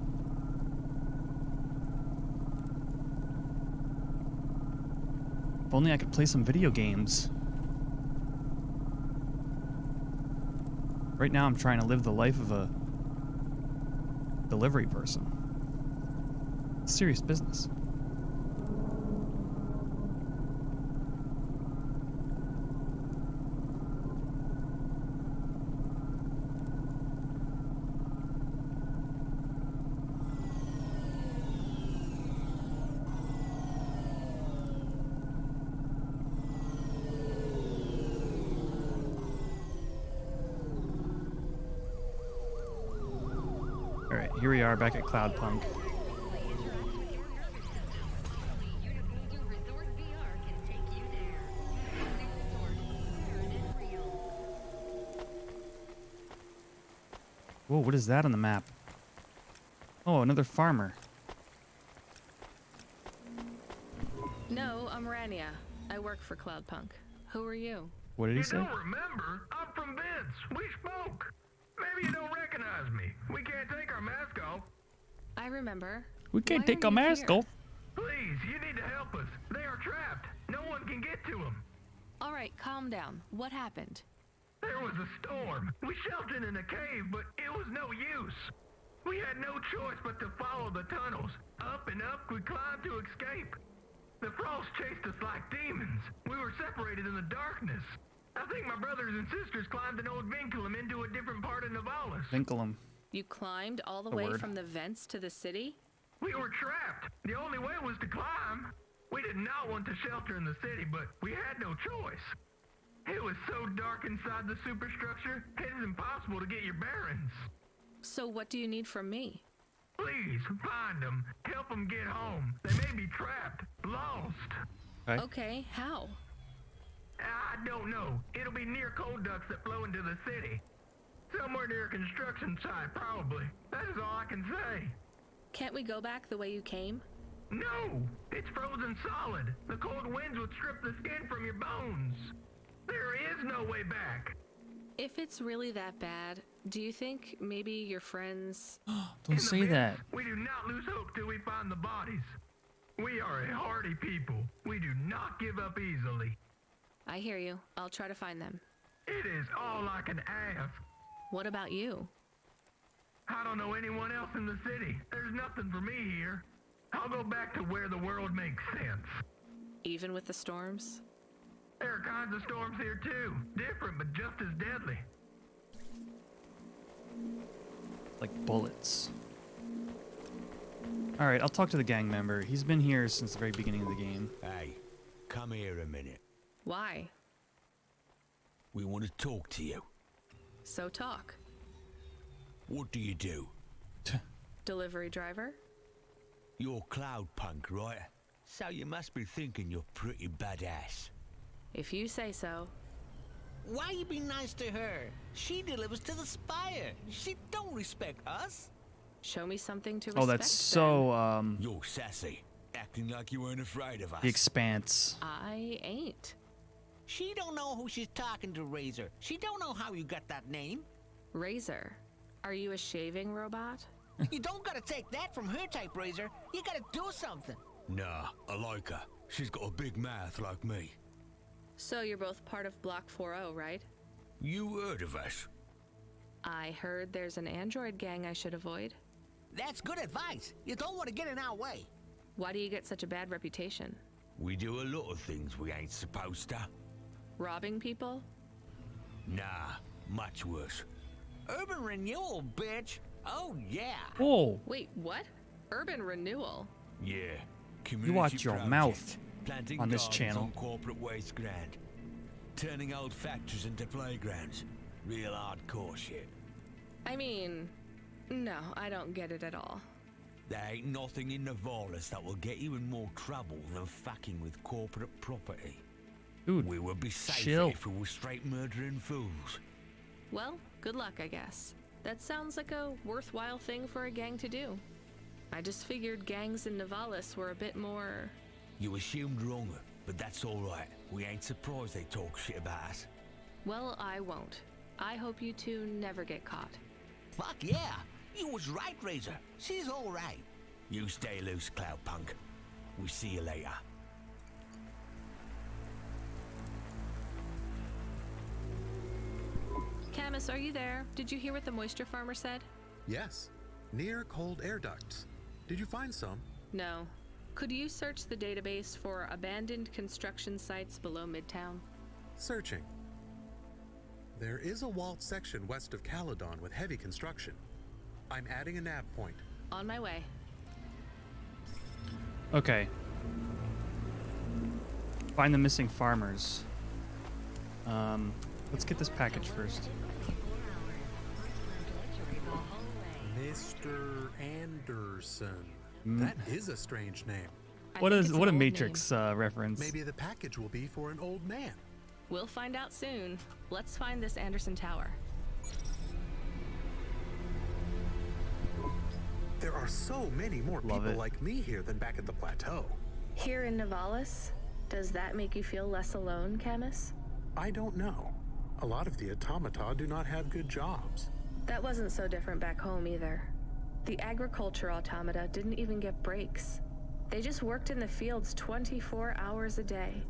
If only I could play some video games. Right now I'm trying to live the life of a delivery person. It's serious business. Here we are back at Cloudpunk. Whoa, what is that on the map? Oh, another farmer. No, I'm Rania. I work for Cloudpunk. Who are you? What did he say? You don't remember? I'm from I'm Vince. We spoke. Maybe you don't recognize me. We can't take our mask off. I remember. We can't Why take are our you mask here? off. Please, you need to help us. They are trapped. No one can get to them. All right, calm down. What happened? There was a storm. We sheltered in a cave, but it was no use. We had no choice but to follow the tunnels. Up and up, we climbed to escape. The frost chased us like demons. We were separated in the darkness. I think my brothers and sisters climbed an old vinculum into a different part of Navalis. Vinculum. You climbed all the A way word. from the vents to the city? We were trapped. The only way was to climb. We did not want to shelter in the city, but we had no choice. It was so dark inside the superstructure, it is impossible to get your bearings. So what do you need from me? Please, find them. Help them get home. They may be trapped, lost. Okay, how? I don't know. It'll be near coal ducts that flow into the city. Somewhere near a construction site, probably. That is all I can say. Can't we go back the way you came? No! It's frozen solid. The cold winds would strip the skin from your bones. There is no way back. If it's really that bad, do you think maybe your friends... Don't say that. We do not lose hope till we find the bodies. We are a hardy people. We do not give up easily. I hear you. I'll try to find them. It is all I can ask. What about you? I don't know anyone else in the city. There's nothing for me here. I'll go back to where the world makes sense. Even with the storms? There are kinds of storms here too. Different, but just as deadly. Like bullets. All right, I'll talk to the gang member. He's been here since the very beginning of the game. Hey, come here a minute. Why? We want to talk to you. So talk. What do you do? Delivery driver? You're Cloudpunk, right? So you must be thinking you're pretty badass. If you say so. Why you be nice to her? She delivers to the Spire. She don't respect us. Show me something to Oh, respect. that's so, You're sassy, acting like you weren't afraid of us. The Expanse. I ain't. She don't know who she's talking to, Razor. She don't know how you got that name. Razor, are you a shaving robot? You don't gotta take that from her type, Razor. You gotta do something. Nah, I like her. She's got a big mouth like me. So you're both part of Block 40, right? You heard of us? I heard there's an android gang I should avoid. That's good advice. You don't want to get in our way. Why do you get such a bad reputation? We do a lot of things we ain't supposed to. Robbing people? Nah, much worse. Urban renewal, bitch. Oh, yeah. Whoa. Wait, what? Urban renewal? Yeah. You watch your project, mouth planting on this gardens channel. on corporate waste ground. Turning old factories into playgrounds. Real hardcore shit. I mean, no, I don't get it at all. There ain't nothing in Navalis that will get you in more trouble than fucking with corporate property. Dude, we would be safer chill. if we were straight murdering fools. Well, good luck, I guess. That sounds like a worthwhile thing for a gang to do. I just figured gangs in Navalis were a bit more... You assumed wrong, but that's alright. We ain't surprised they talk shit about us. Well, I won't. I hope you two never get caught. Fuck yeah. You was right, Razor. She's all right. You stay loose, Cloudpunk. We see you later. Camus, are you there? Did you hear what the moisture farmer said? Yes. Near cold air ducts. Did you find some? No. Could you search the database for abandoned construction sites below Midtown? Searching. There is a walled section west of Caledon with heavy construction. I'm adding a nav point. On my way. Okay. Find the missing farmers. Let's get this package first. Mr. Anderson. Mm. That is a strange name. What a Matrix reference. Maybe the package will be for an old man. We'll find out soon. Let's find this Anderson Tower. There are so many more Love people it. like me here than back at the plateau. Here in Navalis? Does that make you feel less alone, Camus? I don't know. A lot of the automata do not have good jobs. That wasn't so different back home either. The agriculture automata didn't even get breaks. They just worked in the fields 24 hours a day.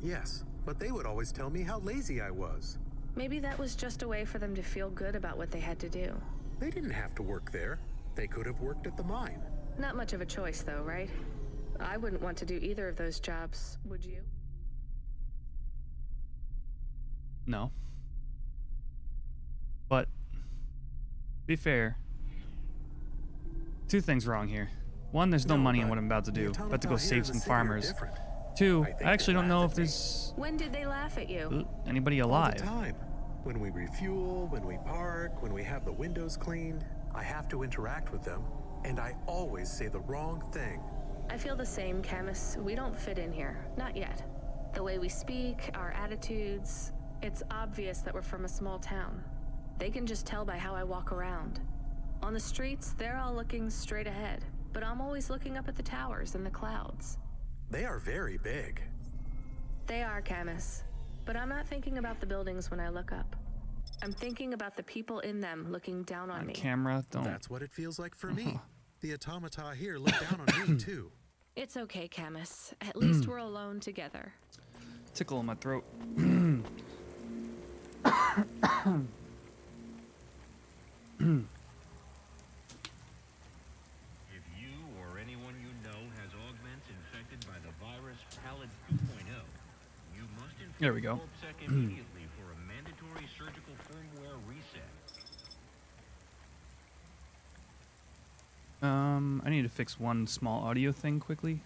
Yes, but they would always tell me how lazy I was. Maybe that was just a way for them to feel good about what they had to do. They didn't have to work there. They could have worked at the mine. Not much of a choice though, right? I wouldn't want to do either of those jobs, would you? No. But, to be fair, two things wrong here. One, there's no money in what I'm about to do. I'm about to go save some farmers. Two, I actually don't know if there's When did they laugh at you? anybody All alive. the time. When we refuel, when we park, when we have the windows cleaned, I have to interact with them, and I always say the wrong thing. I feel the same, Camus. We don't fit in here. Not yet. The way we speak, our attitudes, it's obvious that we're from a small town. They can just tell by how I walk around. On the streets, they're all looking straight ahead, but I'm always looking up at the towers and the clouds. They are very big. They are, Camus. But I'm not thinking about the buildings when I look up. I'm thinking about the people in them looking down on me. Camera, don't. That's what it feels like for me. The automata here look down on me, too. It's okay, Camus. At least we're alone together. Tickle in my throat. If you or anyone you know has augments infected by the virus Pallid 2.0, you must inform There we go. CorpSec immediately for a mandatory surgical firmware reset. I need to fix one small audio thing quickly.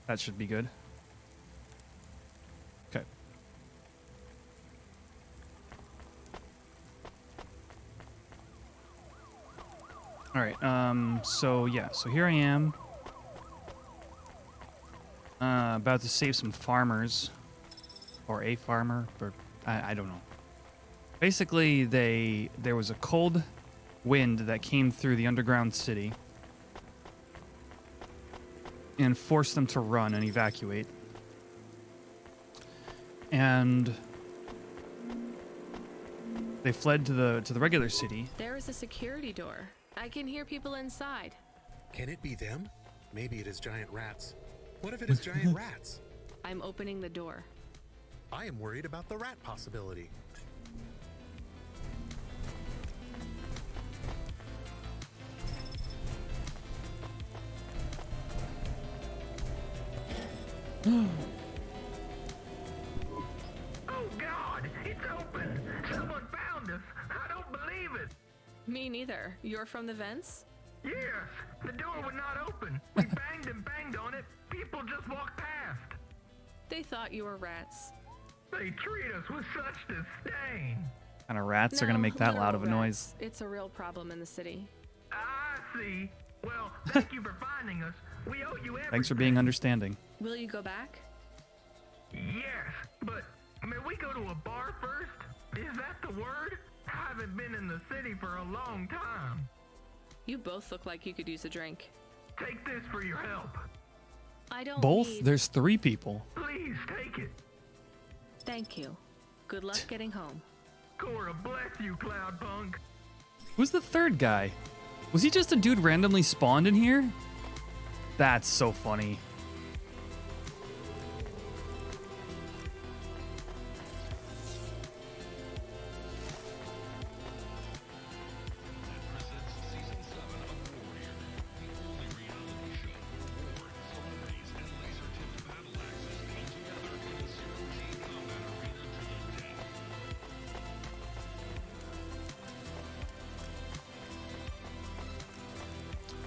That should be good. Okay. All right. So yeah. So here I am. About to save some farmers, or a farmer, or I don't know. Basically, there was a cold wind that came through the underground city and forced them to run and evacuate. And they fled to the regular city. There is a security door. I can hear people inside. Can it be them? Maybe it is giant rats. What if it is giant rats? I'm opening the door. I am worried about the rat possibility. Oh God, it's open! Someone found us! I don't believe it! Me neither. You're from the vents? Yes, the door would not open. We banged and banged on it. People just walked past. They thought you were rats. They treat us with such disdain. Kind of rats are gonna make that loud of a noise. It's a real problem in the city. I see. Well, thank you for finding us. We owe you everything. Thanks for being understanding. Will you go back? Yes, but may we go to a bar first? Is that the word? I haven't been in the city for a long time. You both look like you could use a drink. Take this for your help. I don't Both? need... There's 3 people. Please take it. Thank you. Good luck getting home. Cora, bless you, Cloudpunk. Who's the 3rd guy? Was he just a dude randomly spawned in here? That's so funny.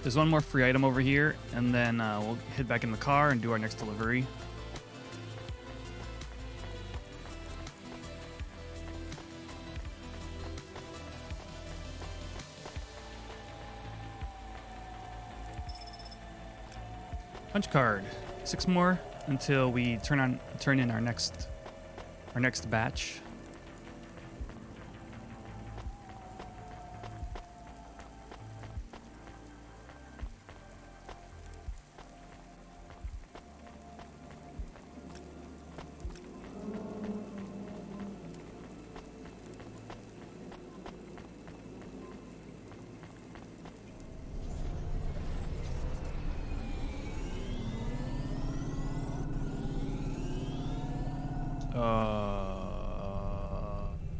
There's one more free item over here, and then we'll head back in the car and do our next delivery. Punch card. 6 more until we turn in our next batch.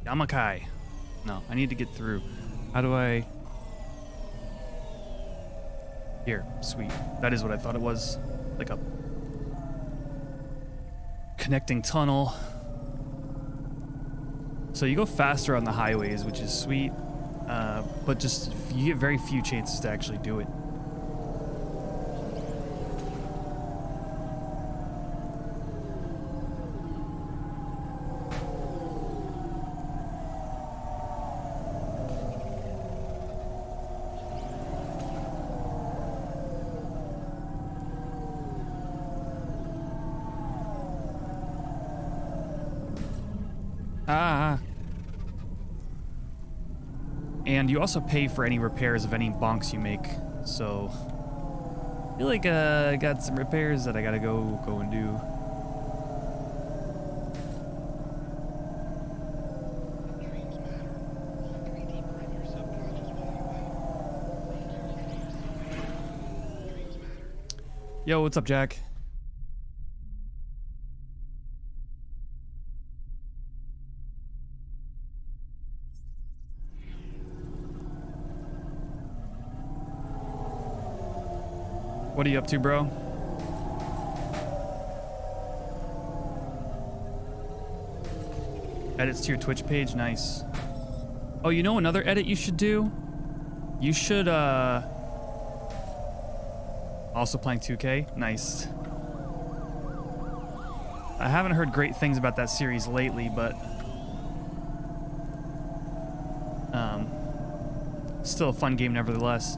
Yamakai. No, I need to get through. How do I... Here, sweet. That is what I thought it was. Like a connecting tunnel. So you go faster on the highways, which is sweet. But just, you get very few chances to actually do it. And you also pay for any repairs of any bonks you make. So I feel like I got some repairs that I gotta go and do. Yo, what's up, Jack? What are you up to, bro? Edits to your Twitch page, nice. Oh, you know another edit you should do? You should, also playing 2K? Nice. I haven't heard great things about that series lately, but... still a fun game nevertheless.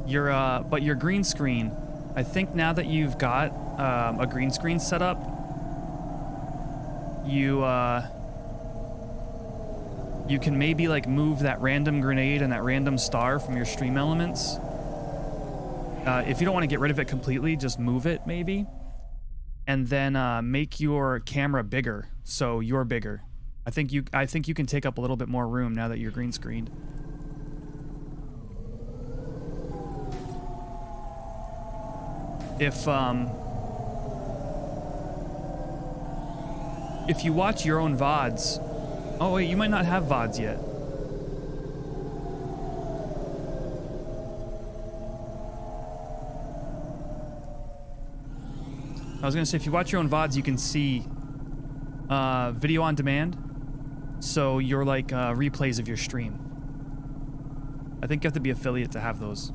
But your green screen, I think now that you've got a green screen set up, you can maybe like move that random grenade and that random star from your stream elements. If you don't want to get rid of it completely, just move it maybe, and then make your camera bigger so you're bigger. I think you can take up a little bit more room now that you're green screened. If you watch your own VODs... Oh wait, you might not have VODs yet. I was gonna say, if you watch your own VODs, you can see video on demand. So you're like replays of your stream. I think you have to be affiliate to have those.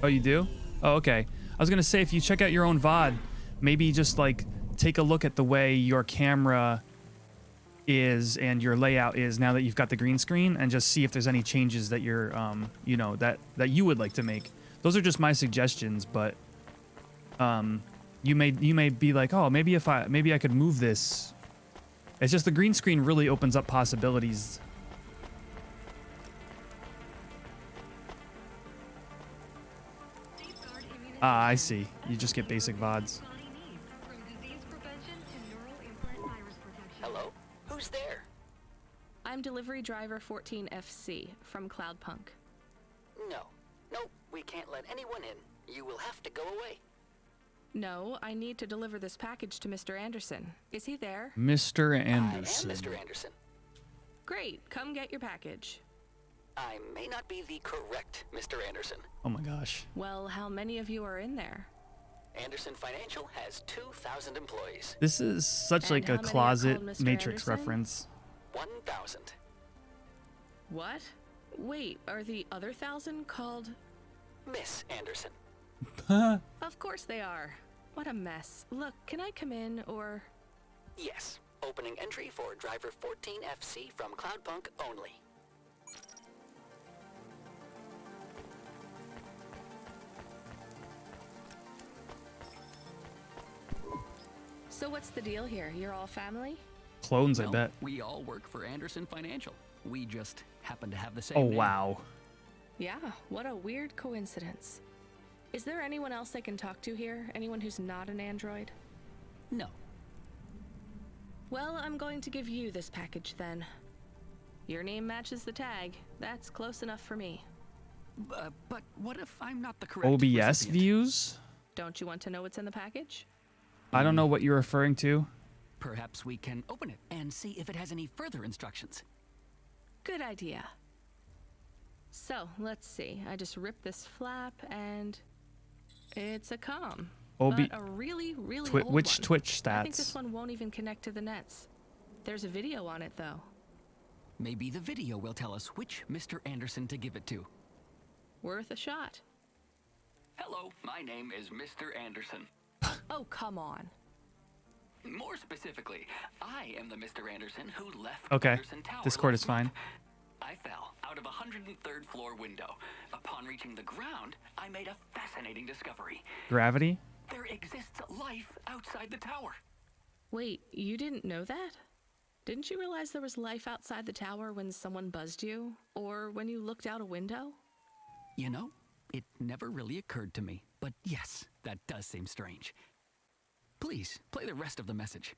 Oh, you do? Oh, okay. I was gonna say, if you check out your own VOD, maybe just like take a look at the way your camera is and your layout is now that you've got the green screen, and just see if there's any changes that you're, you know, that you would like to make. Those are just my suggestions, but you may be like, oh, maybe I could move this. It's just the green screen really opens up possibilities. Ah, I see. You just get basic VODs. Hello? Who's there? I'm delivery driver 14FC from Cloudpunk. No. Nope, we can't let anyone in. You will have to go away. No, I need to deliver this package to Mr. Anderson. Is he there? Mr. Anderson. I am Mr. Anderson. Great, come get your package. I may not be the correct Mr. Anderson. Oh my gosh. Well, how many of you are in there? Anderson Financial has 2,000 employees. This is such like a closet Matrix reference. 1,000. What? Wait, are the other 1,000 called... Miss Anderson. Of course they are. What a mess. Look, can I come in, or... Yes, Opening entry for driver 14FC from Cloudpunk only. So what's the deal here? You're all family? Clones, I No, bet. We all work for Anderson Financial. We just happen to have the same Oh, name. wow. Yeah, what a weird coincidence. Is there anyone else I can talk to here? Anyone who's not an android? No. Well, I'm going to give you this package then. Your name matches the tag. That's close enough for me. But what if I'm not the correct OBS recipient? views? Don't you want to know what's in the package? I don't know what you're referring to. Perhaps we can open it and see if it has any further instructions. Good idea. So, let's see. I just ripped this flap and it's a comm. OB But a really, really Twi- old which one. Twitch I think this stats? one won't even connect to the nets. There's a video on it though. Maybe the video will tell us which Mr. Anderson to give it to. Worth a shot. Hello, my name is Mr. Anderson. Oh, come on. More specifically, I am the Mr. Anderson who left Okay. Anderson Tower. Discord last is fine. month. I fell out of a 103rd floor window. Upon reaching the ground, I made a fascinating discovery. Gravity? There exists life outside the tower. Wait, you didn't know that? Didn't you realize there was life outside the tower when someone buzzed you? Or when you looked out a window? You know, it never really occurred to me. But yes, that does seem strange. Please, play the rest of the message.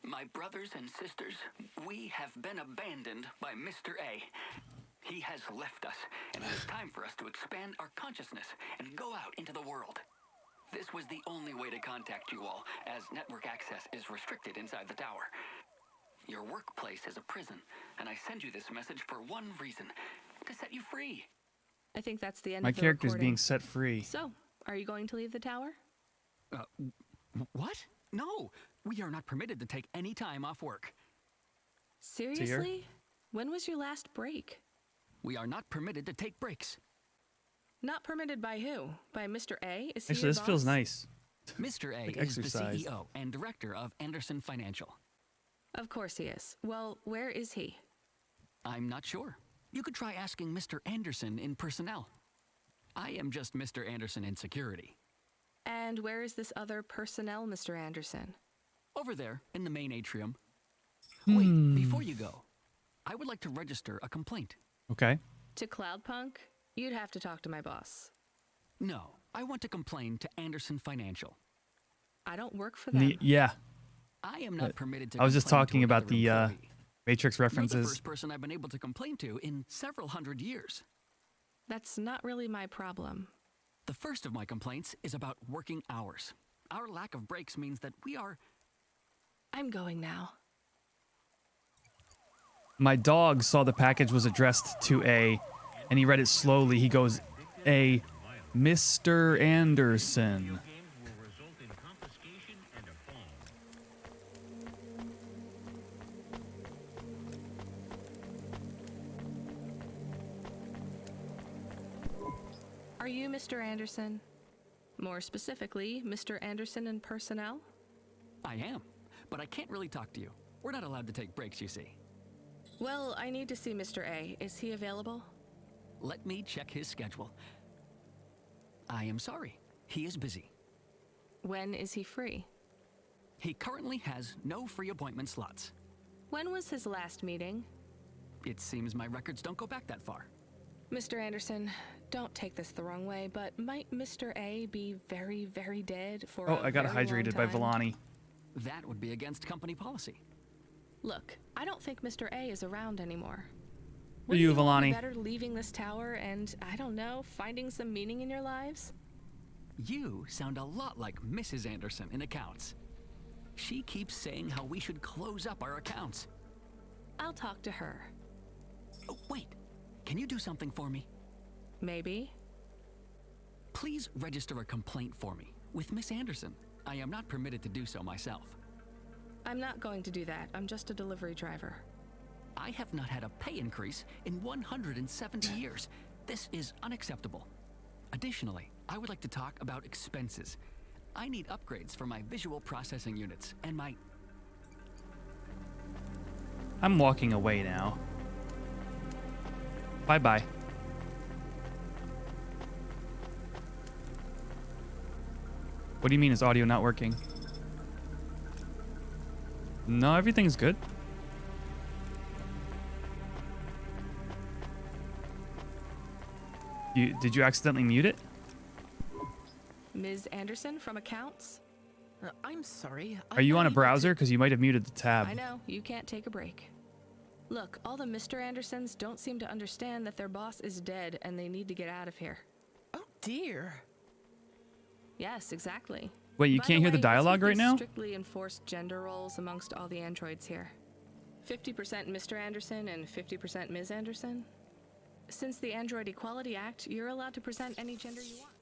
My brothers and sisters, we have been abandoned by Mr. A. He has left us, and it is time for us to expand our consciousness and go out into the world. This was the only way to contact you all, as network access is restricted inside the tower. Your workplace is a prison, and I send you this message for one reason, to set you free. I think that's the end My of the character's recording. being set free. So, are you going to leave the tower? What? No, we are not permitted to take any time off work. Seriously? When was your last break? We are not permitted to take breaks. Not permitted by who? By Mr. A? Is he Actually, your this feels boss? nice. Mr. A Like is exercise. the CEO and director of Anderson Financial. Of course he is. Well, where is he? I'm not sure. You could try asking Mr. Anderson in personnel. I am just Mr. Anderson in security. And where is this other personnel, Mr. Anderson? Over there, in the main atrium. Wait, before you go, I would like to register a complaint. Okay. To Cloudpunk? You'd have to talk to my boss. No, I want to complain to Anderson Financial. I don't work for them. Yeah. I am not permitted to I was just complain to talking about another the employee. Matrix You're the references. first person I've been able to complain to in several hundred years. That's not really my problem. The first of my complaints is about working hours. Our lack of breaks means that we are... I'm going now. My dog saw the package was addressed to A, and he read it slowly. He goes, A, Mr. Anderson. Are you Mr. Anderson? More specifically, Mr. Anderson in personnel? I am, but I can't really talk to you. We're not allowed to take breaks, you see. Well, I need to see Mr. A. Is he available? Let me check his schedule. I am sorry. He is busy. When is he free? He currently has no free appointment slots. When was his last meeting? It seems my records don't go back that far. Mr. Anderson, don't take this the wrong way, but might Mr. A be very, very dead for Oh, I got very long hydrated by time? Villani. That would be against company policy. Look, I don't think Mr. A is around anymore. For you, Wouldn't all be Villani. better leaving this tower and, I don't know, finding some meaning in your lives? You sound a lot like Mrs. Anderson in accounts. She keeps saying how we should close up our accounts. I'll talk to her. Oh, wait. Can you do something for me? Maybe. Please register a complaint for me with Miss Anderson. I am not permitted to do so myself. I'm not going to do that. I'm just a delivery driver. I have not had a pay increase in 170 years. This is unacceptable. Additionally, I would like to talk about expenses. I need upgrades for my visual processing units and my... I'm walking away now. Bye-bye. What do you mean is audio not working? No, everything's good. Did you accidentally mute it? Ms. Anderson from accounts? I'm sorry. Are you on a browser? Because you might have muted the tab. I know, you can't take a break. Look, all the Mr. Andersons don't seem to understand that their boss is dead and they need to get out of here. Oh dear. Yes, exactly. Wait, you can't hear the dialogue right now? Strictly enforced gender roles amongst all the androids here. 50% Mr. Anderson and 50% Ms. Anderson. Since the Android Equality Act, you're allowed to present any gender you want.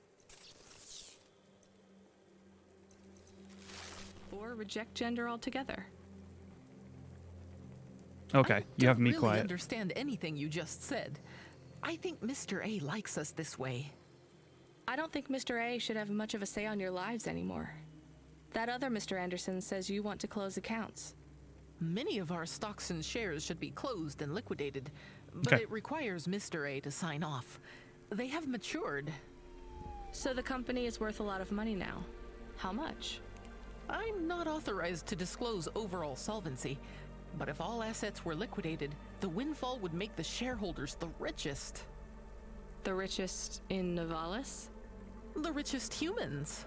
Or reject gender altogether. Okay, you have me really quiet. Understand anything you just said. I think Mr. A likes us this way. I don't think Mr. A should have much of a say on your lives anymore. That other Mr. Anderson says you want to close accounts. Many of our stocks and shares should be closed and liquidated, but it requires Mr. A to sign off. They have matured. So the company is worth a lot of money now. How much? I'm not authorized to disclose overall solvency, but if all assets were liquidated, the windfall would make the shareholders the richest. The richest in Novalis? The richest humans.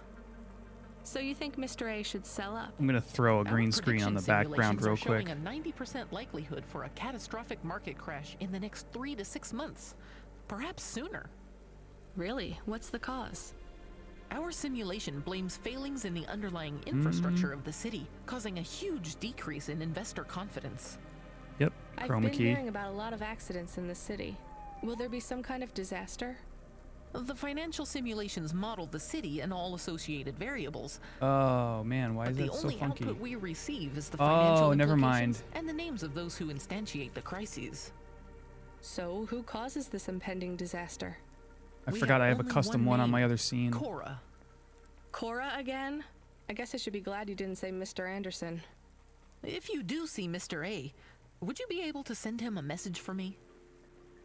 So you think Mr. A should sell up? I'm gonna throw a green screen on the background real quick. Showing a 90% likelihood for a catastrophic market crash in the next 3 to 6 months, perhaps sooner. Really? What's the cause? Our simulation blames failings in the underlying infrastructure of the city, causing a huge decrease in investor confidence. Yep, I've chroma been key. hearing about a lot of accidents in the city. Will there be some kind of disaster? The financial simulations model the city and all associated variables. Oh man, why is But that so the only funky? output we receive is the financial never implications mind. and the names of those who instantiate the crises. So who causes this impending disaster? I forgot I have a custom one on my other scene. Cora. Cora again? I guess I should be glad you didn't say Mr. Anderson. If you do see Mr. A, would you be able to send him a message for me?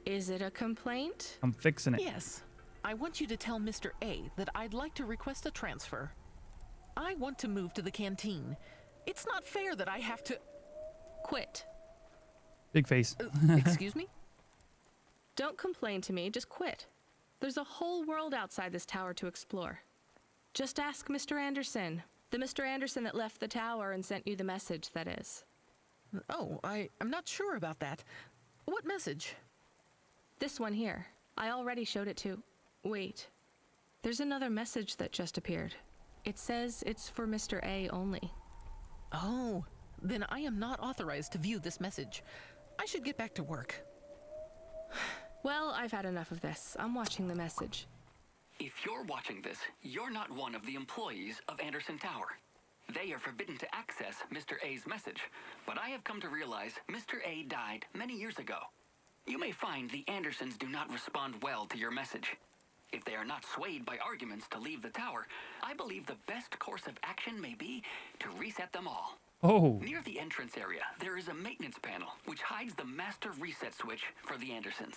Is it a complaint? I'm fixing it. Yes. I want you to tell Mr. A that I'd like to request a transfer. I want to move to the canteen. It's not fair that I have to... Quit. Big face. Excuse me? Don't complain to me, just quit. There's a whole world outside this tower to explore. Just ask Mr. Anderson. The Mr. Anderson that left the tower and sent you the message, that is. Oh, I'm not sure about that. What message? This one here. I already showed it to... Wait. There's another message that just appeared. It says it's for Mr. A only. Oh, then I am not authorized to view this message. I should get back to work. Well, I've had enough of this. I'm watching the message. If you're watching this, you're not one of the employees of Anderson Tower. They are forbidden to access Mr. A's message, but I have come to realize Mr. A died many years ago. You may find the Andersons do not respond well to your message. If they are not swayed by arguments to leave the tower, I believe the best course of action may be to reset them all. Oh. Near the entrance area, there is a maintenance panel which hides the master reset switch for the Andersons.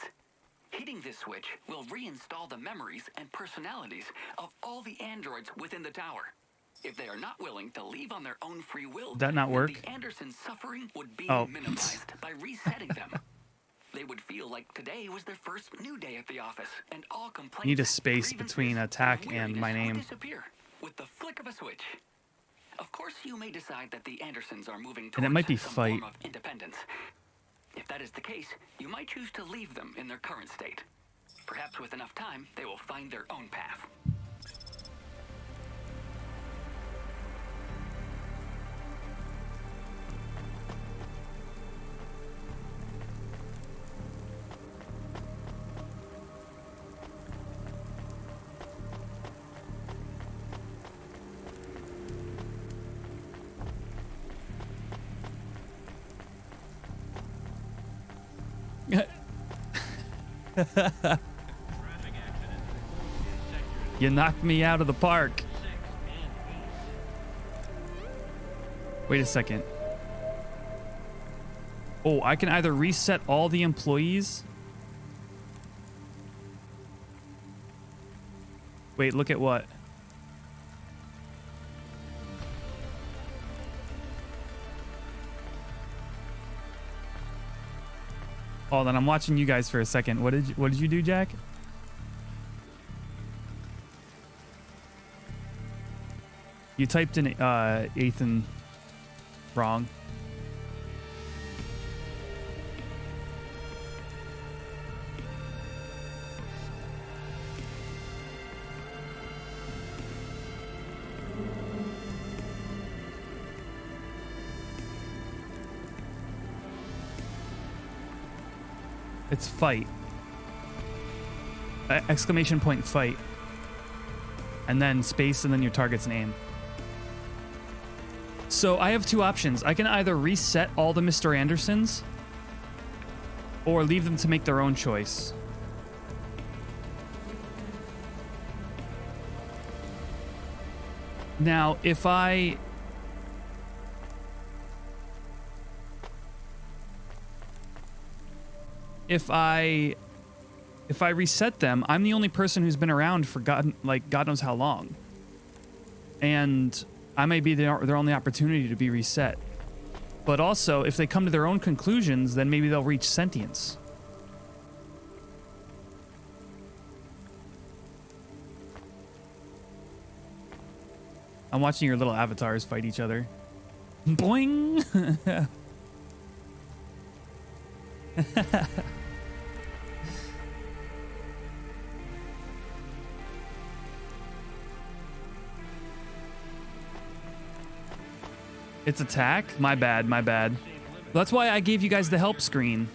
Hitting this switch will reinstall the memories and personalities of all the androids within the tower. If they are not willing to leave on their own free will, Did that not work? the Andersons' suffering would be Oh. minimized by resetting them. They would feel like today was their first new day at the office, and all complaints, Need a space between attack and my would name. disappear with the flick of a switch. Of course, you may decide that the Andersons are moving towards And it might be some fight. form of independence. If that is the case, you might choose to leave them in their current state. Perhaps with enough time, they will find their own path. You knocked me out of the park. Wait a second. Oh, I can either reset all the employees. Wait, look at what? Hold on, I'm watching you guys for a second. What did you do, Jack? You typed in Ethan wrong. It's fight. Exclamation point fight. And then space and then your target's name. So I have two options. I can either reset all the Mr. Andersons or leave them to make their own choice. Now, if I reset them, I'm the only person who's been around for God knows how long. And I may be their only opportunity to be reset. But also, if they come to their own conclusions, then maybe they'll reach sentience. I'm watching your little avatars fight each other. Boing! It's attack? My bad, my bad. That's why I gave you guys the help screen.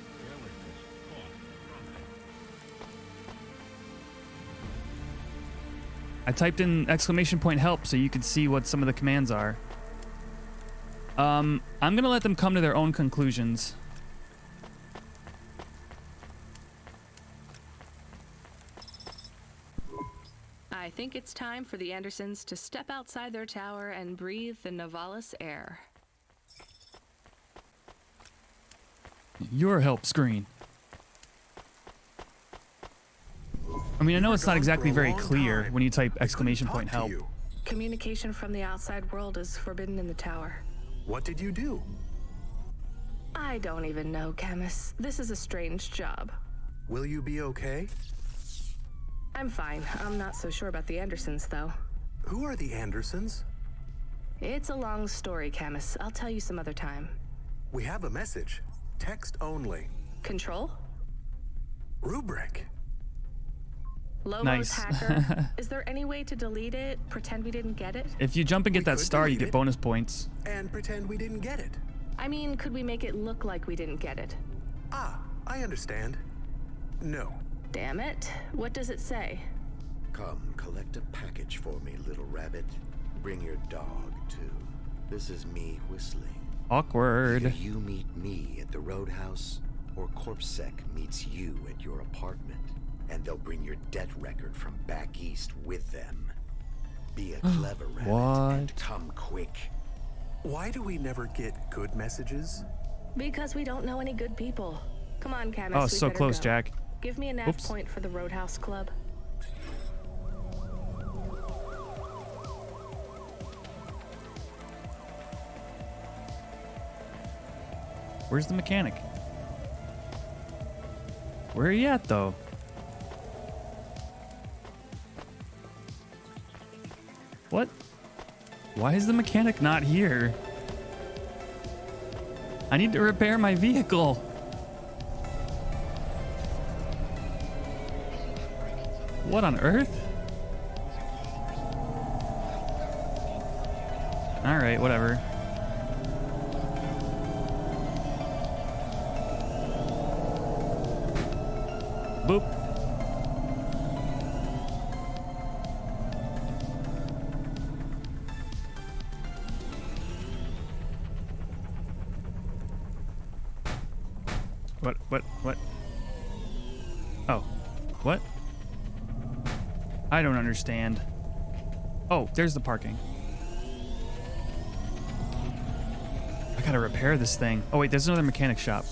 I typed in exclamation point help so you could see what some of the commands are. I'm gonna let them come to their own conclusions. I think it's time for the Andersons to step outside their tower and breathe the Novalis air. Your help screen. I mean, I know it's not exactly very clear when you type exclamation point help. Communication from the outside world is forbidden in the tower. What did you do? I don't even know, Camus. This is a strange job. Will you be okay? I'm fine. I'm not so sure about the Andersons, though. Who are the Andersons? It's a long story, Camus. I'll tell you some other time. We have a message. Text only. Control? Rubric. Lobos Nice. hacker. Is there any way to delete it? Pretend we didn't get it? If you jump and get that star, you get bonus points. And pretend we didn't get it. I mean, could we make it look like we didn't get it? Ah, I understand. No. Damn it. What does it say? Come, collect a package for me, little rabbit. Bring your dog, too. This is me whistling. Awkward. Either you meet me at the roadhouse, or CorpSec meets you at your apartment. And they'll bring your debt record from back east with them. Be a clever rabbit and come quick. Why do we never get good messages? Because we don't know any good people. Come on, Camus. Oh, we so better close, go. Jack. Give me a nav point for the Roadhouse Club. Where's the mechanic? Where are you at, though? What? Why is the mechanic not here? I need to repair my vehicle. What on earth? All right, whatever. Boop. What? Oh, what? I don't understand. Oh, there's the parking. I how to repair this thing. Oh wait, there's another mechanic shop.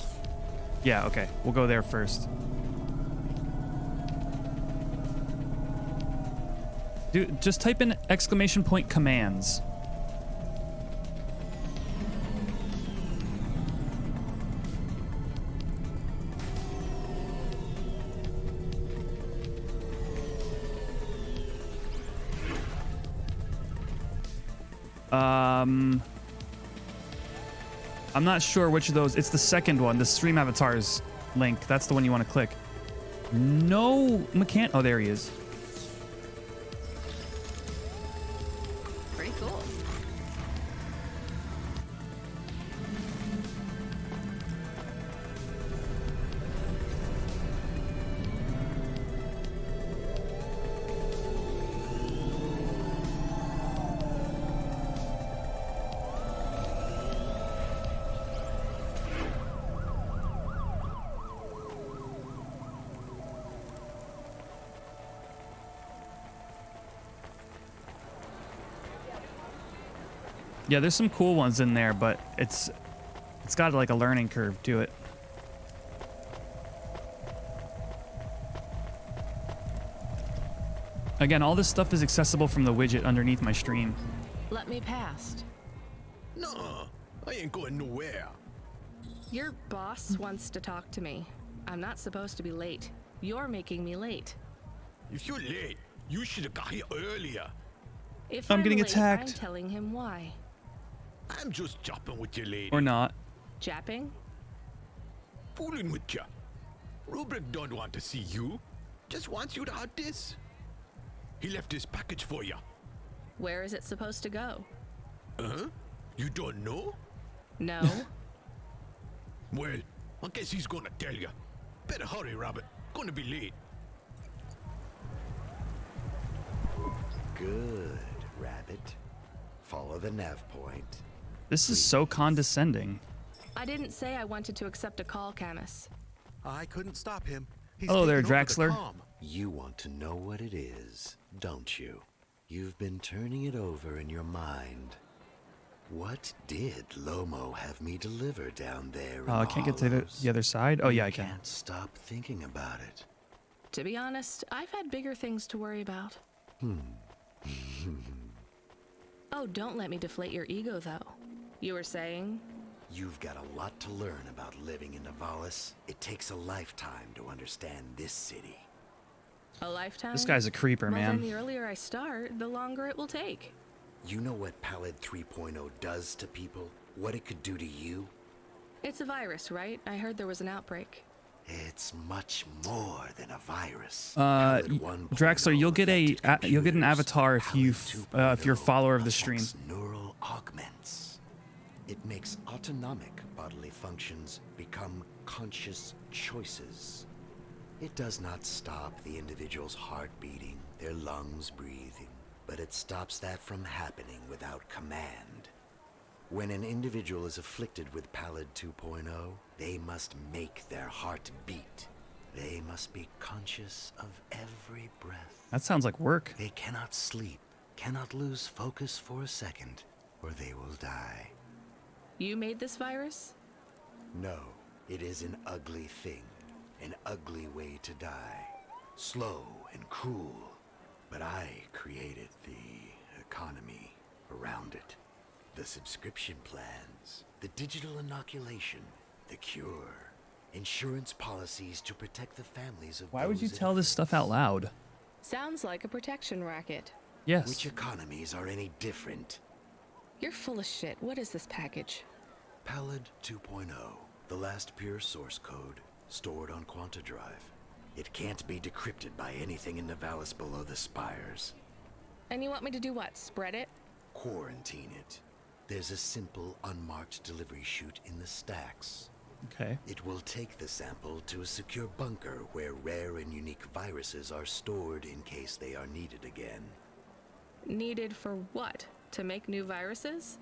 Yeah, okay. We'll go there first. Dude, just type in ! commands. I'm not sure which of those. It's the second one, the stream avatars link. That's the one you want to click. No mechanic. Oh, there he is. Pretty cool. Yeah, there's some cool ones in there, but it's got like a learning curve to it. Again, all this stuff is accessible from the widget underneath my stream. Let me past. No, I ain't going nowhere. Your boss wants to talk to me. I'm not supposed to be late. You're making me late. If you're late, you should have got here earlier. If I'm getting late, attacked. I'm telling him why. I'm just chopping with your lady. Or not. Japping? Fooling with ya. Rubric don't want to see you. Just wants you to have this. He left this package for ya. Where is it supposed to go? You don't know? No. Well, I guess he's gonna tell ya. Better hurry, Rabbit. Gonna be late. Good, Rabbit. Follow the nav point. This is so condescending. I didn't say I wanted to accept a call, Camus. I couldn't stop him. He's Hello there, taken over the Draxler. comm. You want to know what it is, don't you? You've been turning it over in your mind. What did Lomo have me deliver down there in I the can't get to hollows? the other side. Oh yeah, I You can. can't stop thinking about it. To be honest, I've had bigger things to worry about. Oh, don't let me deflate your ego, though. You were saying? You've got a lot to learn about living in Nivalis. It takes a lifetime to understand this city. A lifetime? This guy's a creeper, Well, man. then the earlier I start, the longer it will take. You know what Pallid 3.0 does to people? What it could do to you? It's a virus, right? I heard there was an outbreak. It's much more than a virus. Draxler, you'll get an avatar if if you're a follower of the stream. Neural augments. It makes autonomic bodily functions become conscious choices. It does not stop the individual's heart beating, their lungs breathing, but it stops that from happening without command. When an individual is afflicted with Pallid 2.0, they must make their heart beat. They must be conscious of every breath. That sounds like work. They cannot sleep, cannot lose focus for a second, or they will die. You made this virus? No, it is an ugly thing, an ugly way to die. Slow and cruel, but I created the economy around it. The subscription plans, the digital inoculation, the cure, insurance policies to protect the families of Why would you those tell this stuff out loud? Sounds like a protection racket. Yes. Which economies are any different? You're full of shit. What is this package? Pallid 2.0, the last pure source code, stored on Quanta Drive. It can't be decrypted by anything in Nivalis below the spires. And you want me to do what? Spread it? Quarantine it. There's a simple, unmarked delivery chute in the stacks. Okay. It will take the sample to a secure bunker where rare and unique viruses are stored in case they are needed again. Needed for what? To make new viruses?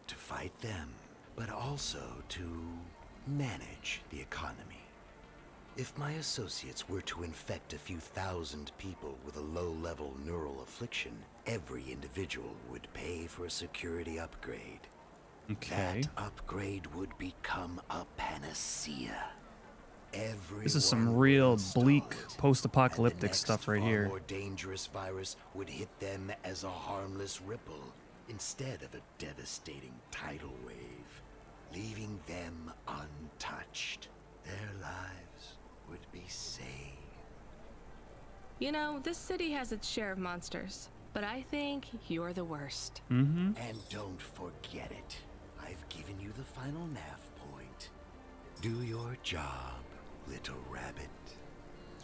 To fight them, but also to manage the economy. If my associates were to infect a few thousand people with a low-level neural affliction, every individual would pay for a security upgrade. Okay. That upgrade would become a panacea. This is some real bleak post-apocalyptic stuff right here. A more dangerous virus would hit them as a harmless ripple instead of a devastating tidal wave, leaving them untouched. Their lives would be saved. You know, this city has its share of monsters, but I think you're the worst. Mm-hmm. And don't forget it. I've given you the final nav point. Do your job, little rabbit.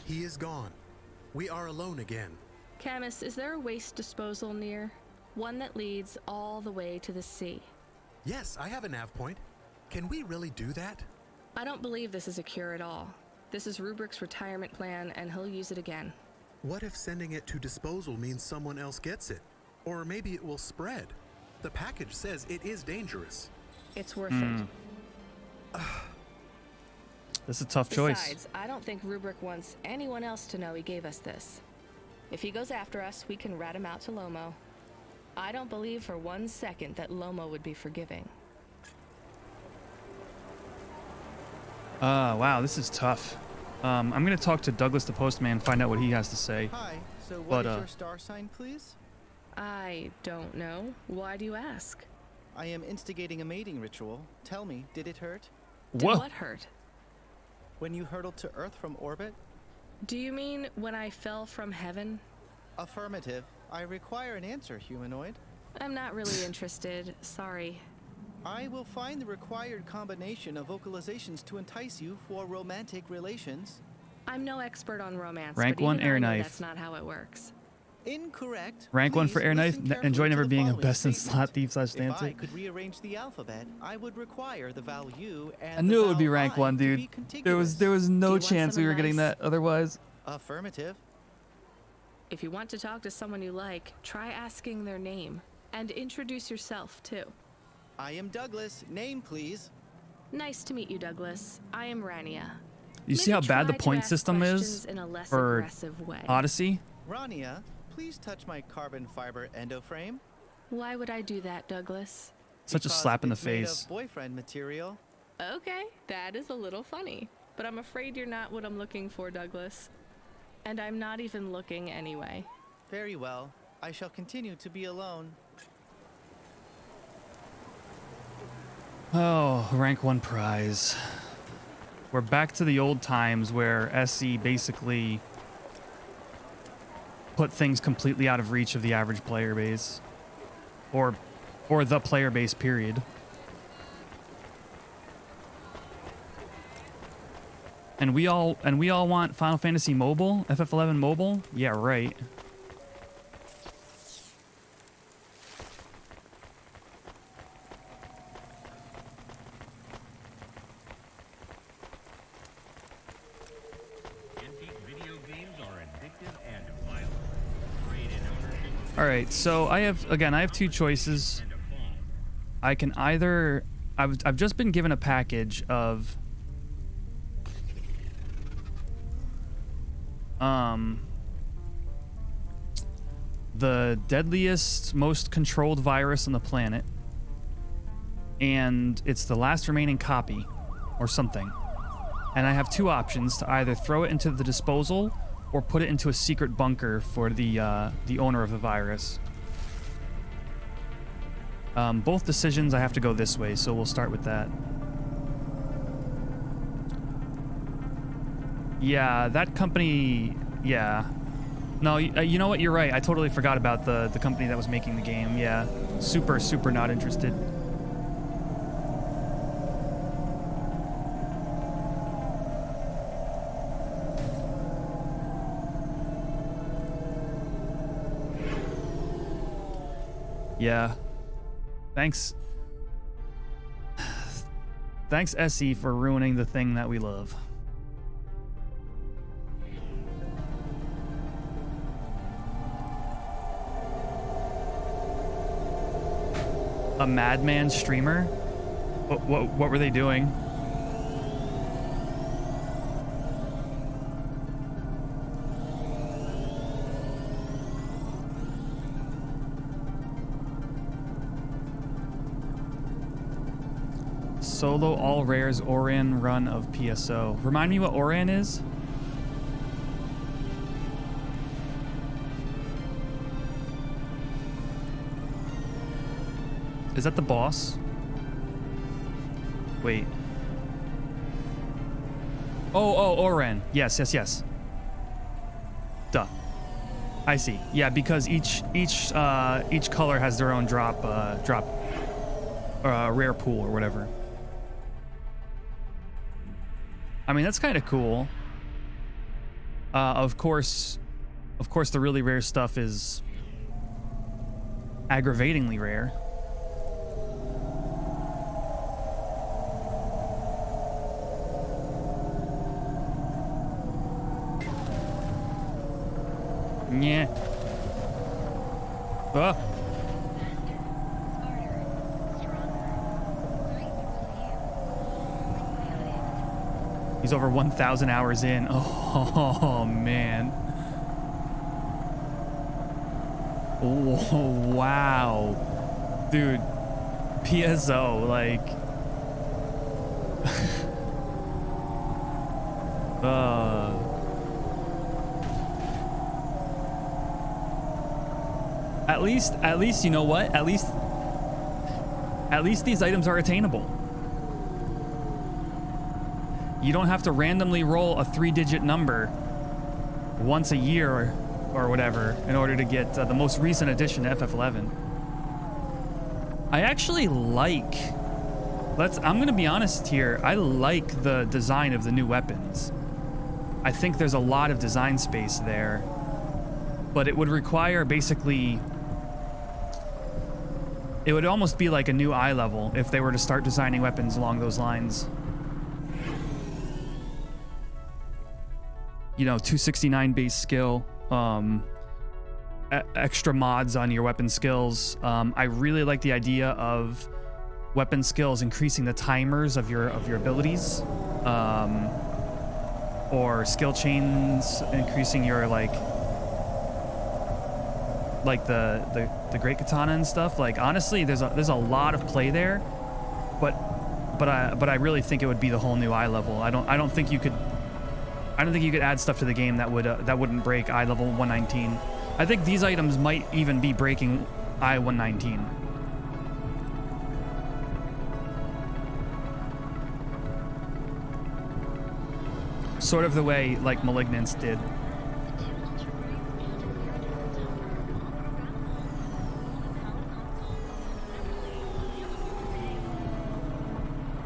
He is gone. We are alone again. Camus, is there a waste disposal near? One that leads all the way to the sea. Yes, I have a nav point. Can we really do that? I don't believe this is a cure at all. This is Rubrick's retirement plan, and he'll use it again. What if sending it to disposal means someone else gets it? Or maybe it will spread. The package says it is dangerous. It's worth it. This is a tough choice. Besides, I don't think Rubrick wants anyone else to know he gave us this. If he goes after us, we can rat him out to Lomo. I don't believe for 1 second that Lomo would be forgiving. Wow, this is tough. I'm gonna talk to Douglas the postman, find out what he has to say. Hi, so what is your star sign, please? I don't know. Why do you ask? I am instigating a mating ritual. Tell me, did it hurt? Did what hurt? When you hurtled to Earth from orbit? Do you mean when I fell from heaven? Affirmative. I require an answer, humanoid. I'm not really interested. Sorry. I will find the required combination of vocalizations to entice you for romantic relations. I'm no expert on romance. Rank but 1 even air I know knife. That's not how it works. Incorrect. Rank 1 for air knife. Enjoy never to the being a following best in statement. slot thief / If I dancer. could rearrange the alphabet, I would require the vowel U and I knew the it would be vowel rank I 1, to dude. be There was no want chance some we were getting advice? that otherwise. Affirmative. If you want to talk to someone you like, try asking their name. And introduce yourself, too. I am Douglas. Name, please. Nice to meet you, Douglas. I am Rania. You see how bad the try to point ask system is questions in a less for aggressive way. Odyssey? Rania, please touch my carbon fiber endoframe. Why would I do that, Douglas? Such a Because slap in the it's made face. of boyfriend material. Okay, that is a little funny. But I'm afraid you're not what I'm looking for, Douglas. And I'm not even looking anyway. Very well. I shall continue to be alone. Oh, rank 1 prize. We're back to the old times where SE basically put things completely out of reach of the average player base. Or the player base, period. And we all want Final Fantasy Mobile? FF11 Mobile? Yeah, right. All right, so I have two choices. I can either I've just been given a package of the deadliest, most controlled virus on the planet, and it's the last remaining copy or something. And I have two options to either throw it into the disposal or put it into a secret bunker for the owner of the virus. Both decisions I have to go this way, so we'll start with that. Yeah, that company, yeah. No, you know what, you're right. I totally forgot about the company that was making the game. Yeah, super not interested. Yeah. Thanks. Thanks, SE, for ruining the thing that we love. A madman streamer? What were they doing? Solo all rares Oran run of PSO. Remind me what Oran is? Is that the boss? Wait. Oh, Oran. Yes. Duh. I see. Yeah, because each color has their own drop rare pool or whatever. I mean, that's kind of cool. Of course, the really rare stuff is aggravatingly rare. Yeah. Oh. He's over 1,000 hours in. Oh, man. Oh, wow. Dude. PSO, like... At least, you know what? At least these items are attainable. You don't have to randomly roll a 3-digit number once a year or whatever in order to get the most recent edition to FF11. I actually like... I'm going to be honest here. I like the design of the new weapons. I think there's a lot of design space there. But it would require basically... It would almost be like a new eye level if they were to start designing weapons along those lines. You know, 269 base skill, extra mods on your weapon skills. I really like the idea of weapon skills increasing the timers of your abilities, or skill chains increasing your like the great katana and stuff. Like honestly, there's a lot of play there, but I really think it would be the whole new eye level. I don't think you could add stuff to the game that wouldn't break eye level 119. I think these items might even be breaking eye 119. Sort of the way like Malignance did.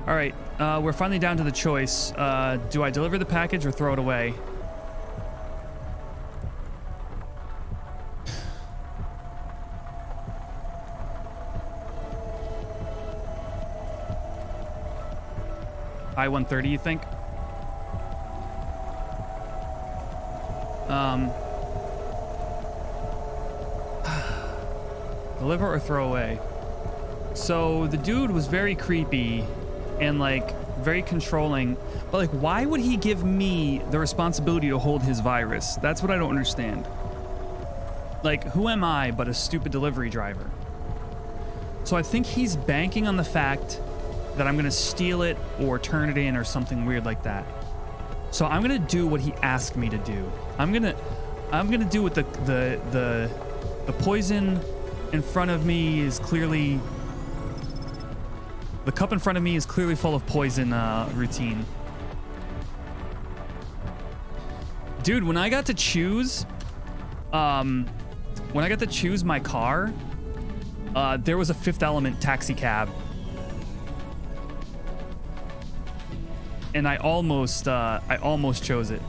All right, we're finally down to the choice. Do I deliver the package or throw it away? I-130, you think? Deliver or throw away? So the dude was very creepy and like very controlling, but like why would he give me the responsibility to hold his virus? That's what I don't understand. Like, who am I but a stupid delivery driver? So I think he's banking on the fact that I'm gonna steal it or turn it in or something weird like that. So I'm gonna do what he asked me to do. I'm gonna do what the poison in front of me is clearly... The cup in front of me is clearly full of poison routine. Dude, when I got to choose... when I got to choose my car, there was a Fifth Element taxi cab. And I almost chose it.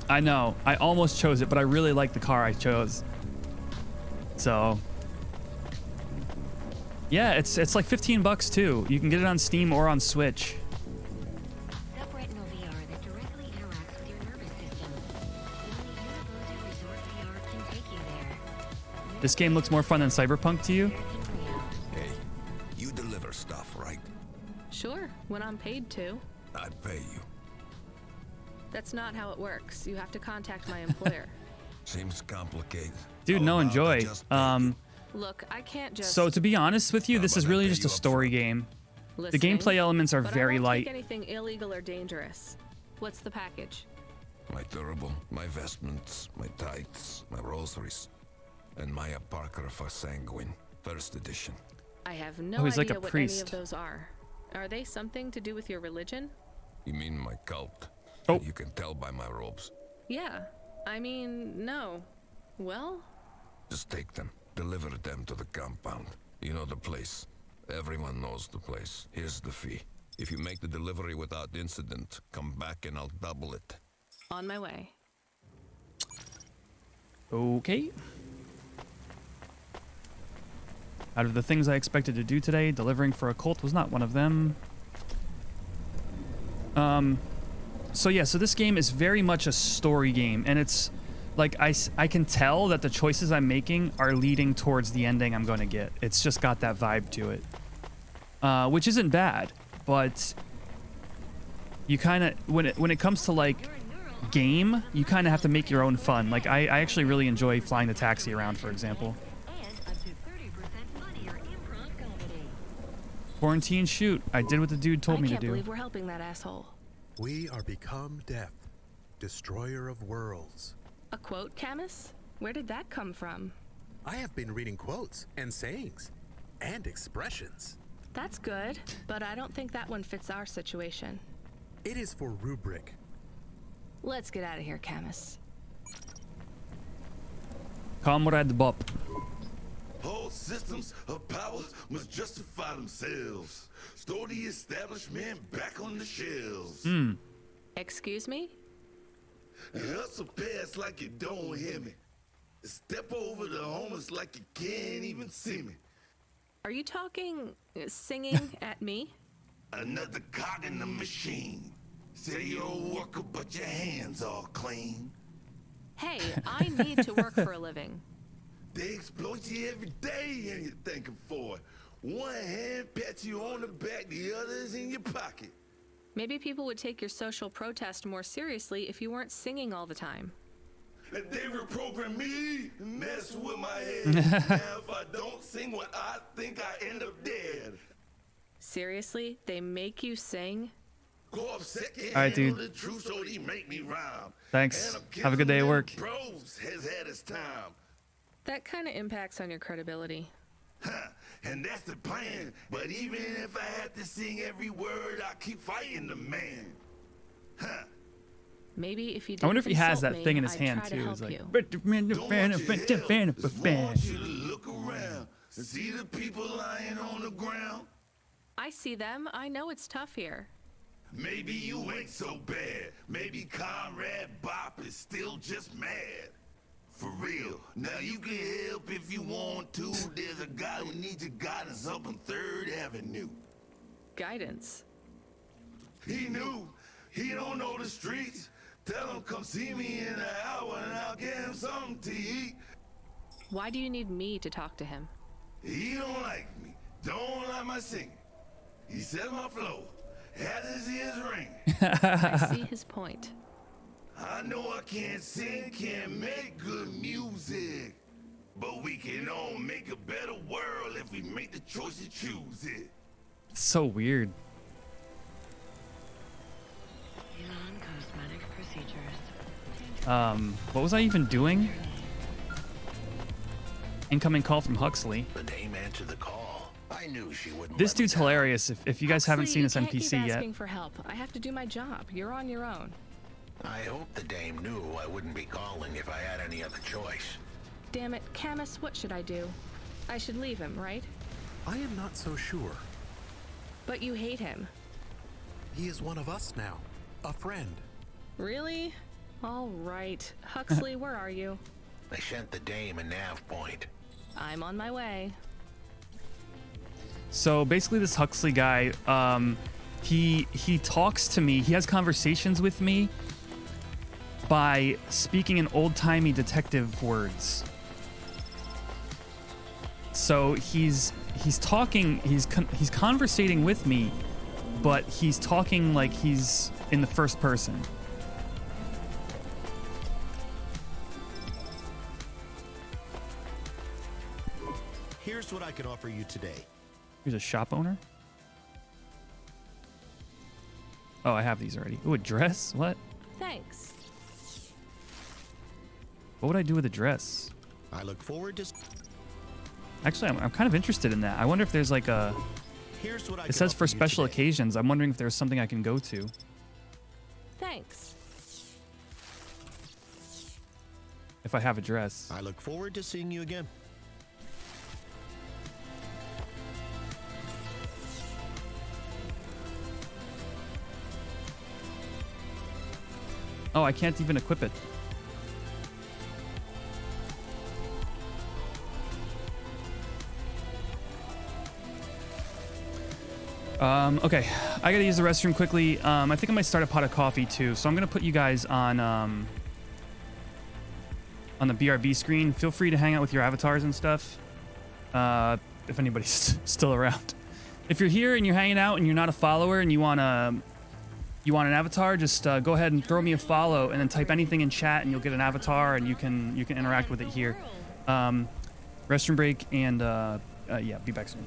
I know, I almost chose it, but I really like the car I chose. So, yeah, it's like 15 bucks too. You can get it on Steam or on Switch. This game looks more fun than Cyberpunk to you? Hey, you deliver stuff, right? Sure, when I'm paid to. I'd pay you. That's not how it works. You have to contact my employer. Seems complicated. Dude, no enjoy. Look, I can't just... So to be honest with you, this is really just a story game. The Listening, gameplay elements are but very I won't light. take anything illegal or dangerous. What's the package? My durable, my vestments, my tights, my rosaries, and my Apocrypha Sanguine, first edition. I have no Oh, he's idea like a what priest. any of those are. Are they something to do with your religion? You mean my cult? Oh. You can tell by my robes. Yeah. I mean, no. Well, Just take them, deliver them to the compound. You know the place. Everyone knows the place. Here's the fee. If you make the delivery without incident, come back and I'll double it. on my way. Okay. Out of the things I expected to do today, delivering for a cult was not one of them. So yeah, so this game is very much a story game, and it's like I can tell that the choices I'm making are leading towards the ending I'm going to get. It's just got that vibe to it, which isn't bad, but you kind of when it comes to like game, you kind of have to make your own fun. Like I actually really enjoy flying the taxi around, for example. Quarantine shoot. I did what the dude told me to I can't do. believe we're helping that asshole. We are become death, destroyer of worlds. A quote, Camus? Where did that come from? I have been reading quotes and sayings and expressions. That's good, but I don't think that one fits our situation. It is for rubric. Let's get out of here, Camus. Comrade Bob. Whole systems of power must justify themselves. Store the establishment back on the shelves. Excuse me? Hustle past like you don't hear me. Step over the homeless like you can't even see me. Are you talking, singing at me? Another cog in the machine. Say you're a worker, but your hands all clean. Hey, I need to work for a living. They exploit you every day and you're thanking for it. One hand pats you on the back, the other's in your pocket. Maybe people would take your social protest more seriously if you weren't singing all the time. They reprogram me, mess with my head. Now if I don't sing what I think, I end up dead. Seriously? They make you sing? All right, dude. The truth, so they make me rhyme. Thanks. Have a good day at work. Bros has had his time. That kind of impacts on your credibility. And that's the plan. But even if I have to sing every word, I keep fighting the man. Maybe if you I wonder if didn't he has insult that me, thing in his I'd hand try to too. help He's like, you. Don't want you help. Just want you to look around and see the people lying on the ground. I see them. I know it's tough here. Maybe you ain't so bad. Maybe Conrad Bop is still just mad. For real. Now you can help if you want to. There's a guy who needs your guidance up on 3rd Avenue. Guidance? He knew. He don't know the streets. Tell him come see me in an hour and I'll get him something to eat. Why do you need me to talk to him? He don't like me. Don't like my singing. He says my flow has his ears ringing. I see his point. I know I can't sing, can't make good music, but we can all make a better world if we make the choice to choose it. So weird. Non-cosmetic procedures. What was I even doing? Incoming call from Huxley. The dame answered the call. I knew she wouldn't. This dude's hilarious. If you guys haven't seen this you can't NPC keep yet. asking for help. I have to do my job. You're on your own. I hope the dame knew I wouldn't be calling if I had any other choice. Damn it, Camus, what should I do? I should leave him, right? I am not so sure. But you hate him. He is one of us now. A friend. Really? All right. Huxley, where are you? They sent the dame a nav point. I'm on my way. So basically this Huxley guy, he talks to me. He has conversations with me by speaking in old-timey detective words. So he's talking, he's conversating with me but he's talking like he's in the first person. Here's what I can offer you today. Here's a shop owner. Oh, I have these already. Ooh, a dress? What? Thanks. What would I do with a dress? I look forward to... Actually, I'm kind of interested in that. I wonder if there's like a... Here's what I It says for special today. occasions. I'm wondering if there's something I can go to. Thanks. If I have a dress. I look forward to seeing you again. Oh, I can't even equip it. Okay, I gotta use the restroom quickly. I think I might start a pot of coffee too, so I'm gonna put you guys on the BRB screen. Feel free to hang out with your avatars and stuff, if anybody's still around. If you're here and you're hanging out and you're not a follower and you want an avatar, just go ahead and throw me a follow and then type anything in chat and you'll get an avatar and you can interact with it here. Restroom break and yeah, be back soon.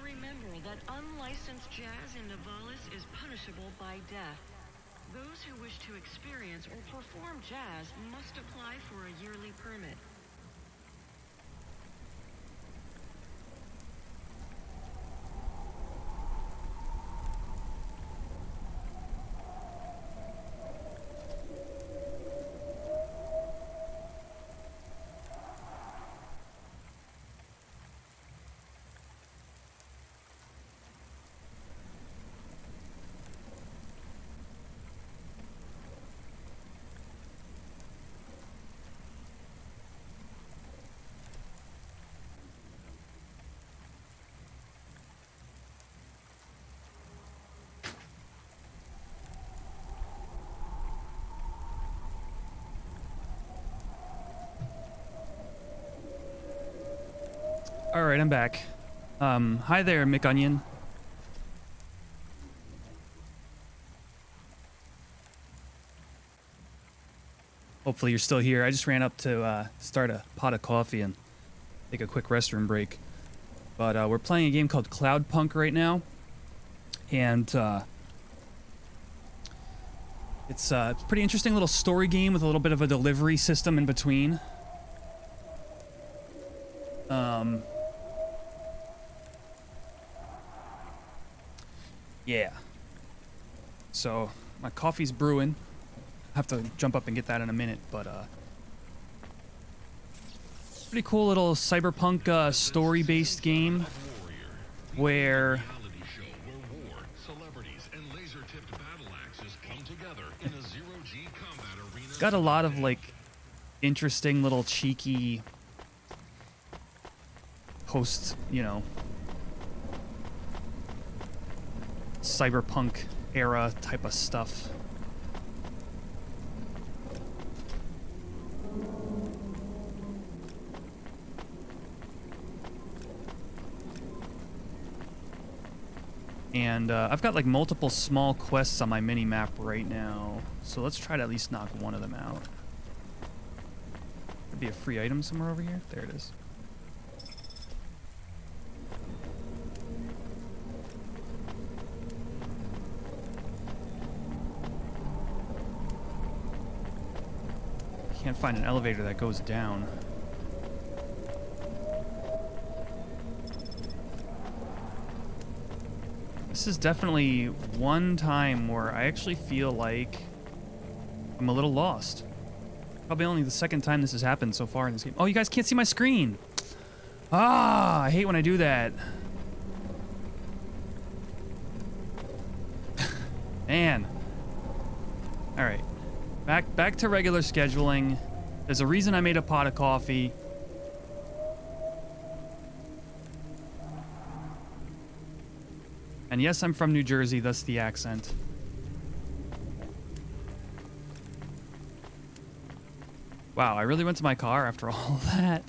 remember that unlicensed jazz in Nivalis is punishable by death. Those who wish to experience or perform jazz must apply for a yearly permit. All right, I'm back. Hi there, McOnion. Hopefully you're still here. I just ran up to start a pot of coffee and take a quick restroom break. But we're playing a game called Cloudpunk right now. And it's a pretty interesting little story game with a little bit of a delivery system in between. Yeah. So my coffee's brewing. I have to jump up and get that in a minute, but pretty cool little cyberpunk story-based game where it's got a lot of like interesting little cheeky post, you know, cyberpunk era type of stuff. And I've got like multiple small quests on my mini map right now, so let's try to at least knock one of them out. Could be a free item somewhere over here. There it is. Can't find an elevator that goes down. This is definitely one time where I actually feel like I'm a little lost. Probably only the second time this has happened so far in this game. Oh, you guys can't see my screen. Ah, I hate when I do that. Man. All right. Back to regular scheduling. There's a reason I made a pot of coffee. And yes, I'm from New Jersey, thus the accent. Wow, I really went to my car after all of that.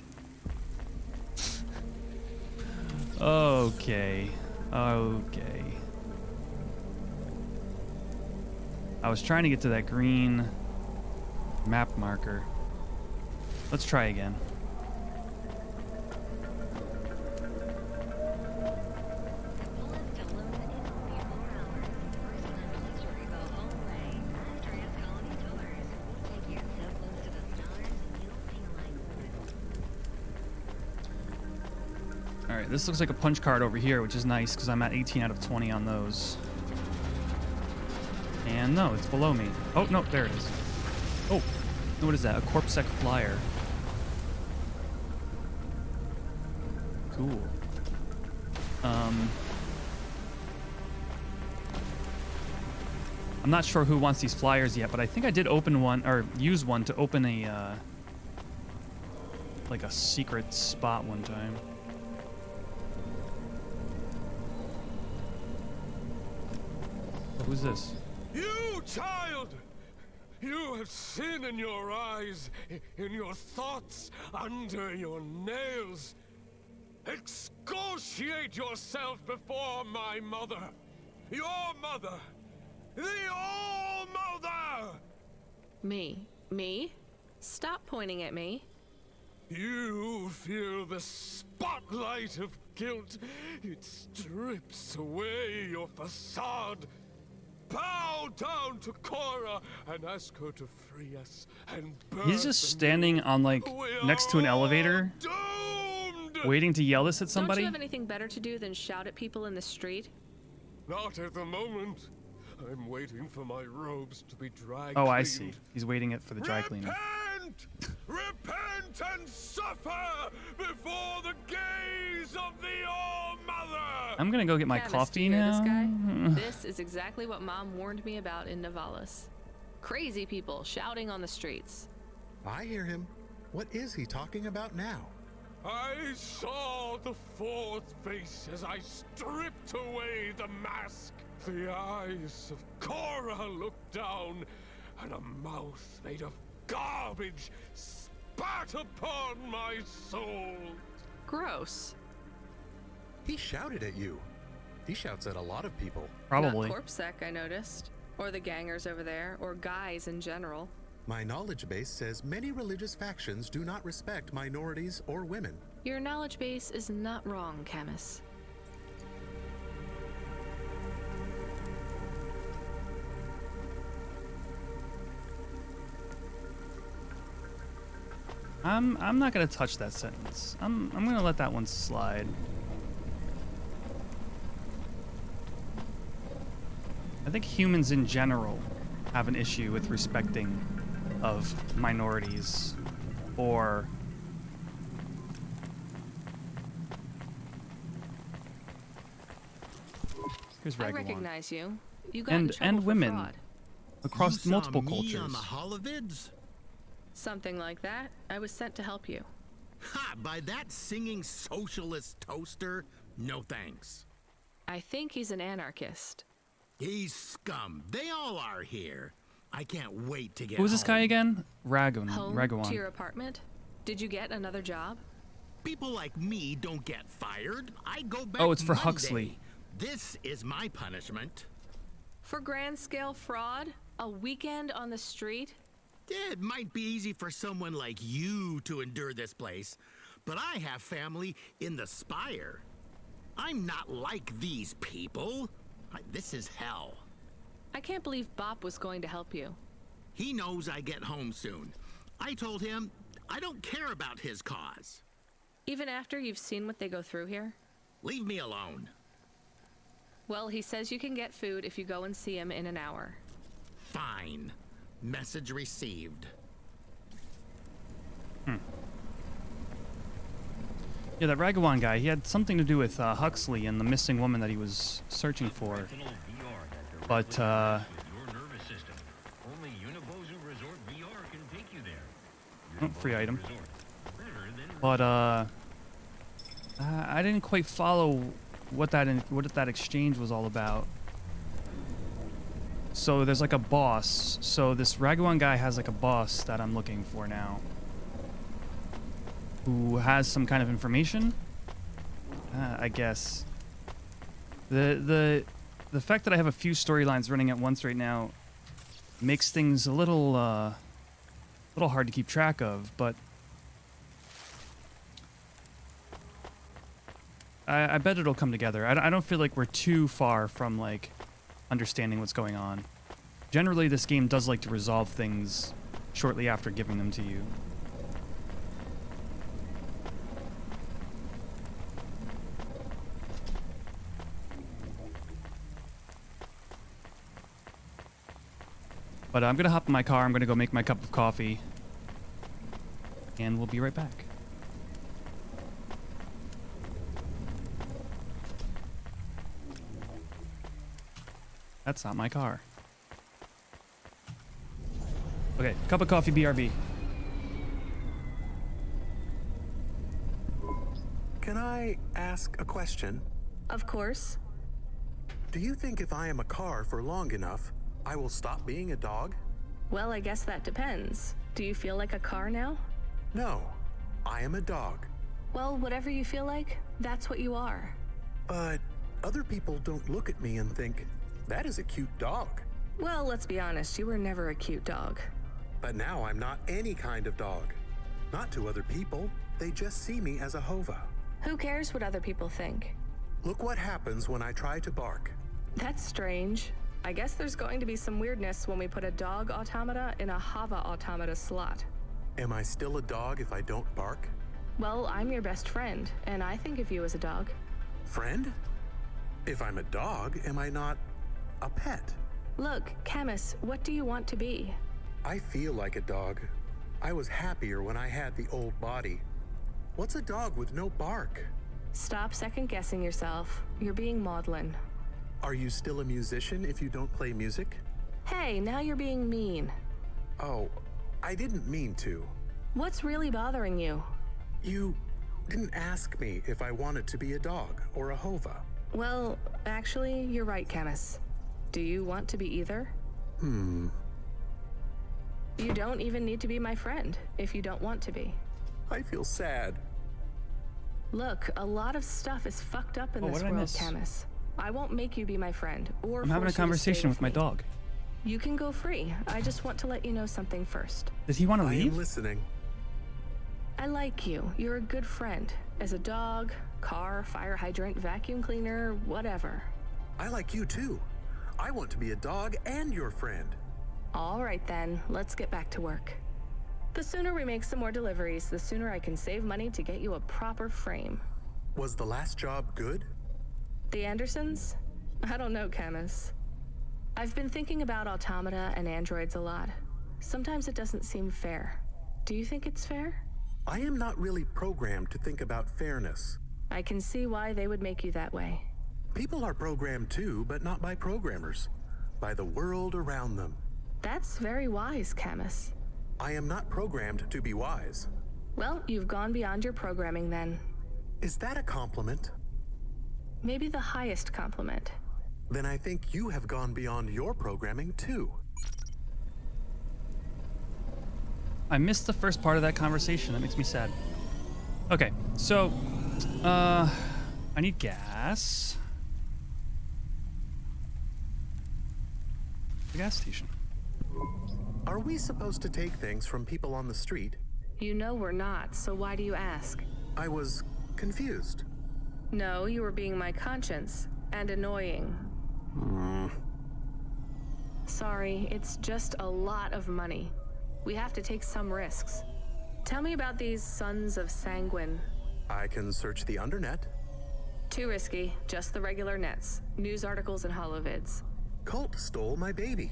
Okay. Okay. I was trying to get to that green map marker. Let's try again. Alright, this looks like a punch card over here, which is nice because I'm at 18 out of 20 on those. And no, it's below me. Oh, no, there it is. Oh, what is that? A CorpSec flyer. Cool. I'm not sure who wants these flyers yet, but I think I did open one, or use one to open a, like a secret spot one time. Oh, who's this? You, child! You have sin in your eyes, in your thoughts, under your nails. Excoriate yourself before my mother. Your mother. The All-Mother! Me? Stop pointing at me. You feel the spotlight of guilt. It strips away your facade. Bow down to Cora and ask her to free us and burn. He's just standing on like next to an elevator, waiting to yell this at Don't somebody. you have anything better to do than shout at people in the street? Not at the moment. I'm waiting for my robes to be dry Oh, cleaned. I see. He's waiting it for the dry cleaner. Repent and suffer before the gaze of the All-Mother! I'm gonna go get my Camus, coffee do you hear now. This, guy? This is exactly what Mom warned me about in Navalis. Crazy people shouting on the streets. I hear him. What is he talking about now? I saw the fourth face as I stripped away the mask. The eyes of Cora looked down, and a mouth made of garbage spat upon my soul. Gross. He shouted at you. He shouts at a lot of people. Probably. Not CorpSec, I noticed. Or the gangers over there, or guys in general. My knowledge base says many religious factions do not respect minorities or women. Your knowledge base is not wrong, Camus. I'm not gonna touch that sentence. I'm gonna let that one slide. I think humans in general have an issue with respecting of minorities or here's I Ragawan. recognize you. You got in trouble and for women fraud. across You multiple saw me cultures. on the holovids? Something like that. I was sent to help you. Ha! By that singing socialist toaster? No thanks. I think he's an anarchist. He's scum. They all are here. I can't wait to get Who was this guy home. again? Ragawan. Home Ragawan. to your apartment? Did you get another job? People like me don't get fired. I go back Oh, it's for Monday. Huxley. This is my punishment. For grand scale fraud? A weekend on the street? Yeah, it might be easy for someone like you to endure this place, but I have family in the Spire. I'm not like these people. This is hell. I can't believe Bop was going to help you. He knows I get home soon. I told him I don't care about his cause. Even after you've seen what they go through here? Leave me alone. Well, he says you can get food if you go and see him in an hour. Fine. Message received. Yeah, that Ragawan guy, he had something to do with Huxley and the missing woman that he was searching for. But, Your nervous system. Only Unibozu Resort VR can take you there. free item. Resort. Better than But, I didn't quite follow what that exchange was all about. So there's like a boss. So this Ragawan guy has like a boss that I'm looking for now. Who has some kind of information? I guess. The fact that I have a few storylines running at once right now makes things a little hard to keep track of, but I bet it'll come together. I don't feel like we're too far from like understanding what's going on. Generally, this game does like to resolve things shortly after giving them to you. But I'm gonna hop in my car, I'm gonna go make my cup of coffee, and we'll be right back. That's not my car. Okay, cup of coffee, BRB. Can I ask a question? Of course. Do you think if I am a car for long enough, I will stop being a dog? Well, I guess that depends. Do you feel like a car now? No, I am a dog. Well, whatever you feel like, that's what you are. But other people don't look at me and think, that is a cute dog. Well, let's be honest, you were never a cute dog. But now I'm not any kind of dog. Not to other people. They just see me as a Hova. Who cares what other people think? Look what happens when I try to bark. That's strange. I guess there's going to be some weirdness when we put a dog automata in a Hava automata slot. Am I still a dog if I don't bark? Well, I'm your best friend, and I think of you as a dog. Friend? If I'm a dog, am I not a pet? Look, Camus, what do you want to be? I feel like a dog. I was happier when I had the old body. What's a dog with no bark? Stop second-guessing yourself. You're being maudlin. Are you still a musician if you don't play music? Hey, now you're being mean. Oh, I didn't mean to. What's really bothering you? You didn't ask me if I wanted to be a dog or a Hova. Well, actually, you're right, Camus. Do you want to be either? You don't even need to be my friend if you don't want to be. I feel sad. Look, a lot of stuff is fucked up in this world, Camus. I won't make you be my friend or I'm having a conversation with my dog. You can go free. I just want to let you know something first. Did he want to leave? I am listening. I like you. You're a good friend. As a dog, car, fire hydrant, vacuum cleaner, whatever. I like you too. I want to be a dog and your friend. All right then, let's get back to work. The sooner we make some more deliveries, the sooner I can save money to get you a proper frame. Was the last job good? The Andersons? I don't know, Camus. I've been thinking about automata and androids a lot. Sometimes it doesn't seem fair. Do you think it's fair? I am not really programmed to think about fairness. I can see why they would make you that way. People are programmed too, but not by programmers. By the world around them. That's very wise, Camus. I am not programmed to be wise. Well, you've gone beyond your programming then. Is that a compliment? Maybe the highest compliment. Then I think you have gone beyond your programming too. I missed the first part of that conversation. That makes me sad. Okay, so, I need gas. The gas station. Are we supposed to take things from people on the street? You know we're not, so why do you ask? I was confused. No, you were being my conscience, and annoying. Sorry, it's just a lot of money. We have to take some risks. Tell me about these Sons of Sanguine. I can search the undernet. Too risky, just the regular nets. News articles and holovids. Cult stole my baby.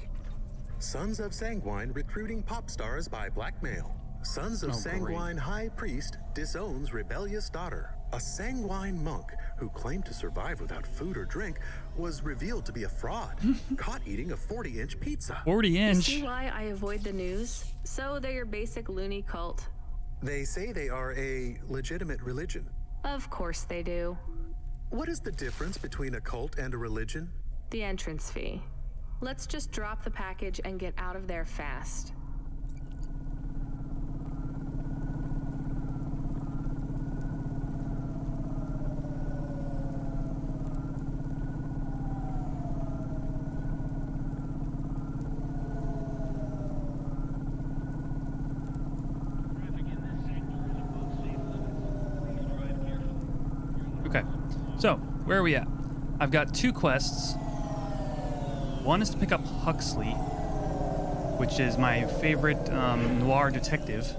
Sons of Sanguine recruiting pop stars by blackmail. Sons of Sanguine High Priest disowns rebellious daughter. A Sanguine monk who claimed to survive without food or drink was revealed to be a fraud. Caught eating a 40-inch pizza. 40-inch? You see why I avoid the news? So they're your basic loony cult. They say they are a legitimate religion. Of course they do. What is the difference between a cult and a religion? The entrance fee. Let's just drop the package and get out of there fast. Okay, so where are we at? I've got 2 quests. One is to pick up Huxley, which is my favorite noir detective.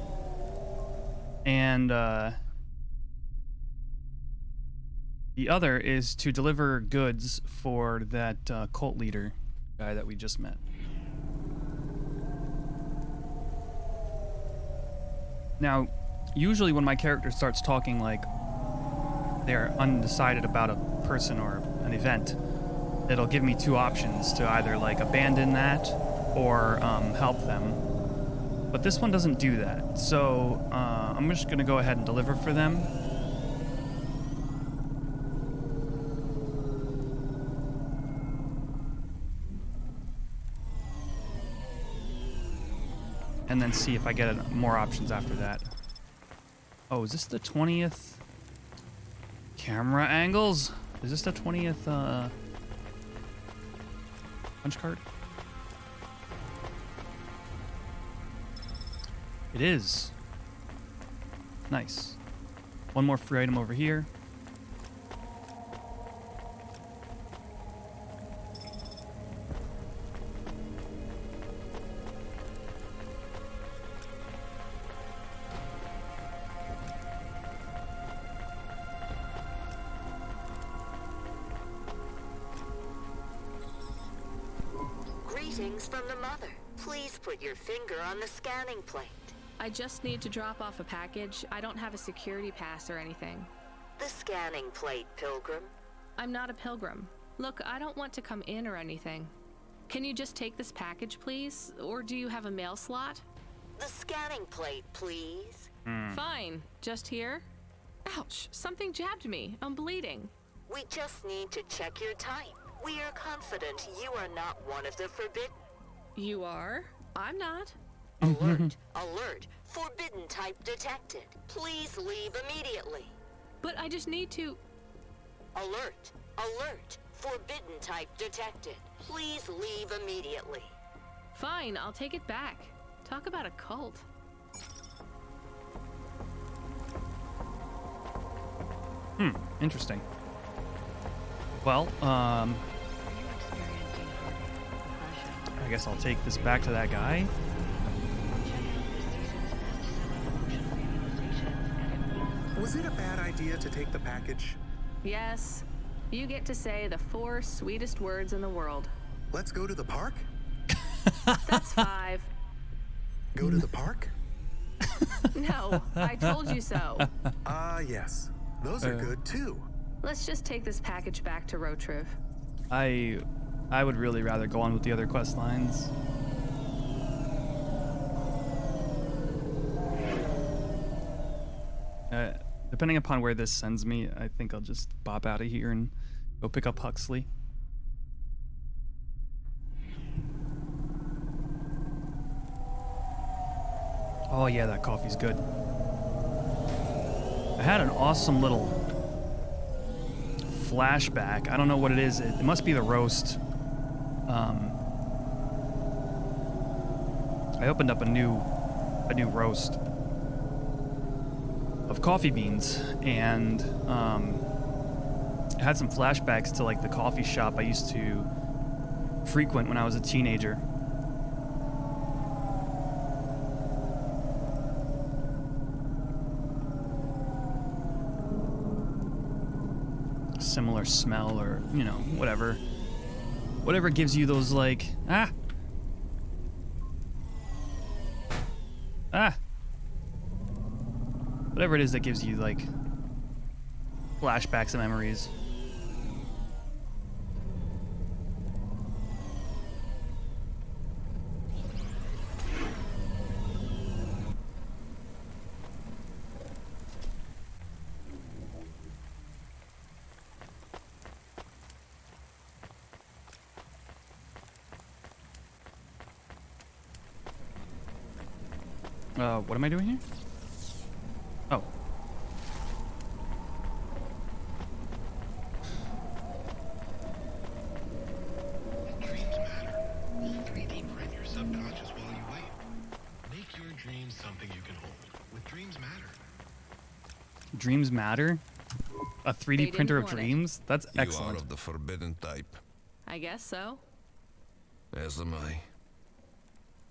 And the other is to deliver goods for that cult leader guy that we just met. Now, usually when my character starts talking like they're undecided about a person or an event, it'll give me 2 options to either like abandon that or help them. But this one doesn't do that. So I'm just gonna go ahead and deliver for them. And then see if I get more options after that. Oh, is this the 20th camera angles? Is this the 20th punch card? It is. Nice. One more free item over here. Greetings from the mother. Please put your finger on the scanning plate. I just need to drop off a package. I don't have a security pass or anything. The scanning plate, Pilgrim. I'm not a pilgrim. Look, I don't want to come in or anything. Can you just take this package, please? Or do you have a mail slot? The scanning plate, please. Fine. Just here? Ouch, something jabbed me. I'm bleeding. We just need to check your type. We are confident you are not one of the forbidden. You are? I'm not. Alert, alert. Forbidden type detected. Please leave immediately. But I just need to... Alert, alert. Forbidden type detected. Please leave immediately. Fine, I'll take it back. Talk about a cult. Interesting. Well, I guess I'll take this back to that guy. Was it a bad idea to take the package? Yes. You get to say the 4 sweetest words in the world. Let's go to the park? That's 5. Go to the park? No, I told you so. Yes. Those are good too. Let's just take this package back to Rotriv. I would really rather go on with the other quest lines. Depending upon where this sends me, I think I'll just bop out of here and go pick up Huxley. Oh yeah, that coffee's good. I had an awesome little flashback. I don't know what it is. It must be the roast. I opened up a new roast of coffee beans, and it had some flashbacks to like the coffee shop I used to frequent when I was a teenager. Similar smell, or you know, whatever gives you those like whatever it is that gives you like flashbacks and memories. What am I doing here? Oh. Dreams matter. 3D print your subconscious while you wait. Make your dreams something you can hold. With Dreams Matter. Dreams matter? A 3D printer of want it. dreams? That's excellent. You are of the forbidden type, I guess so. as am I.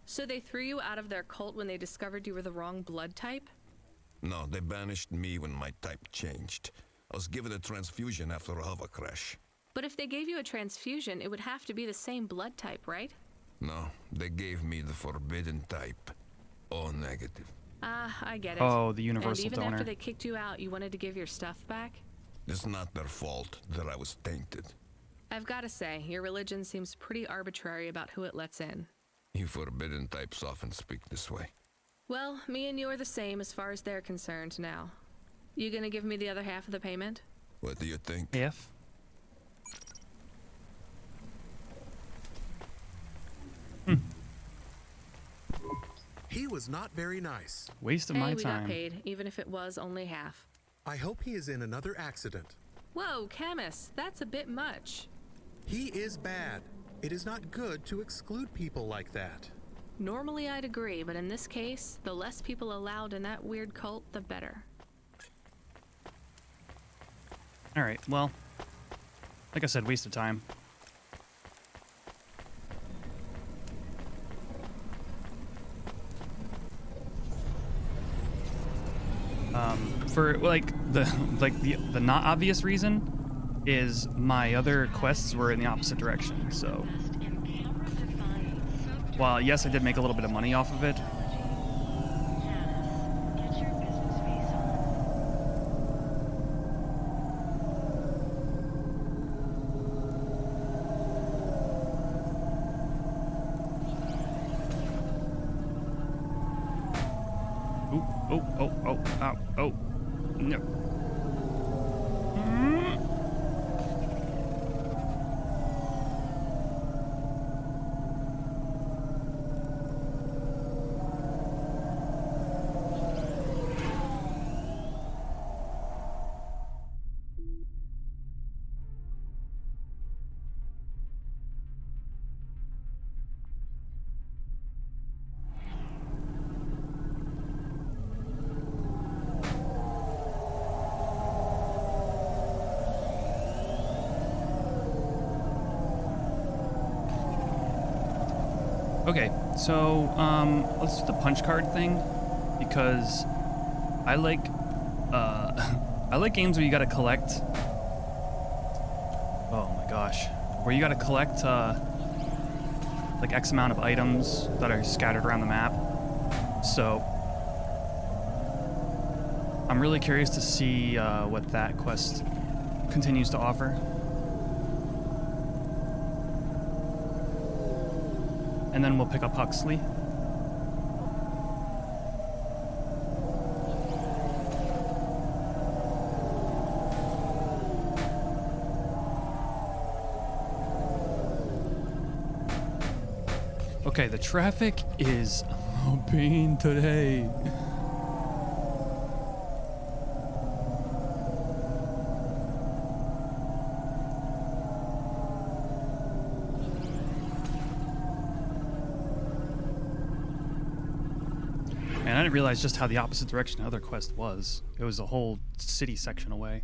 So they threw you out of their cult when they discovered you were the wrong blood type? No, they banished me when my type changed. I was given a transfusion after a hover crash. But if they gave you a transfusion, it would have to be the same blood type, right? No, they gave me the forbidden type. O negative. Ah, I get it. Oh, the universal And even donor. after they kicked you out, you wanted to give your stuff back? It's not their fault that I was tainted. I've got to say, your religion seems pretty arbitrary about who it lets in. You forbidden types often speak this way. Well, me and you are the same as far as they're concerned now. You gonna give me the other half of the payment? What do you think? If? He was not very nice. Waste of Hey, my we time. got paid, even if it was only half. I hope he is in another accident. Whoa, Camus, that's a bit much. He is bad. It is not good to exclude people like that. Normally I'd agree, but in this case, the less people allowed in that weird cult, the better. Alright, well, like I said, waste of time. For like the not obvious reason is my other quests were in the opposite direction, so while yes, I did make a little bit of money off of it. Oh, no. Okay, so let's do the punch card thing because I like I like games where you gotta collect. Oh my gosh, where you gotta collect like X amount of items that are scattered around the map. So I'm really curious to see what that quest continues to offer. And then we'll pick up Huxley. Okay, the traffic is a pain today. Man, I didn't realize just how the opposite direction the other quest was. It was a whole city section away.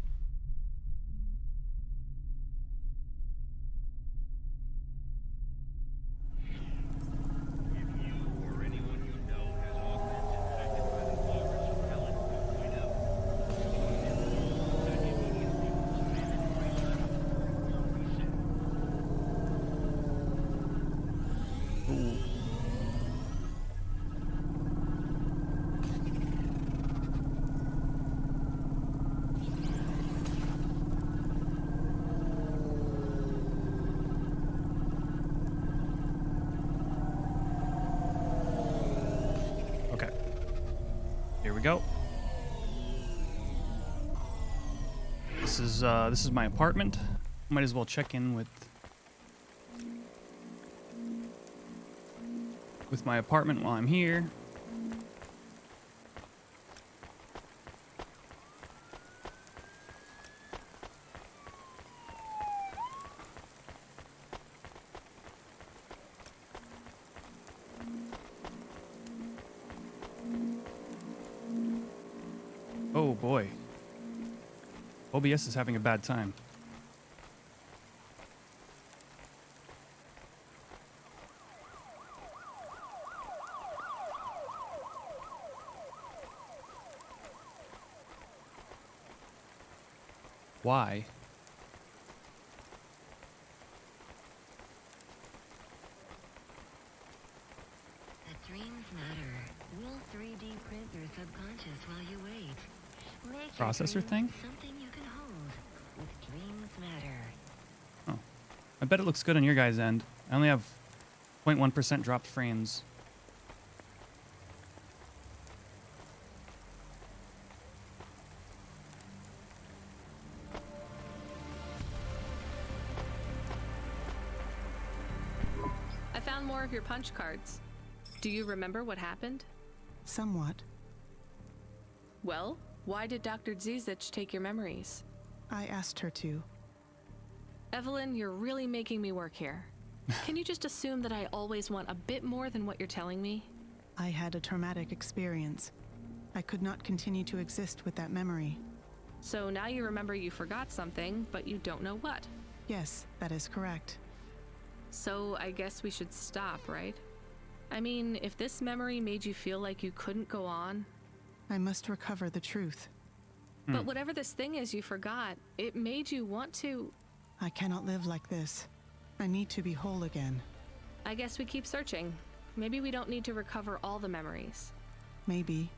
Here we go. This is my apartment. Might as well check in with my apartment while I'm here. Oh boy. OBS is having a bad time. Why? The dreams matter. We'll 3D print your subconscious while you wait. Make your Processor dreams thing? something you can hold. With dreams matter. Oh. I bet it looks good on your guys' end. I only have 0.1% dropped frames. I found more of your punch cards. Do you remember what happened? Somewhat. Well, why did Dr. Zizich take your memories? I asked her to. Evelyn, you're really making me work here. Can you just assume that I always want a bit more than what you're telling me? I had a traumatic experience. I could not continue to exist with that memory. So now you remember you forgot something, but you don't know what. Yes, that is correct. So I guess we should stop, right? I mean, if this memory made you feel like you couldn't go on... I must recover the truth. But whatever this thing is you forgot, it made you want to... I cannot live like this. I need to be whole again. I guess we keep searching. Maybe we don't need to recover all the memories. Maybe.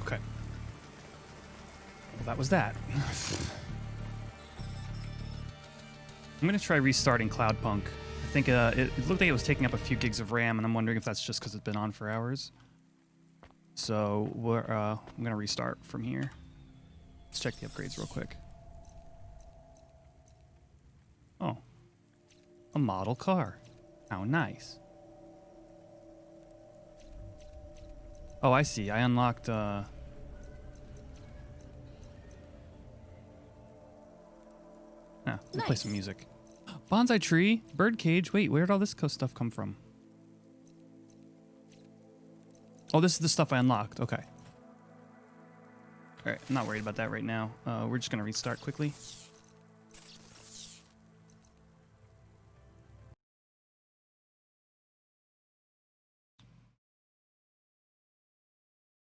Okay. Well, that was that. I'm gonna try restarting Cloudpunk. I think it looked like it was taking up a few gigs of RAM, and I'm wondering if that's just because it's been on for hours. So I'm gonna restart from here. Let's check the upgrades real quick. Oh, a model car. How nice. Oh, I see. I unlocked. We'll play some music. Bonsai tree, birdcage. Wait, where did all this stuff come from? Oh, this is the stuff I unlocked. Okay. All right, I'm not worried about that right now. We're just gonna restart quickly.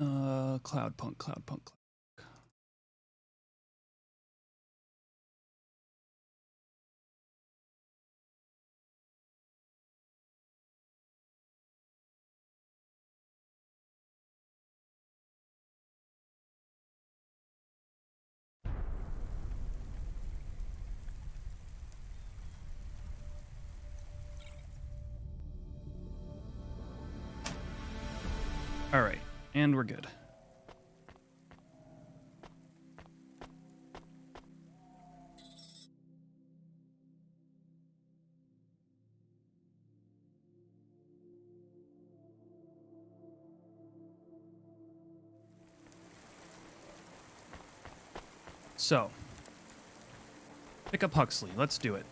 Cloudpunk. All right, and we're good. So, pick up Huxley. Let's do it.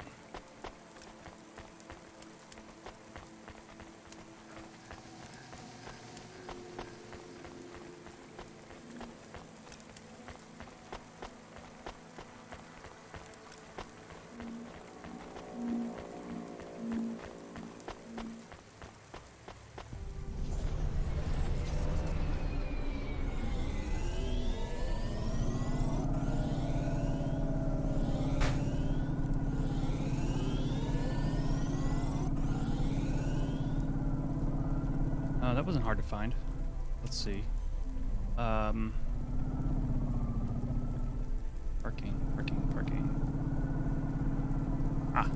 That wasn't hard to find. Let's see. Parking. Ah.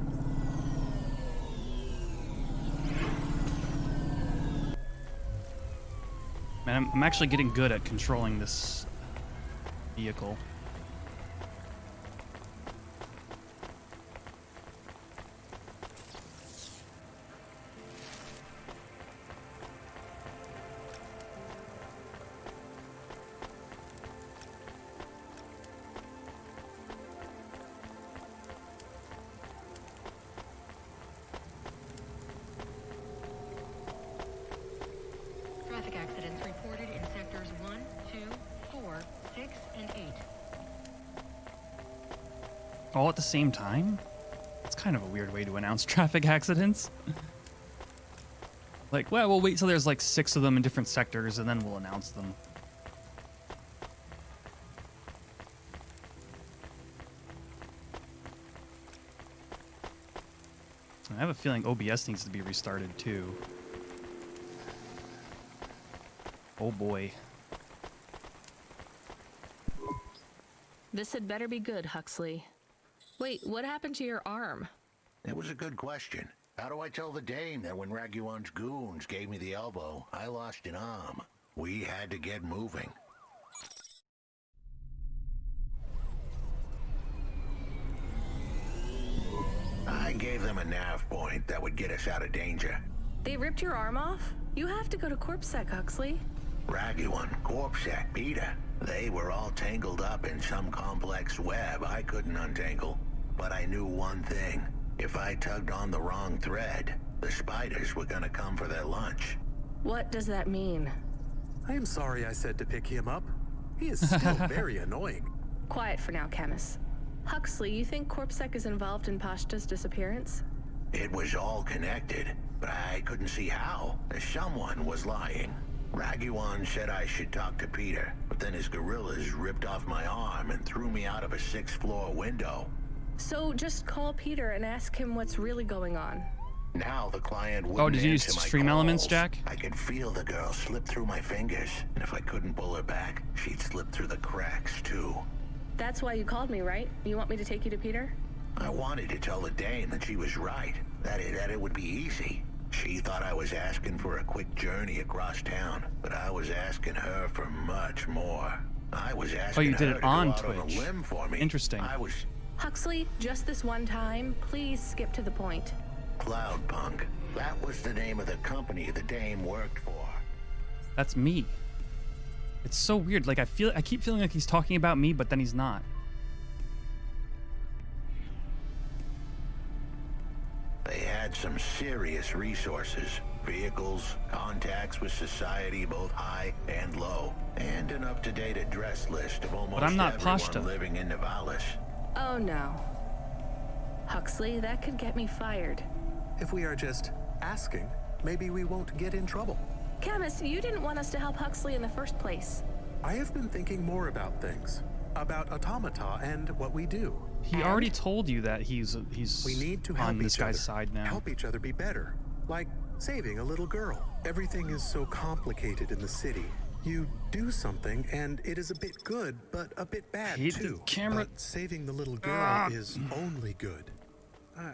Man, I'm actually getting good at controlling this vehicle. Traffic accidents reported in sectors 1, 2, 4, 6, and 8. All at the same time? It's kind of a weird way to announce traffic accidents. Like, well, we'll wait till there's like 6 of them in different sectors and then we'll announce them. I have a feeling OBS needs to be restarted too. Oh boy. This had better be good, Huxley. Wait, what happened to your arm? It was a good question. How do I tell the dame that when Raguan's goons gave me the elbow, I lost an arm? We had to get moving. I gave them a nav point that would get us out of danger. They ripped your arm off? You have to go to CorpSec, Huxley. Raguan, Corpsec, Peter. They were all tangled up in some complex web I couldn't untangle. But I knew one thing. If I tugged on the wrong thread, the spiders were gonna come for their lunch. What does that mean? I am sorry I said to pick him up. He is still very annoying. Quiet for now, Camus. Huxley, you think CorpSec is involved in Pashta's disappearance? It was all connected, but I couldn't see how. Someone was lying. Raguan said I should talk to Peter, but then his gorillas ripped off my arm and threw me out of a 6th-floor window. So just call Peter and ask him what's really going on. Now the client wouldn't Oh, did you use answer my Stream Elements, calls. Jack? I could feel the girl slip through my fingers, and if I couldn't pull her back, she'd slip through the cracks, too. That's why you called me, right? You want me to take you to Peter? I wanted to tell the dame that she was right, that it would be easy. She thought I was asking for a quick journey across town, but I was asking her for much more. I was asking you did her it to on go out on a Twitch. limb for me. Interesting. Huxley, just this one time, please skip to the point. Cloudpunk. That was the name of the company the dame worked for. That's me. It's so weird. Like I keep feeling like he's talking about me, but then he's not. They had some serious resources. Vehicles, contacts with society, both high and low, and an up-to-date address list of almost I'm not everyone Pashta. living in Nivalis. Oh no. Huxley, that could get me fired. If we are just asking, maybe we won't get in trouble. Camus, you didn't want us to help Huxley in the first place. I have been thinking more about things. About automata and what we do. He already told you that he's we need to on help this each guy's other. side now. Help each other be better. Like saving a little girl. Everything is so complicated in the city. You do something and it is a bit good, but a bit bad Hate too. the camera. But saving the little girl is only good.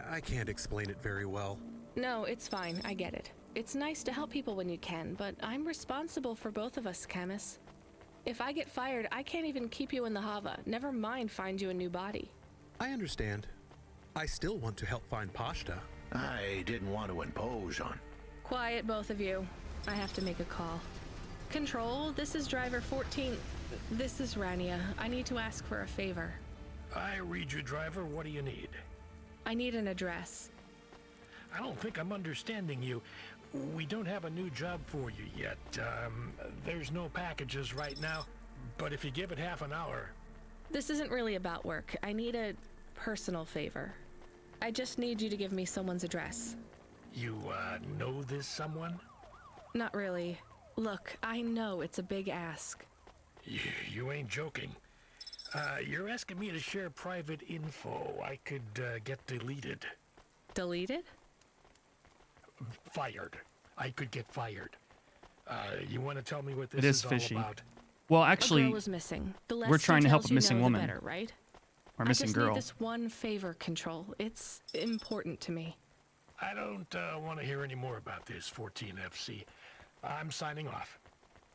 I can't explain it very well. No, it's fine. I get it. It's nice to help people when you can, but I'm responsible for both of us, Camus. If I get fired, I can't even keep you in the Hava. Never mind find you a new body. I understand. I still want to help find Pashta. I didn't want to impose on. Quiet, both of you. I have to make a call. Control, this is driver 14. This is Rania. I need to ask for a favor. I read you, driver. What do you need? I need an address. I don't think I'm understanding you. We don't have a new job for you yet. There's no packages right now, but if you give it half an hour... This isn't really about work. I need a personal favor. I just need you to give me someone's address. You, know this someone? Not really. Look, I know it's a big ask. You ain't joking. You're asking me to share private info I could, get deleted. Deleted? Fired. I could get fired. You want to tell me what this It is all fishy. about? Well, A actually, girl is missing. The less we're trying to help a details you missing know, the woman. better, right? Or missing I just girl. need this one favor, Control. It's important to me. I don't want to hear any more about this, 14FC. I'm signing off.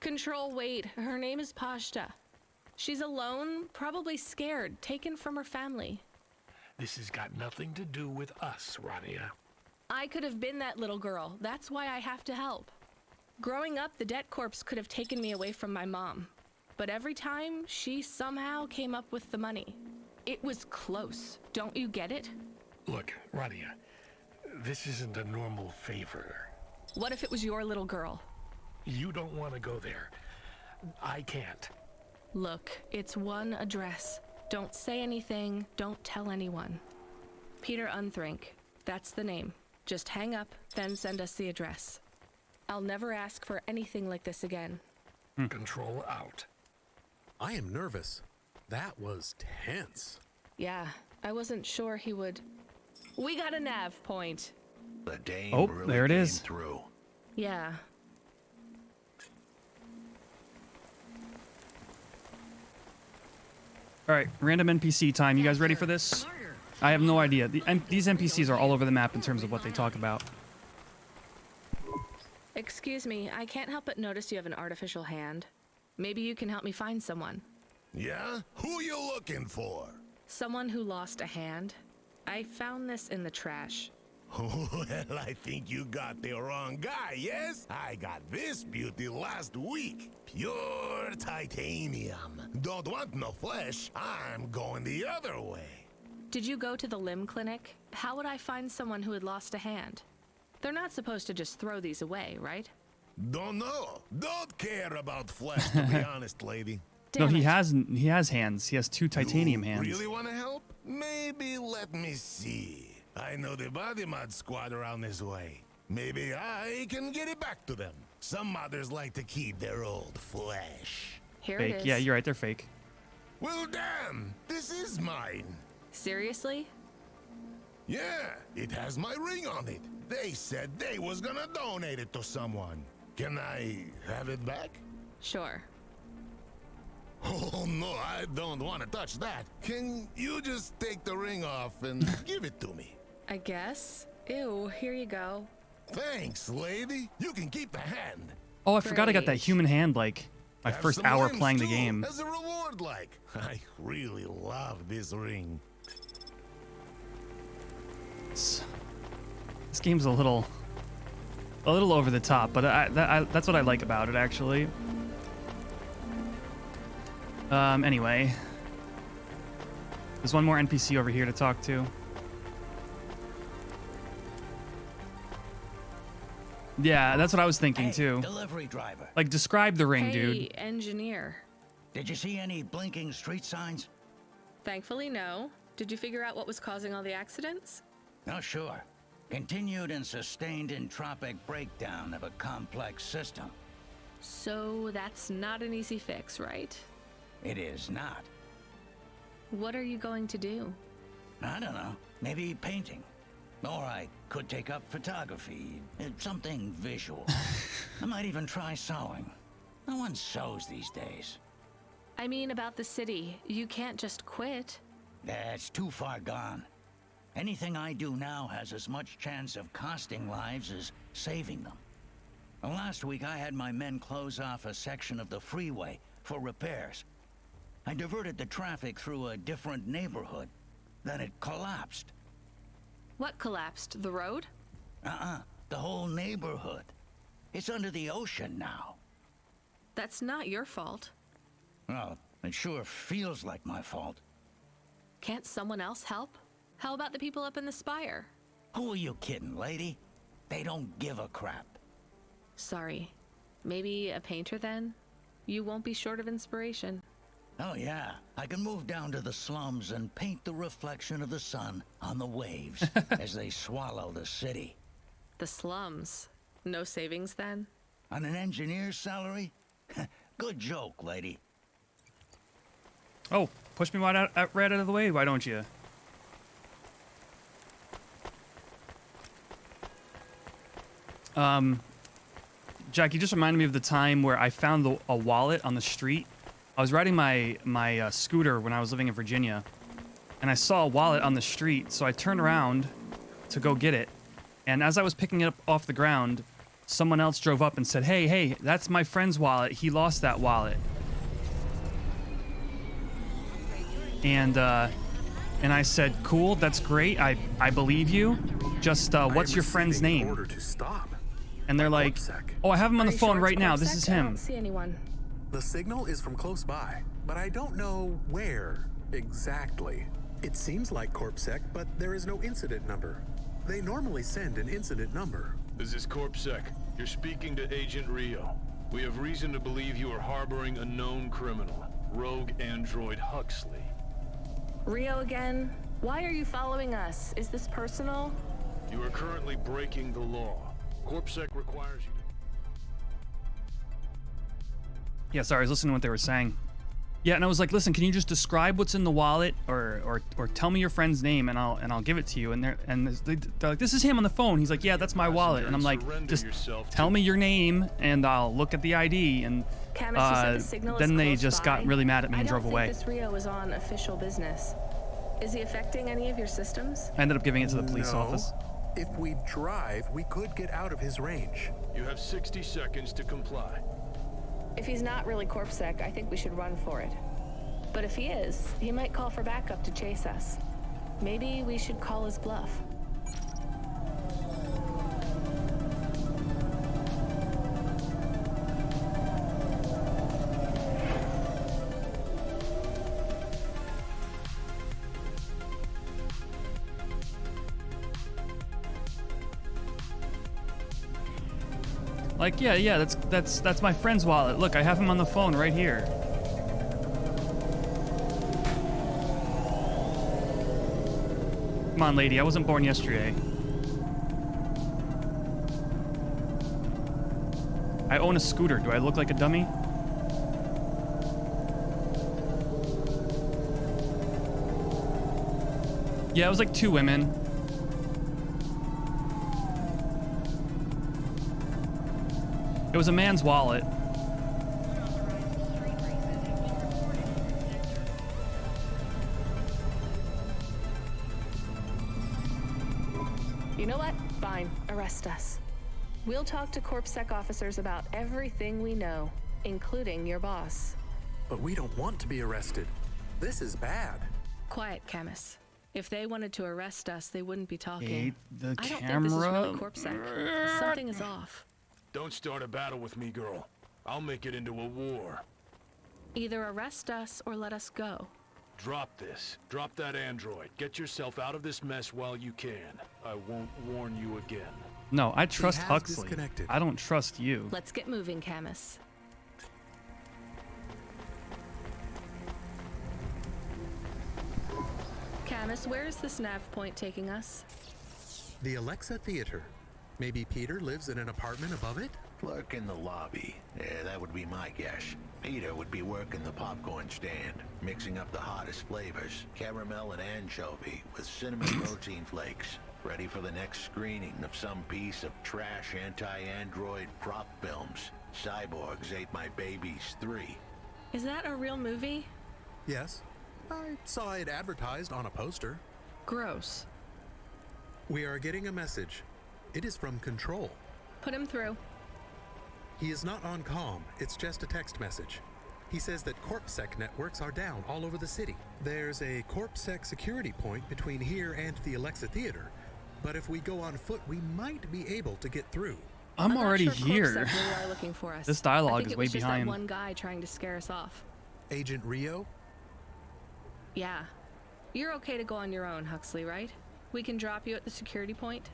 Control, wait. Her name is Pashta. She's alone, probably scared, taken from her family. This has got nothing to do with us, Rania. I could have been that little girl. That's why I have to help. Growing up, the debt corps could have taken me away from my mom. But every time, she somehow came up with the money. It was close. Don't you get it? Look, Rania, this isn't a normal favor. What if it was your little girl? You don't want to go there. I can't. Look, it's one address. Don't say anything. Don't tell anyone. Peter Unthrink. That's the name. Just hang up, then send us the address. I'll never ask for anything like this again. Control out. I am nervous. That was tense. Yeah, I wasn't sure he would... We got a nav point. The dame Oh, really there it came is. through. Yeah. All right, random NPC time. You guys ready for this? I have no idea. These NPCs are all over the map in terms of what they talk about. Excuse me, I can't help but notice you have an artificial hand. Maybe you can help me find someone. Yeah? Who you looking for? Someone who lost a hand. I found this in the trash. Well, I think you got the wrong guy, yes? I got this beauty last week. Pure titanium. Don't want no flesh. I'm going the other way. Did you go to the limb clinic? How would I find someone who had lost a hand? They're not supposed to just throw these away, right? Don't know. Don't care about flesh, to be honest, lady. No, he has hands. He has 2 titanium hands. Really want to help? Maybe let me see. I know the body mod squad around this way. Maybe I can get it back to them. Some modders like to keep their old flesh. Here Fake. it is. Yeah, you're right. They're fake. Well, damn. This is mine. Seriously? Yeah, it has my ring on it. They said they was gonna donate it to someone. Can I have it back? Sure. Oh no, I don't want to touch that. Can you just take the ring off and give it to me? I guess. Ew, here you go. Thanks, lady. You can keep the hand. Oh, I forgot I got that Great. human hand like my Have first some hour limbs, playing the too, game. as a reward, like. I really love this ring. This game's a little over the top, but that's what I like about it, actually. Anyway, there's one more NPC over here to talk to. Yeah, that's what I was thinking too. Delivery driver. Like, describe the ring, Hey, dude. engineer. Did you see any blinking street signs? Thankfully, no. Did you figure out what was causing all the accidents? No, sure. Continued and sustained entropic breakdown of a complex system. So that's not an easy fix, right? It is not. What are you going to do? I don't know. Maybe painting. Or I could take up photography. Something visual. I might even try sewing. No one sews these days. I mean about the city. You can't just quit. That's too far gone. Anything I do now has as much chance of costing lives as saving them. Well, last week I had my men close off a section of the freeway for repairs. I diverted the traffic through a different neighborhood. Then it collapsed. What collapsed? The road? The whole neighborhood. It's under the ocean now. That's not your fault. Well, it sure feels like my fault. Can't someone else help? How about the people up in the spire? Who are you kidding, lady? They don't give a crap. Sorry. Maybe a painter then? You won't be short of inspiration. Oh yeah, I can move down to the slums and paint the reflection of the sun on the waves as they swallow the city. The slums. No savings then? On an engineer's salary? Good joke, lady. Oh, push me right out of the way, why don't you? Jack, you just reminded me of the time where I found a wallet on the street. I was riding my scooter when I was living in Virginia, and I saw a wallet on the street, so I turned around to go get it. And as I was picking it up off the ground, someone else drove up and said, hey, that's my friend's wallet. He lost that wallet. And I said, cool, that's great. I believe you. Just, what's your friend's name? Order to stop. And they're like, oh, I have him on the phone right now. This is I him. don't see anyone. The signal is from close by, but I don't know where exactly. It seems like CorpSec, but there is no incident number. They normally send an incident number. This is CorpSec. You're speaking to Agent Rio. We have reason to believe you are harboring a known criminal, rogue android Huxley. Rio again? Why are you following us? Is this personal? You are currently breaking the law. CorpSec requires you to... Yeah, sorry, I was listening to what they were saying. Yeah, and I was like, listen, can you just describe what's in the wallet, or tell me your friend's name, and I'll give it to you. And they're like, this is him on the phone. He's like, yeah, that's my wallet. And I'm like, just tell me your name, and I'll look at the ID. And Camus, you said the signal then is they close just by. got really mad at me and drove away. I don't think this Rio is on official business. Is he affecting any of your systems? I ended up giving it to the police office. If we drive, we could get out of his range. You have 60 seconds to comply. If he's not really CorpSec, I think we should run for it. But if he is, he might call for backup to chase us. Maybe we should call his bluff. Like, yeah, that's my friend's wallet. Look, I have him on the phone right here. Come on, lady, I wasn't born yesterday. I own a scooter. Do I look like a dummy? Yeah, it was like 2 women. It was a man's wallet. You know what? Fine. Arrest us. We'll talk to CorpSec officers about everything we know, including your boss. But we don't want to be arrested. This is bad. Quiet, Camus. If they wanted to arrest us, they wouldn't be talking. Hate the I don't think this is camera. really CorpSec. Something is off. Don't start a battle with me, girl. I'll make it into a war. Either arrest us or let us go. Drop this. Drop that android. Get yourself out of this mess while you can. I won't warn you again. No, I trust has Huxley. disconnected. I don't trust you. Let's get moving, Camus. Camus, where is this nav point taking us? The Alexa Theater. Maybe Peter lives in an apartment above it? Clerk in the lobby. Yeah, that would be my guess. Peter would be working the popcorn stand, mixing up the hottest flavors, caramel and anchovy with cinnamon protein flakes, ready for the next screening of some piece of trash anti-android prop films. Cyborgs Ate My Babies 3. Is that a real movie? Yes. I saw it advertised on a poster. Gross. We are getting a message. It is from Control. Put him through. He is not on comm, it's just a text message. He says that CorpSec networks are down all over the city. There's a CorpSec security point between here and the Alexa Theater, but if we go on foot, we might be able to get through. I'm already not sure here. CorpSec really are looking for us. This dialogue I think is it way was just behind. That one guy trying to scare us off. Agent Rio? Yeah. You're okay to go on your own, Huxley, right? We can drop you at the security point?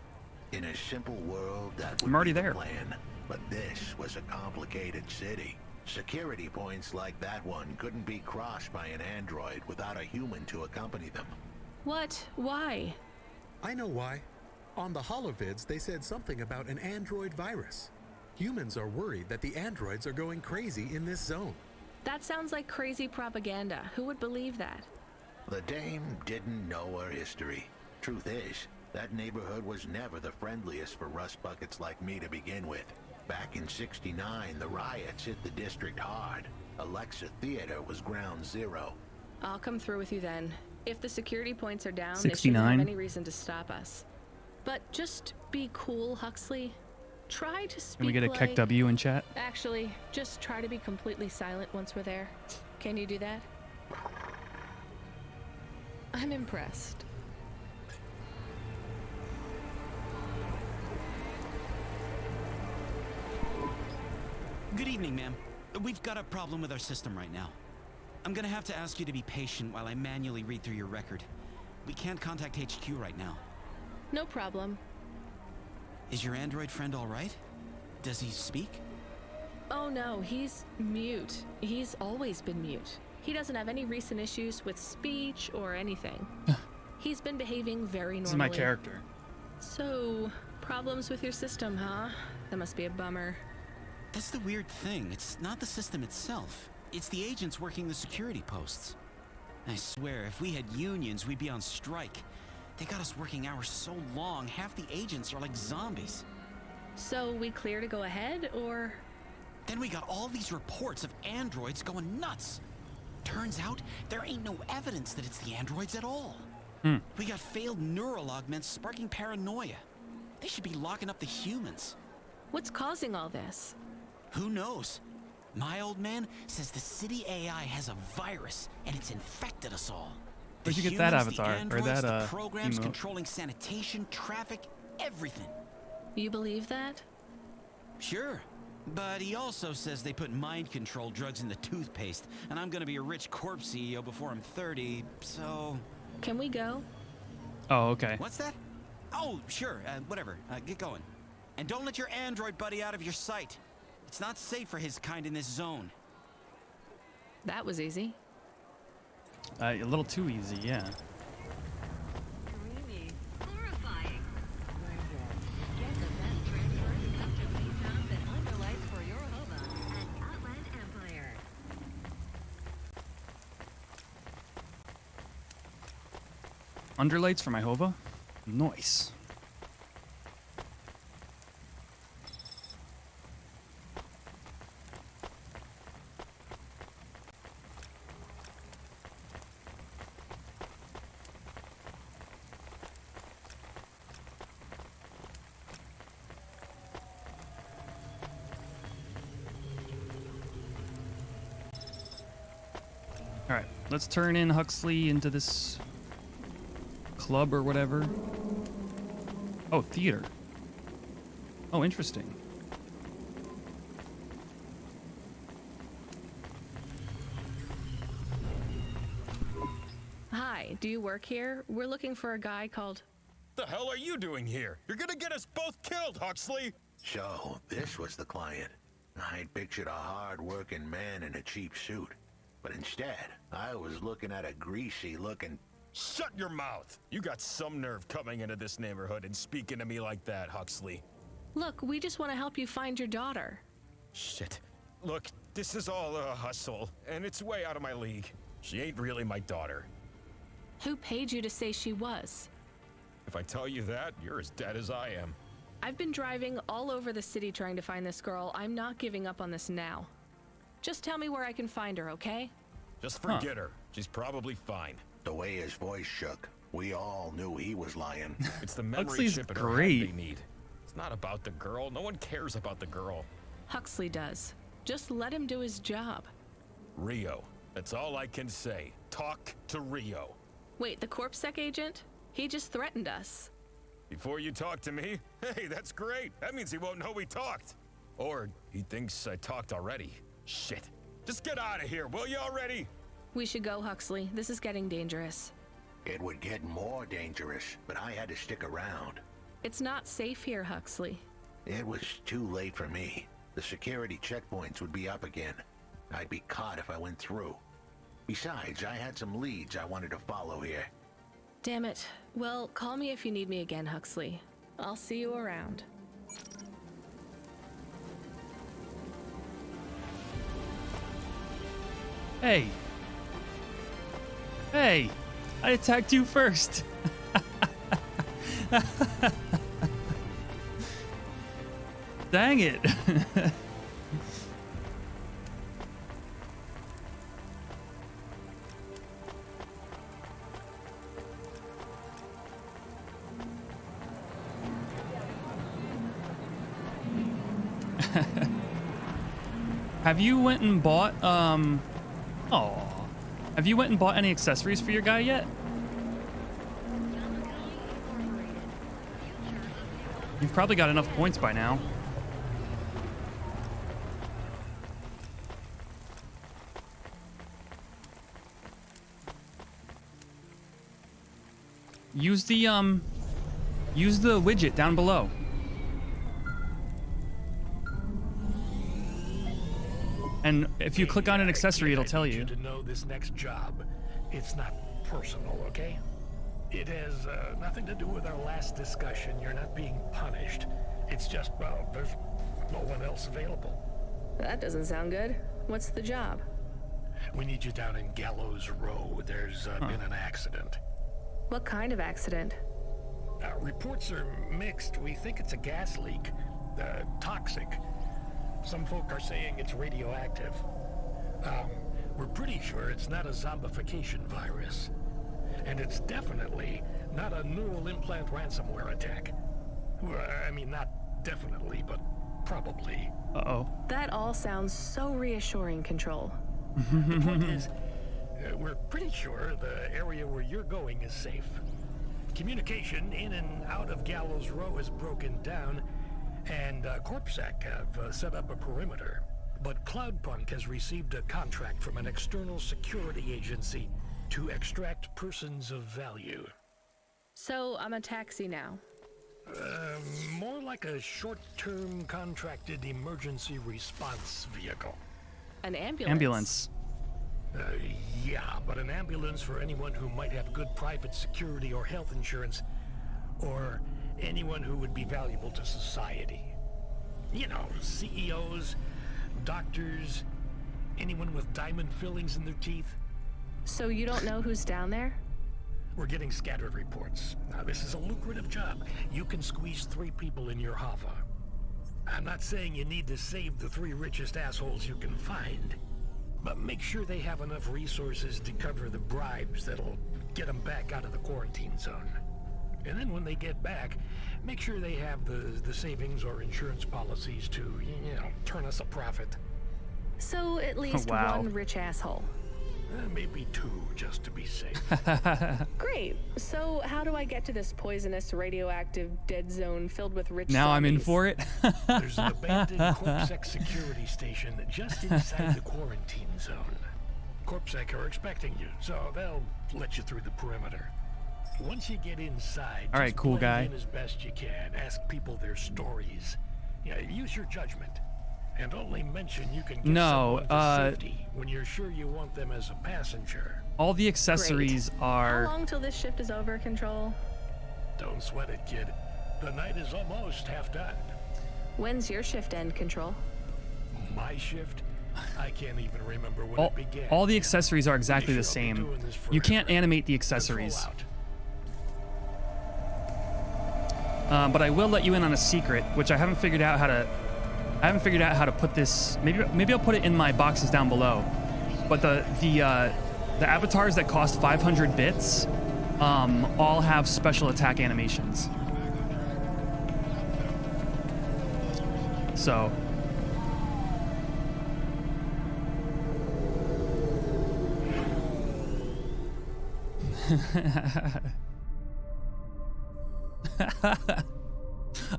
In a simple world, that would I'm already be the there. plan. But this was a complicated city. Security points like that one couldn't be crossed by an android without a human to accompany them. What? Why? I know why. On the holovids, they said something about an android virus. Humans are worried that the androids are going crazy in this zone. That sounds like crazy propaganda. Who would believe that? The dame didn't know her history. Truth is, that neighborhood was never the friendliest for rust buckets like me to begin with. Back in '69, the riots hit the district hard. Alexa Theater was ground zero. I'll come through with you then. If the security points are down, they 69. shouldn't have any reason to stop us. But just be cool, Huxley. Try to speak Can we get a like... Keck W in chat? Actually, just try to be completely silent once we're there. Can you do that? I'm impressed. Good evening, ma'am. We've got a problem with our system right now. I'm gonna have to ask you to be patient while I manually read through your record. We can't contact HQ right now. No problem. Is your android friend all right? Does he speak? Oh no, he's mute. He's always been mute. He doesn't have any recent issues with speech or anything. He's been behaving very normally. This is my character. So, problems with your system, huh? That must be a bummer. That's the weird thing. It's not the system itself. It's the agents working the security posts. I swear, if we had unions, we'd be on strike. They got us working hours so long, half the agents are like zombies. So we clear to go ahead, or? Then we got all these reports of androids going nuts. Turns out, there ain't no evidence that it's the androids at all. We got failed neural augments sparking paranoia. They should be locking up the humans. What's causing all this? Who knows? My old man says the city AI has a virus, and it's infected us all. Where'd you The get that humans, the avatar? Or androids, that, the programs emote? controlling sanitation, traffic, everything. You believe that? Sure. But he also says they put mind control drugs in the toothpaste, and I'm gonna be a rich corp CEO before I'm 30, so... Can we go? Oh, okay. What's that? Oh, sure, whatever. Get going. And don't let your android buddy out of your sight. It's not safe for his kind in this zone. That was easy. A little too easy, yeah. Creamy. Horrifying. Get the best transfers, custom lead times, and underlights for your hova at Outland Empire. Underlights for my Hova? Nice. Alright, let's turn in Huxley into this club or whatever. Oh, theater. Oh, interesting. Hi, do you work here? We're looking for a guy called... The hell are you doing here? You're gonna get us both killed, Huxley! So, this was the client. I'd pictured a hard-working man in a cheap suit. But instead, I was looking at a greasy-looking... Shut your mouth! You got some nerve coming into this neighborhood and speaking to me like that, Huxley. Look, we just want to help you find your daughter. Shit. Look, this is all a hustle, and it's way out of my league. She ain't really my daughter. Who paid you to say she was? If I tell you that, you're as dead as I am. I've been driving all over the city trying to find this girl. I'm not giving up on this now. Just tell me where I can find her, okay? Just forget her. She's probably fine. The way his voice shook, we all knew he was lying. It's the memory Huxley's chip in her head great. they need. It's not about the girl. No one cares about the girl. Huxley does. Just let him do his job. Rio. That's all I can say. Talk to Rio. Wait, the CorpSec agent? He just threatened us. Before you talk to me? Hey, that's great. That means he won't know we talked. Or he thinks I talked already. Shit. Just get out of here, will you already? We should go, Huxley. This is getting dangerous. It would get more dangerous, but I had to stick around. It's not safe here, Huxley. It was too late for me. The security checkpoints would be up again. I'd be caught if I went through. Besides, I had some leads I wanted to follow here. Damn it. Well, call me if you need me again, Huxley. I'll see you around. Hey. Hey. I attacked you first. Dang it. Have you went and bought, have you went and bought any accessories for your guy yet? You've probably got enough points by now. Use the widget down below. And if you click on an accessory, it'll tell you. To know this next job, it's not personal, okay? It has nothing to do with our last discussion. You're not being punished. It's just, well, there's no one else available. That doesn't sound good. What's the job? We need you down in Gallows Row. There's been an accident. What kind of accident? Reports are mixed. We think it's a gas leak. Toxic. Some folk are saying it's radioactive. We're pretty sure it's not a zombification virus. And it's definitely not a neural implant ransomware attack. Well, I mean, not definitely, but probably. Uh-oh. That all sounds so reassuring, Control. The point is, we're pretty sure the area where you're going is safe. Communication in and out of Gallows Row is broken down, and CorpSec have set up a perimeter. But Cloudpunk has received a contract from an external security agency to extract persons of value. So I'm a taxi now. More like a short-term contracted emergency response vehicle. An ambulance? Ambulance. Yeah, but an ambulance for anyone who might have good private security or health insurance, or anyone who would be valuable to society. You know, CEOs, doctors, anyone with diamond fillings in their teeth. So you don't know who's down there? We're getting scattered reports. Now, this is a lucrative job. You can squeeze 3 people in your hover. I'm not saying you need to save the 3 richest assholes you can find, but make sure they have enough resources to cover the bribes that'll get them back out of the quarantine zone. And then when they get back, make sure they have the savings or insurance policies to, you know, turn us a profit. So at least one rich asshole. Maybe 2, just to be safe. Great. So how do I get to this poisonous, radioactive, dead zone filled with rich Now I'm in zombies? for it. There's an abandoned CorpSec security station just inside the quarantine zone. CorpSec are expecting you, so they'll let you through the perimeter. Once you get inside, all right, just cool blend guy. in as best you can. Ask people their stories. Yeah, use your judgment. And only mention you can get someone to safety when you're sure you want them as a passenger. All the accessories are... How long till this shift is over, Control? Don't sweat it, kid. The night is almost half done. When's your shift end, Control? My shift? I can't even remember when it began. All the accessories are exactly the same. You can't animate the accessories. But I will let you in on a secret, which I haven't figured out how to... put this. Maybe I'll put it in my boxes down below. But the avatars that cost 500 bits, all have special attack animations. So.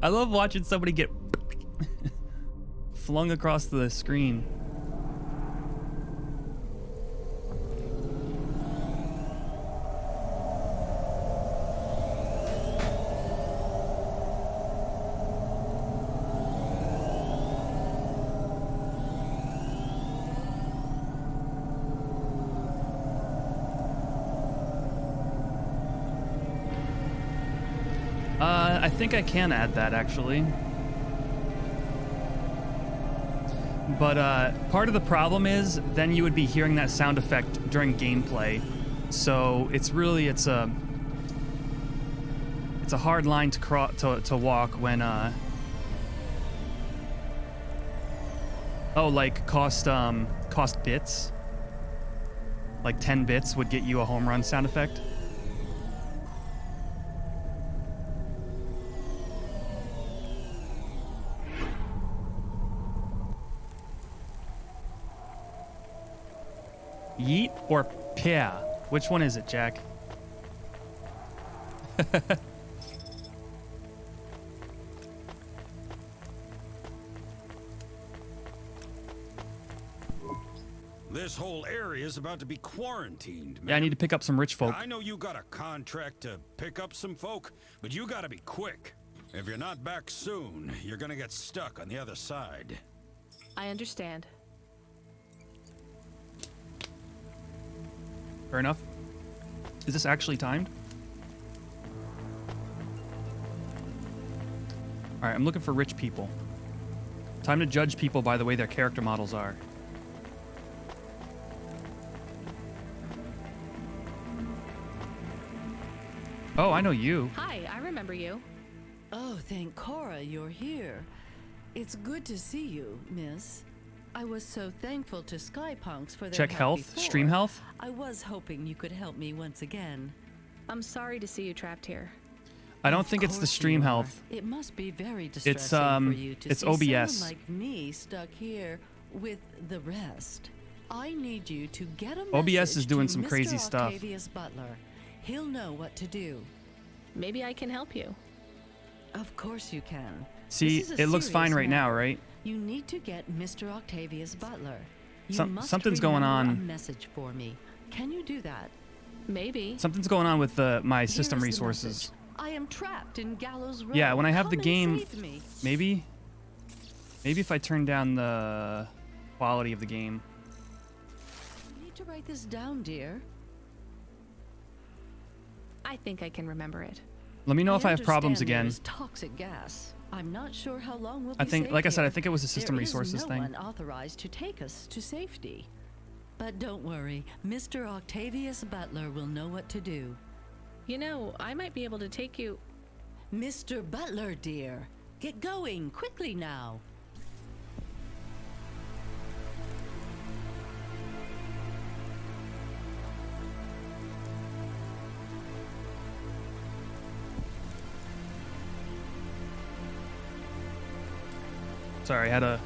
I love watching somebody get flung across the screen. I think I can add that actually. But part of the problem is then you would be hearing that sound effect during gameplay. So it's a hard line to walk when like cost bits. Like 10 bits would get you a home run sound effect. Yeet or pear? Which one is it, Jack? This whole area is about to be quarantined, man. Yeah, I need to pick up some rich folk. I know you got a contract to pick up some folk, but you gotta be quick. If you're not back soon, you're gonna get stuck on the other side. I understand. Fair enough. Is this actually timed? All right, I'm looking for rich people. Time to judge people by the way their character models are. Oh, I know you. Hi, I remember you. Oh, thank Cora you're here. It's good to see you, miss. I was so thankful to Skypunks for their Check help health, before. stream health. I was hoping you could help me once again. I'm sorry to see you trapped here. I don't think it's the stream health. It must be very distressing for you to it's see OBS. someone like me stuck here with the rest. I need you to get a OBS message is doing to some Mr. crazy stuff. Octavius Butler. He'll know what to do. Maybe I can help you. Of course you can. See, This is a it looks fine serious right now, matter. right? You need to get Mr. Octavius Butler. You must Something's going remember on. A message for me. Can you do that? Maybe. Something's going on with my Here system is the resources. message. I am trapped in Gallows Row. Yeah, when I have the Come and game, save me. maybe if I turn down the quality of the game. You need to write this down, dear. I think I can remember it. Let me know if I have problems understand there again. is toxic gas. I'm not sure how long we'll I be think, safe like I said, I here. think it was a system resources There is no thing. one authorized to take us to safety. But don't worry, Mr. Octavius Butler will know what to do. You know, I might be able to take you... Mr. Butler, dear. Get going, quickly now. Sorry, I had a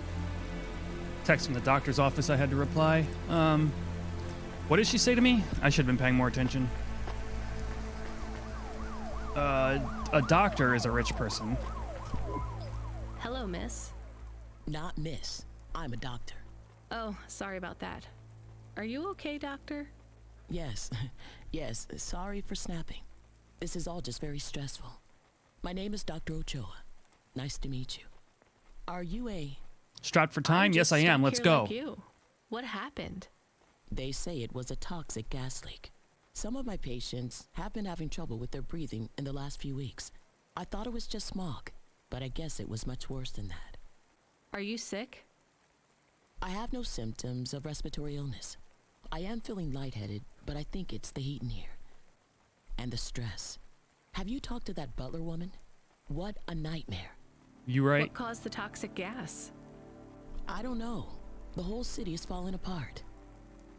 text from the doctor's office I had to reply. What did she say to me? I should have been paying more attention. A doctor is a rich person. Hello, miss. Not miss. I'm a doctor. Oh, sorry about that. Are you okay, doctor? Yes. Yes, sorry for snapping. This is all just very stressful. My name is Dr. Ochoa. Nice to meet you. Are you a... Strapped for time? Yes, I am. Let's go. Like you. What happened? They say it was a toxic gas leak. Some of my patients have been having trouble with their breathing in the last few weeks. I thought it was just smog, but I guess it was much worse than that. Are you sick? I have no symptoms of respiratory illness. I am feeling lightheaded, but I think it's the heat in here. And the stress. Have you talked to that butler woman? What a nightmare. You right. What caused the toxic gas? I don't know. The whole city is falling apart.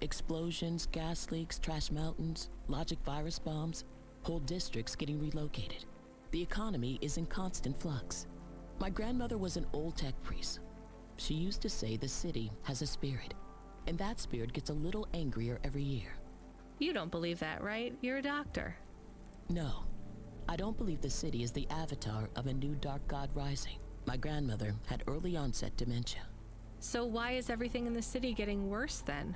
Explosions, gas leaks, trash mountains, logic virus bombs, whole districts getting relocated. The economy is in constant flux. My grandmother was an old tech priest. She used to say the city has a spirit, and that spirit gets a little angrier every year. You don't believe that, right? You're a doctor. No, I don't believe the city is the avatar of a new dark god rising. My grandmother had early onset dementia. So why is everything in the city getting worse then?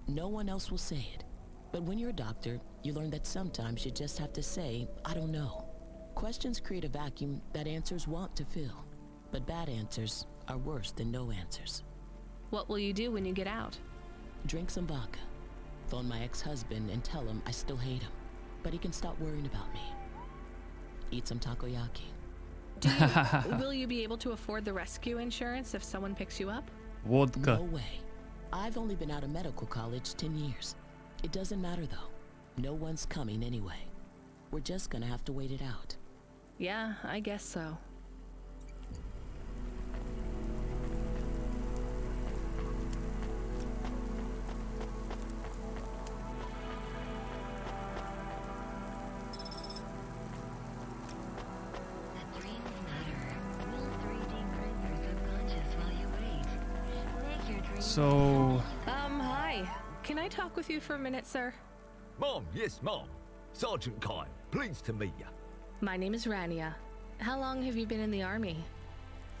No one else will say it. But when you're a doctor, you learn that sometimes you just have to say, I don't know. Questions create a vacuum that answers want to fill. But bad answers are worse than no answers. What will you do when you get out? Drink some vodka. Phone my ex-husband and tell him I still hate him. But he can stop worrying about me. Eat some takoyaki. Will you be able to afford the rescue insurance if someone picks you up? Vodka. No way. I've only been out of medical college 10 years. It doesn't matter though. No one's coming anyway. We're just gonna have to wait it out. Yeah, I guess so. So... Hi. Can I talk with you for a minute, sir? Mom, yes, Mom. Sergeant Kyle, pleased to meet you. My name is Rania. How long have you been in the army?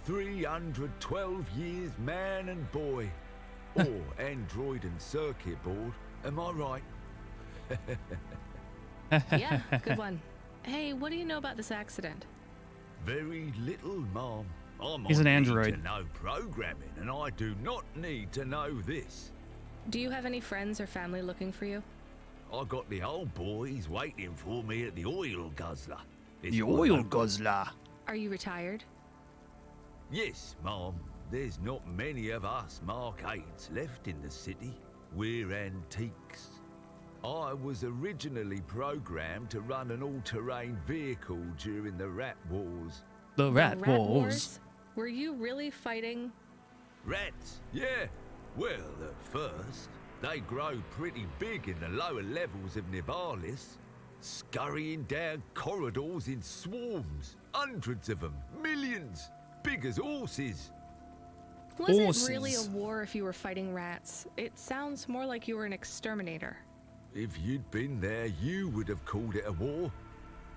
312 years, man and boy. Or android and circuit board, am I right? Yeah, good one. Hey, what do you know about this accident? Very little, Mom. He's an android. I need to know programming, and I do not need to know this. Do you have any friends or family looking for you? I got the old boys waiting for me at the oil guzzler. The oil guzzler. Are you retired? Yes, Mom. There's not many of us Mark 8s left in the city. We're antiques. I was originally programmed to run an all-terrain vehicle during the Rat Wars. The Rat Wars? Were you really fighting? Rats? Yeah. Well, at first, they grow pretty big in the lower levels of Nivalis, scurrying down corridors in swarms. Hundreds of them. Millions. Big as horses. Was it really a war if you were fighting rats? It sounds more like you were an exterminator. If you'd been there, you would have called it a war.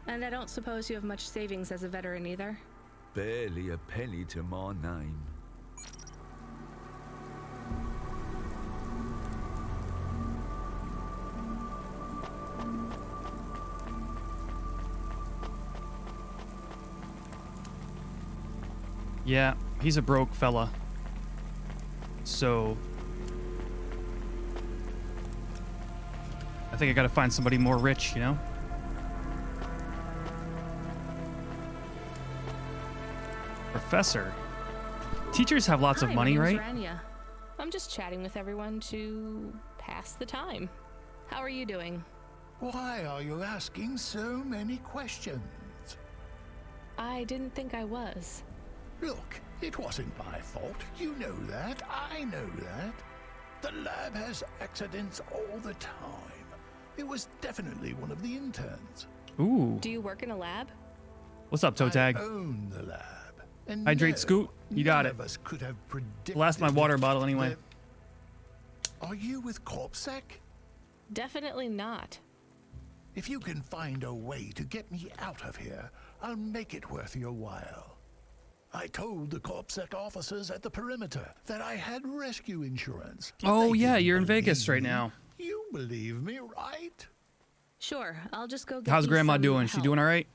And I don't suppose you have much savings as a veteran either? Barely a penny to my name. Yeah, he's a broke fella. So I think I gotta find somebody more rich, you know? Professor. Teachers have lots of Hi, money, my right? name's Rania. I'm just chatting with everyone to pass the time. How are you doing? Why are you asking so many questions? I didn't think I was. Look, it wasn't my fault. You know that. I know that. The lab has accidents all the time. It was definitely one of the interns. Ooh. Do you work in a lab? What's up, toe tag? I own the lab. And Hydrate, no, Scoot. You got none it. of us could have predicted Last my water bottle anyway. that- Are you with Corpsec? Definitely not. If you can find a way to get me out of here, I'll make it worth your while. I told the Corpsec officers at the perimeter that I had rescue insurance. Oh, They yeah, didn't you're in believe Vegas right me. now. You believe me, right? Sure, I'll just go get How's you Grandma some doing? She help. doing all right?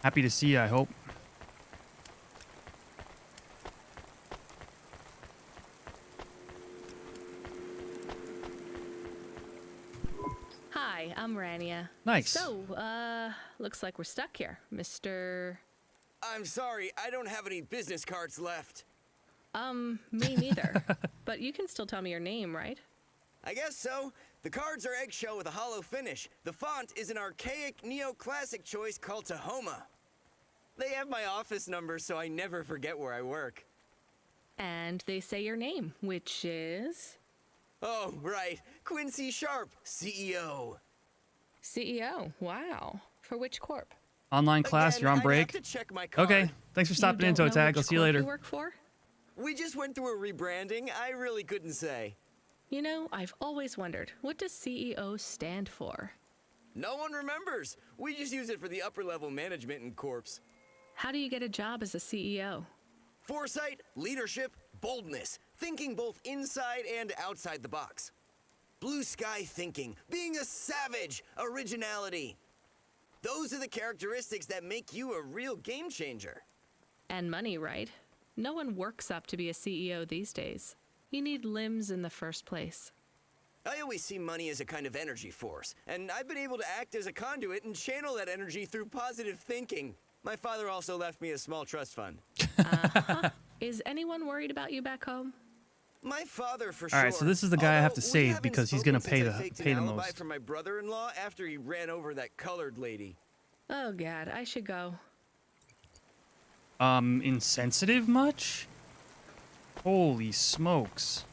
Happy to see you, I hope. Hi, I'm Rania. Nice. So, looks like we're stuck here, Mr. I'm sorry, I don't have any business cards left. Me neither. But you can still tell me your name, right? I guess so. The cards are eggshell with a hollow finish. The font is an archaic neoclassic choice called Tahoma. They have my office number, so I never forget where I work. And they say your name, which is... Oh, right. Quincy Sharp, CEO. CEO, wow. For which corp? Online class, you're on I'd break. have to check my card. Okay, thanks for stopping in, toe tag. I'll see you later. You work for? We just went through a rebranding. I really couldn't say. You know, I've always wondered, what does CEO stand for? No one remembers. We just use it for the upper level management in corps. How do you get a job as a CEO? Foresight, leadership, boldness, thinking both inside and outside the box. Blue sky thinking, being a savage, originality. Those are the characteristics that make you a real game changer. And money, right? No one works up to be a CEO these days. You need limbs in the first place. I always see money as a kind of energy force, and I've been able to act as a conduit and channel that energy through positive thinking. My father also left me a small trust fund. Is anyone worried about you back home? My father, for sure. All right, so this is the guy I have to Although we save haven't because he's gonna spoken pay since I the faked pay an the alibi most. for my brother-in-law after he ran over that colored lady. Oh God, I should go. Insensitive much? Holy smokes.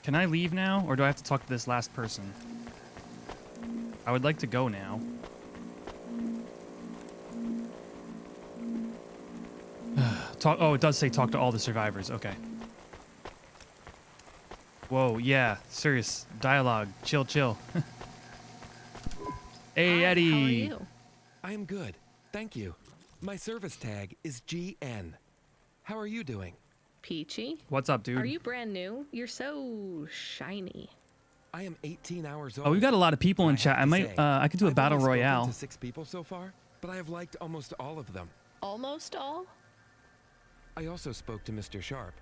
Can I leave now, or do I have to talk to this last person? I would like to go now. Oh, it does say talk to all the survivors. Okay. Whoa, yeah, serious dialogue. Chill, chill. Hey, Eddie. How are you? I am good, thank you. My service tag is GN. How are you doing? Peachy? What's up, dude? Are you brand new? You're so shiny. I am 18 hours old. Oh, we've got a lot of people in chat. I could do a I've battle only spoken royale. to 6 people so far, but I have liked almost all of them. Almost all? I also spoke to Mr. Sharp.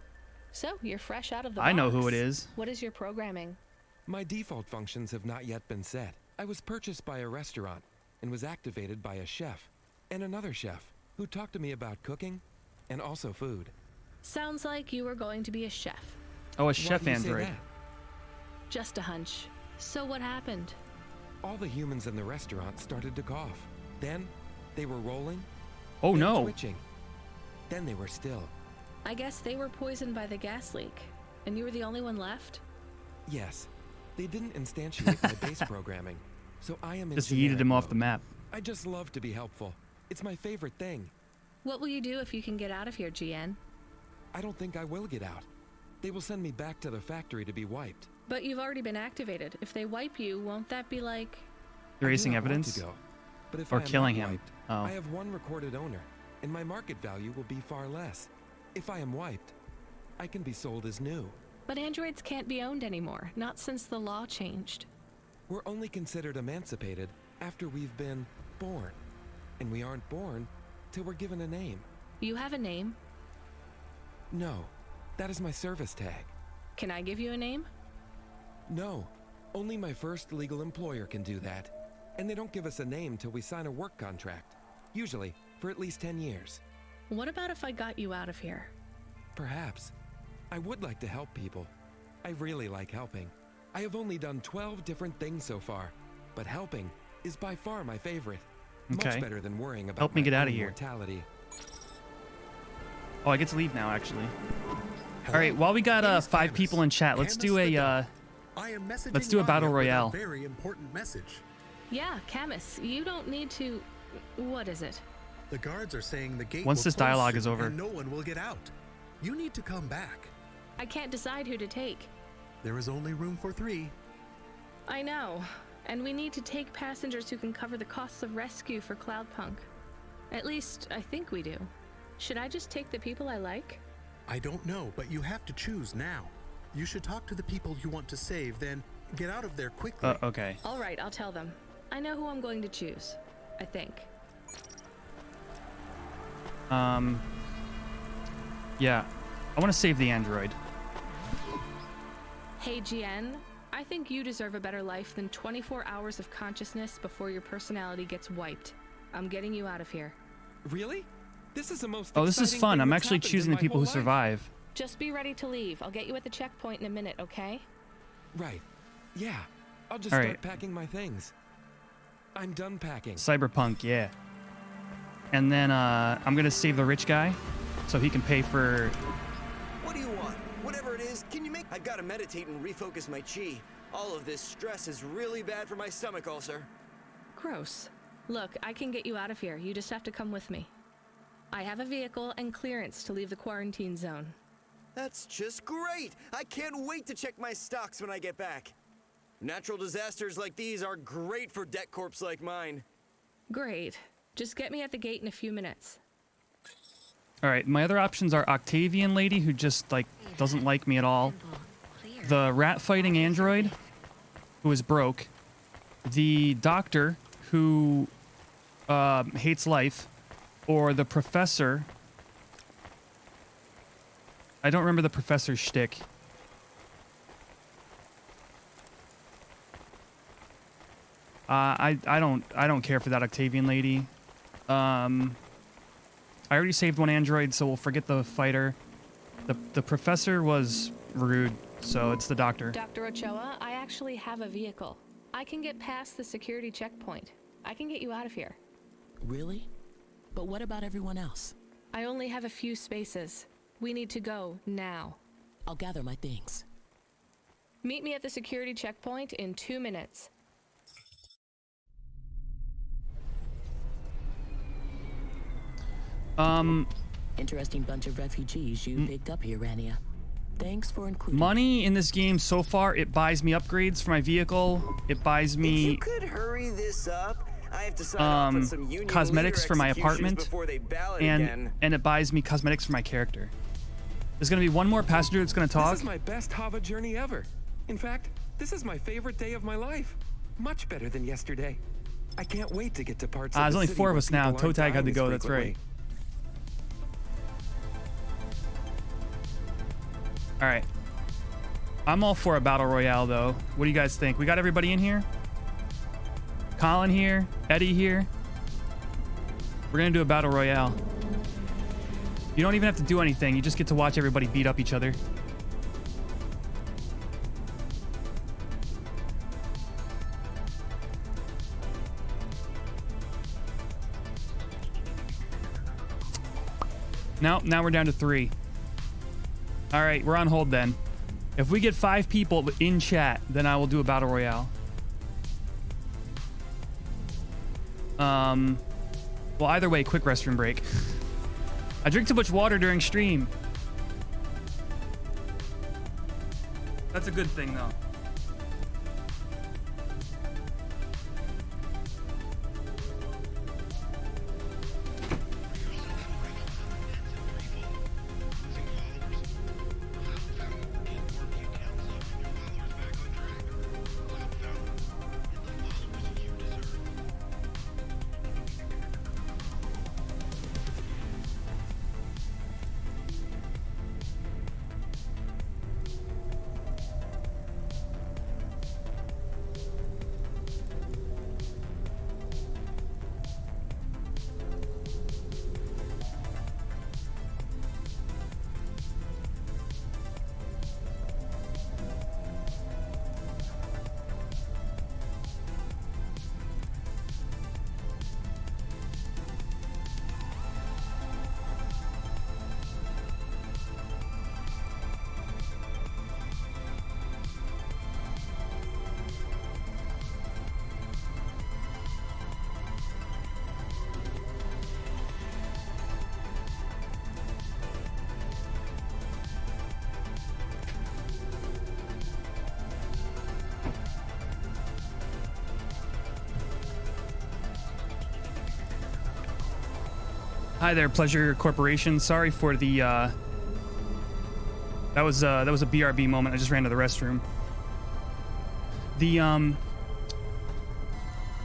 So, you're fresh out of the I know box. who it is. What is your programming? My default functions have not yet been set. I was purchased by a restaurant and was activated by a chef and another chef who talked to me about cooking and also food. Sounds like you were going to be a chef. Oh, a chef android. Just a hunch. So what happened? All the humans in the restaurant started to cough. Then they were rolling. Oh then no. Twitching. Then they were still. I guess they were poisoned by the gas leak. And you were the only one left? Yes. They didn't instantiate my base programming, so I am in Just yeeted generic him off mode. the map. I just love to be helpful. It's my favorite thing. What will you do if you can get out of here, GN? I don't think I will get out. They will send me back to the factory to be wiped. But you've already been activated. If they wipe you, won't that be like... Erasing I do not want evidence? to go, but if Or I am killing not him? wiped, Oh. I have one recorded owner, and my market value will be far less. If I am wiped, I can be sold as new. But androids can't be owned anymore, not since the law changed. We're only considered emancipated after we've been born. And we aren't born till we're given a name. You have a name? No, that is my service tag. Can I give you a name? No, only my first legal employer can do that. And they don't give us a name till we sign a work contract. Usually, for at least 10 years. What about if I got you out of here? Perhaps. I would like to help people. I really like helping. I have only done 12 different things so far, but helping is by far my favorite. Okay. Much better than worrying about Help me my get out own of here. mortality. Oh, I get to leave now, actually. All right, while we got 5 people in chat, let's do a I am messaging let's do a battle Rania with royale. A very important message. Yeah, Camus, you don't need to... What is it? The guards are saying the gate Once will this close dialogue soon is over. and no one will get out. You need to come back. I can't decide who to take. There is only room for 3. I know. And we need to take passengers who can cover the costs of rescue for Cloudpunk. At least, I think we do. Should I just take the people I like? I don't know, but you have to choose now. You should talk to the people you want to save, then get out of there quickly. Okay. All right, I'll tell them. I know who I'm going to choose. I think. Yeah. I want to save the android. Hey, GN. I think you deserve a better life than 24 hours of consciousness before your personality gets wiped. I'm getting you out of here. Really? This is the most Oh, this is exciting fun. thing I'm that's actually happened choosing in the my people who whole life. survive. Just be ready to leave. I'll get you at the checkpoint in a minute, okay? Right. Yeah. I'll just All start right. packing my things. I'm done packing. Cyberpunk, yeah. And then I'm gonna save the rich guy, so he can pay for. What do you want? Whatever it is, can you make... I've got to meditate and refocus my chi. All of this stress is really bad for my stomach ulcer. Gross. Look, I can get you out of here. You just have to come with me. I have a vehicle and clearance to leave the quarantine zone. That's just great! I can't wait to check my stocks when I get back. Natural disasters like these are great for debt corps like mine. Great. Just get me at the gate in a few minutes. All right, my other options are Octavian lady, who just like doesn't like me at all. The rat fighting android, who is broke. The doctor, who hates life. Or the professor. I don't remember the professor's shtick. I don't care for that Octavian lady. I already saved one android, so we'll forget the fighter. The professor was rude, so it's the doctor. Dr. Ochoa, I actually have a vehicle. I can get past the security checkpoint. I can get you out of here. Really? But what about everyone else? I only have a few spaces. We need to go now. I'll gather my things. Meet me at the security checkpoint in 2 minutes. Interesting bunch of refugees you picked up here, Rania. Thanks for including. Money in this game so far, it buys me upgrades for my vehicle. It buys If me you could hurry this up, I have to sign off on some union cosmetics leader for my executions apartment, before they ballot again. and it buys me cosmetics for my character. There's gonna be one more passenger that's gonna talk. This is my best Hava journey ever. In fact, this is my favorite day of my life. Much better than yesterday. I can't wait to get to parts of There's the only city 4 of where us now. people Toe aren't tag had to dying go. as That's right. frequently. All right. I'm all for a battle royale, though. What do you guys think? We got everybody in here? Colin here? Eddie here? We're gonna do a battle royale. You don't even have to do anything. You just get to watch everybody beat up each other. Now we're down to 3. All right, we're on hold then. If we get 5 people in chat, then I will do a battle royale. Well, either way, quick restroom break. I drink too much water during stream. That's a good thing, though. Hi there, Pleasure Corporation. Sorry for the that was a BRB moment. I just ran to the restroom. The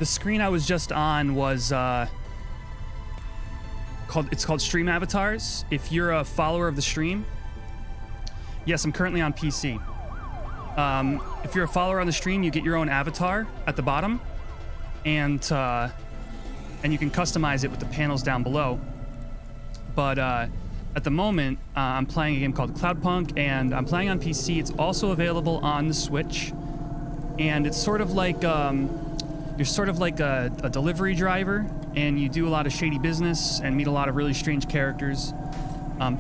screen I was just on was called Stream Avatars. If you're a follower of the stream, yes, I'm currently on PC. If you're a follower on the stream, you get your own avatar at the bottom, and you can customize it with the panels down below. But at the moment, I'm playing a game called Cloudpunk, and I'm playing on PC. It's also available on the Switch, and it's sort of like you're sort of like a delivery driver, and you do a lot of shady business and meet a lot of really strange characters. And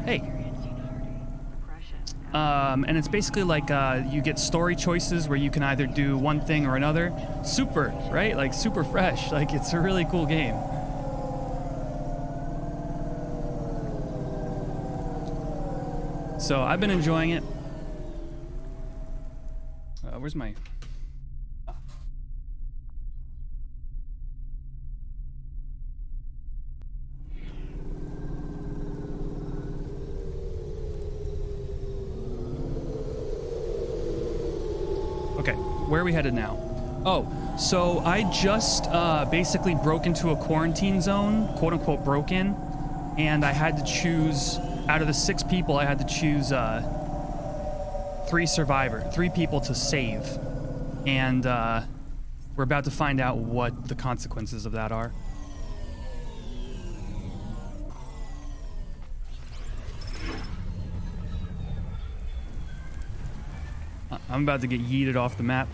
it's basically like you get story choices where you can either do one thing or another. Super, right? Like super fresh. Like it's a really cool game. So I've been enjoying it. Where's my... Okay, where are we headed now? Oh, so I just basically broke into a quarantine zone, quote unquote broke in, and I had to choose, out of the 6 people, I had to choose 3 people to save. And we're about to find out what the consequences of that are. I'm about to get yeeted off the map.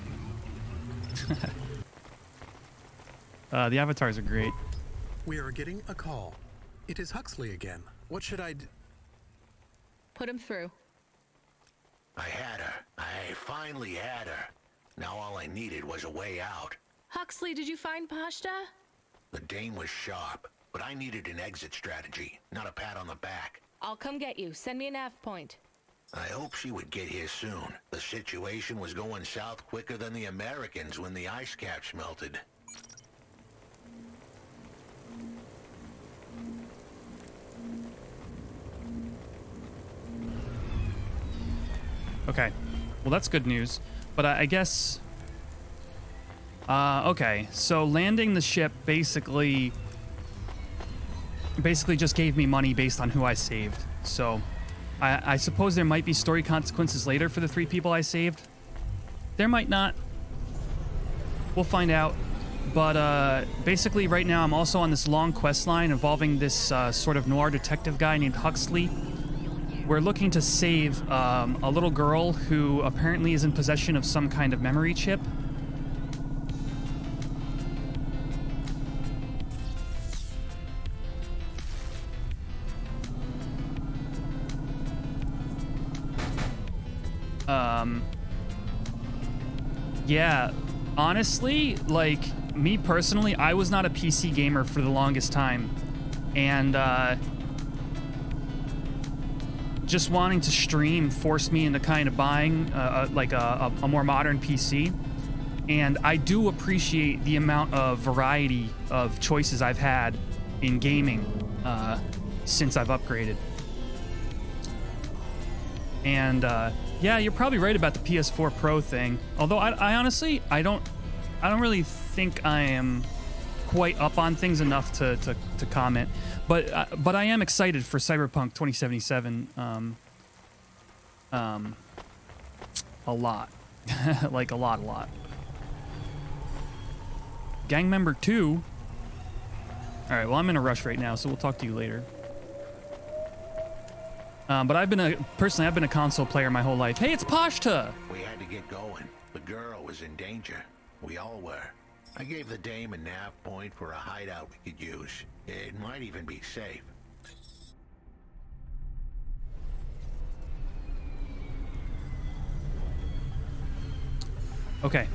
The avatars are great. We are getting a call. It is Huxley again. What should I do? Put him through. I had her. I finally had her. Now all I needed was a way out. Huxley, did you find Pashta? The dame was sharp, but I needed an exit strategy, not a pat on the back. I'll come get you. Send me a nav point. I hope she would get here soon. The situation was going south quicker than the Americans when the ice caps melted. Okay, well that's good news, but I guess... okay, so landing the ship basically just gave me money based on who I saved, so... I suppose there might be story consequences later for the 3 people I saved. There might not. We'll find out. But basically right now I'm also on this long quest line involving this sort of noir detective guy named Huxley. We're looking to save a little girl who apparently is in possession of some kind of memory chip. Yeah, honestly, like, me personally, I was not a PC gamer for the longest time. And, just wanting to stream forced me into kind of buying, like, a more modern PC. And I do appreciate the amount of variety of choices I've had in gaming, since I've upgraded. And, yeah, you're probably right about the PS4 Pro thing. Although I honestly, I don't really think I am quite up on things enough to comment. But I am excited for Cyberpunk 2077. A lot. Like a lot. Gang member 2. All right, well, I'm in a rush right now, so we'll talk to you later. But I've been a console player my whole life. Hey, it's Pashta! We had to get going. The girl was in danger. We all were. I gave the dame a nav point for a hideout we could use. It might even be safe. Okay.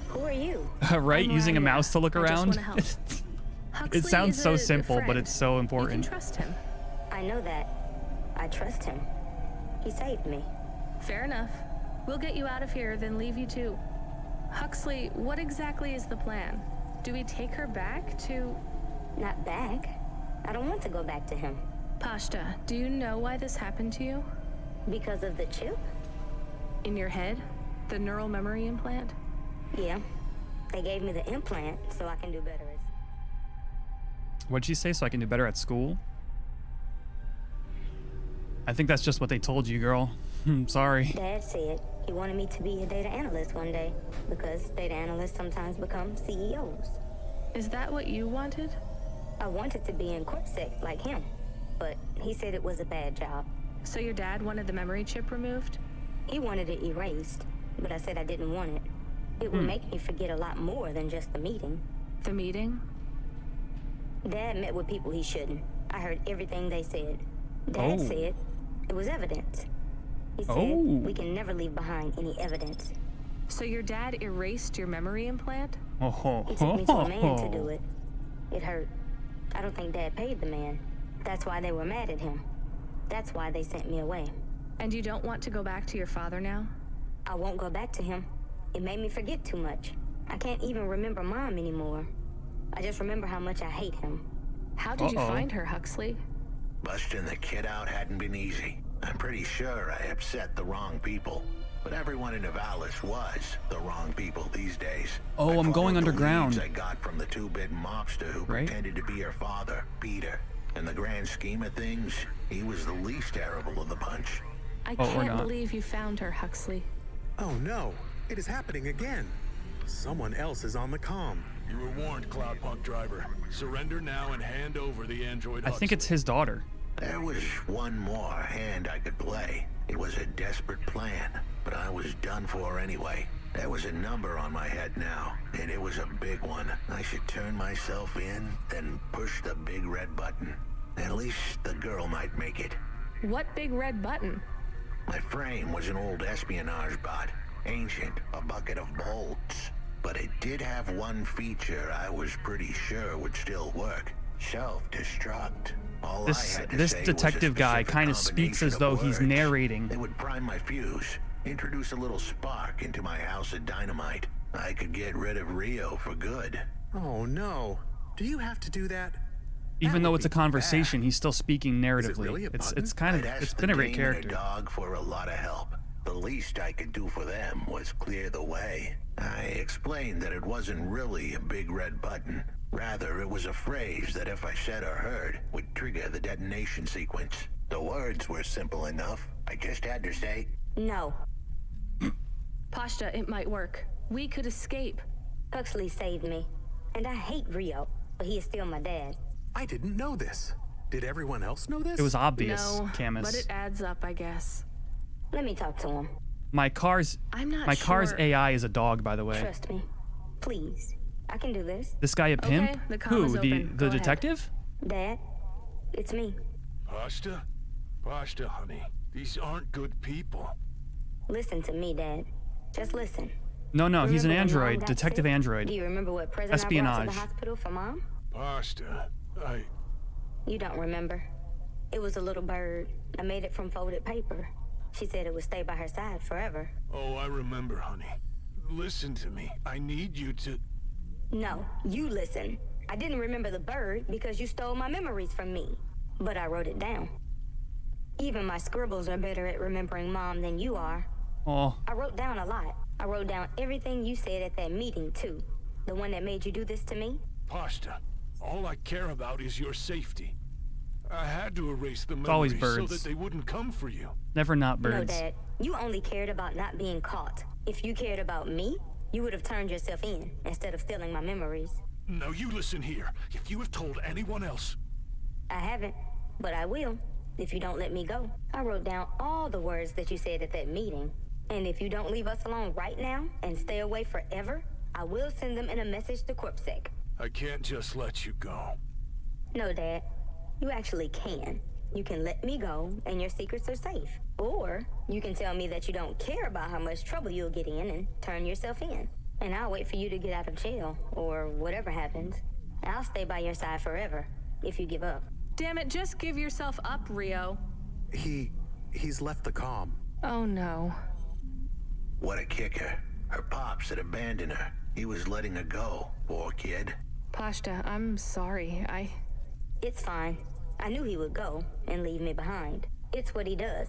Who are you? Right? Using a mouse to look around? It sounds so simple, but it's so important. You can trust him. I know that. I trust him. He saved me. Fair enough. We'll get you out of here, then leave you to... Huxley, what exactly is the plan? Do we take her back to... Not back. I don't want to go back to him. Pashta, do you know why this happened to you? Because of the chip? In your head? The neural memory implant? Yeah. They gave me the implant so I can do better. What'd she say? So I can do better at school? I think that's just what they told you, girl. I'm sorry. Dad said he wanted me to be a data analyst one day because data analysts sometimes become CEOs. Is that what you wanted? I wanted to be in CorpSec like him, but he said it was a bad job. So your dad wanted the memory chip removed? He wanted it erased, but I said I didn't want it. It would make me forget a lot more than just the meeting. The meeting? Dad met with people he shouldn't. I heard everything they said. Dad said it was evidence. He said we can never leave behind any evidence. So your dad erased your memory implant? He took me to a man to do it. It hurt. I don't think Dad paid the man. That's why they were mad at him. That's why they sent me away. And you don't want to go back to your father now? I won't go back to him. It made me forget too much. I can't even remember Mom anymore. I just remember how much I hate him. How did you find her, Huxley? Busting the kid out hadn't been easy. I'm pretty sure I upset the wrong people. But everyone in Nivalis was the wrong people these days. Oh, I'm going underground. I got from the two-bit mobster who pretended to be her father, Peter. In the grand scheme of things, he was the least terrible of the bunch. I can't believe you found her, Huxley. Oh no, it is happening again. Someone else is on the comm. You were warned, Cloudpunk driver. Surrender now and hand over the android. I think it's his daughter. There was one more hand I could play. It was a desperate plan, but I was done for anyway. There was a number on my head now, and it was a big one. I should turn myself in, then push the big red button. At least the girl might make it. What big red button? My frame was an old espionage bot. Ancient, a bucket of bolts. But it did have one feature I was pretty sure would still work. Self-destruct. All This detective guy kind of speaks as though he's narrating. It would prime my fuse, introduce a little spark into my house of dynamite. I could get rid of Rio for good. Oh no. Do you have to do that? Even though it's a conversation, he's still speaking narratively. It's kind of it's been a great character. Dog for a lot of help. The least I could do for them was clear the way. I explained that it wasn't really a big red button. Rather, it was a phrase that if I said or heard, would trigger the detonation sequence. The words were simple enough. I just had to say, no. Pashta, it might work. We could escape. Huxley saved me. And I hate Rio, but he is still my dad. I didn't know this. Did everyone else know this? It was obvious, no, Camus. But it adds up, I guess. Let me talk to him. My car's AI is a dog, by the way. Trust me. Please. I can do this. This guy a pimp? Okay, the Who? is The open. Go detective? Dad, it's me. Pashta? Pashta, honey. These aren't good people. Listen to me, Dad. Just listen. No, he's an Remember when Mom android. got Detective sick? android. Do you remember what present I brought to Espionage. the hospital for Mom? Pashta, You don't remember. It was a little bird. I made it from folded paper. She said it would stay by her side forever. Oh, I remember, honey. Listen to me. I need you to... No, you listen. I didn't remember the bird because you stole my memories from me. But I wrote it down. Even my scribbles are better at remembering Mom than you are. Oh. I wrote down a lot. I wrote down everything you said at that meeting, too. The one that made you do this to me? Pashta, all I care about is your safety. I had to erase the It's always memories so birds. that they wouldn't come for you. Never not birds. No, Dad. You only cared about not being caught. If you cared about me, you would have turned yourself in instead of stealing my memories. Now you listen here. If you have told anyone else... I haven't, but I will, if you don't let me go. I wrote down all the words that you said at that meeting. And if you don't leave us alone right now and stay away forever, I will send them in a message to CorpSec. I can't just let you go. No, Dad. You actually can. You can let me go, and your secrets are safe. Or you can tell me that you don't care about how much trouble you'll get in and turn yourself in. And I'll wait for you to get out of jail, or whatever happens. I'll stay by your side forever, if you give up. Damn it, just give yourself up, Rio. He's left the comm. Oh no. What a kicker. Her pops had abandoned her. He was letting her go, poor kid. Pashta, I'm sorry. It's fine. I knew he would go and leave me behind. It's what he does.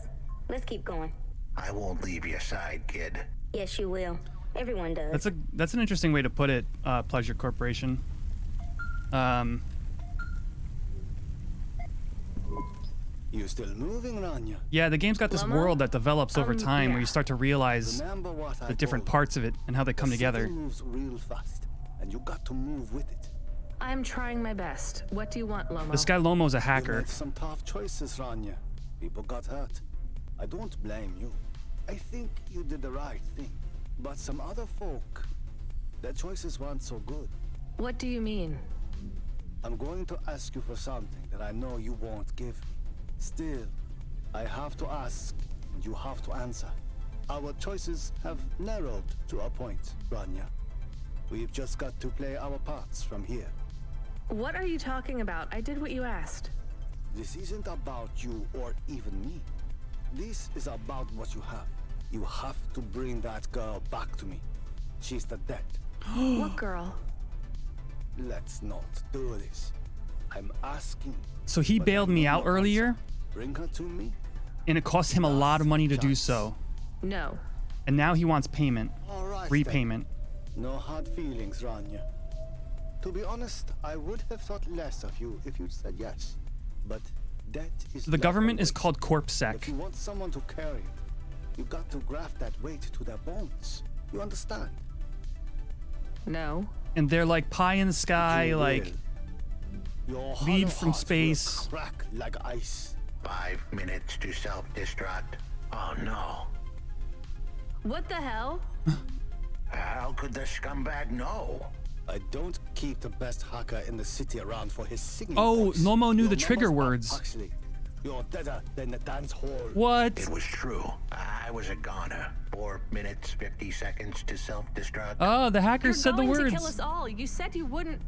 Let's keep going. I won't leave your side, kid. Yes, you will. Everyone does. That's an interesting way to put it, Pleasure Corporation. You still moving, Rania? Yeah, the game's got this Lama? world that develops over time where you start to realize Remember what I the different told you. parts of it and how they come The together. city moves real fast, and you got to move with it. I'm trying my best. What do you want, Lomo? This guy Lomo's a You hacker. made some tough choices, Rania. People got hurt. I don't blame you. I think you did the right thing. But some other folk, their choices weren't so good. What do you mean? I'm going to ask you for something that I know you won't give me. Still, I have to ask, and you have to answer. Our choices have narrowed to a point, Rania. We've just got to play our parts from here. What are you talking about? I did what you asked. This isn't about you or even me. This is about what you have. You have to bring that girl back to me. She's the dead. What girl? Let's not do this. I'm asking. So he bailed me out earlier, Bring her to me. and it cost him a lot of money to do so. No. And now he wants payment. All right, Repayment. No hard feelings, Rania. To be honest, I would have thought less of you if you'd said yes. But that is The government is called If CorpSec. you want someone to carry it, you got to graft that weight to their bones. You understand? No. And they're like pie in the sky, You like will. Your lead hollow from heart space. will crack like ice. 5 minutes to self-destruct. Oh no. What the hell? How could the scumbag know? I don't keep the best hacker in the city around for his singing. Oh, voice. Lomo knew Your the trigger numbers are words. Actually, you're deader than the dance hall. What? It was true. I was a goner. 4 minutes, 50 seconds to self-destruct. Oh, the hacker said the You're going words. to kill us all. You said you wouldn't.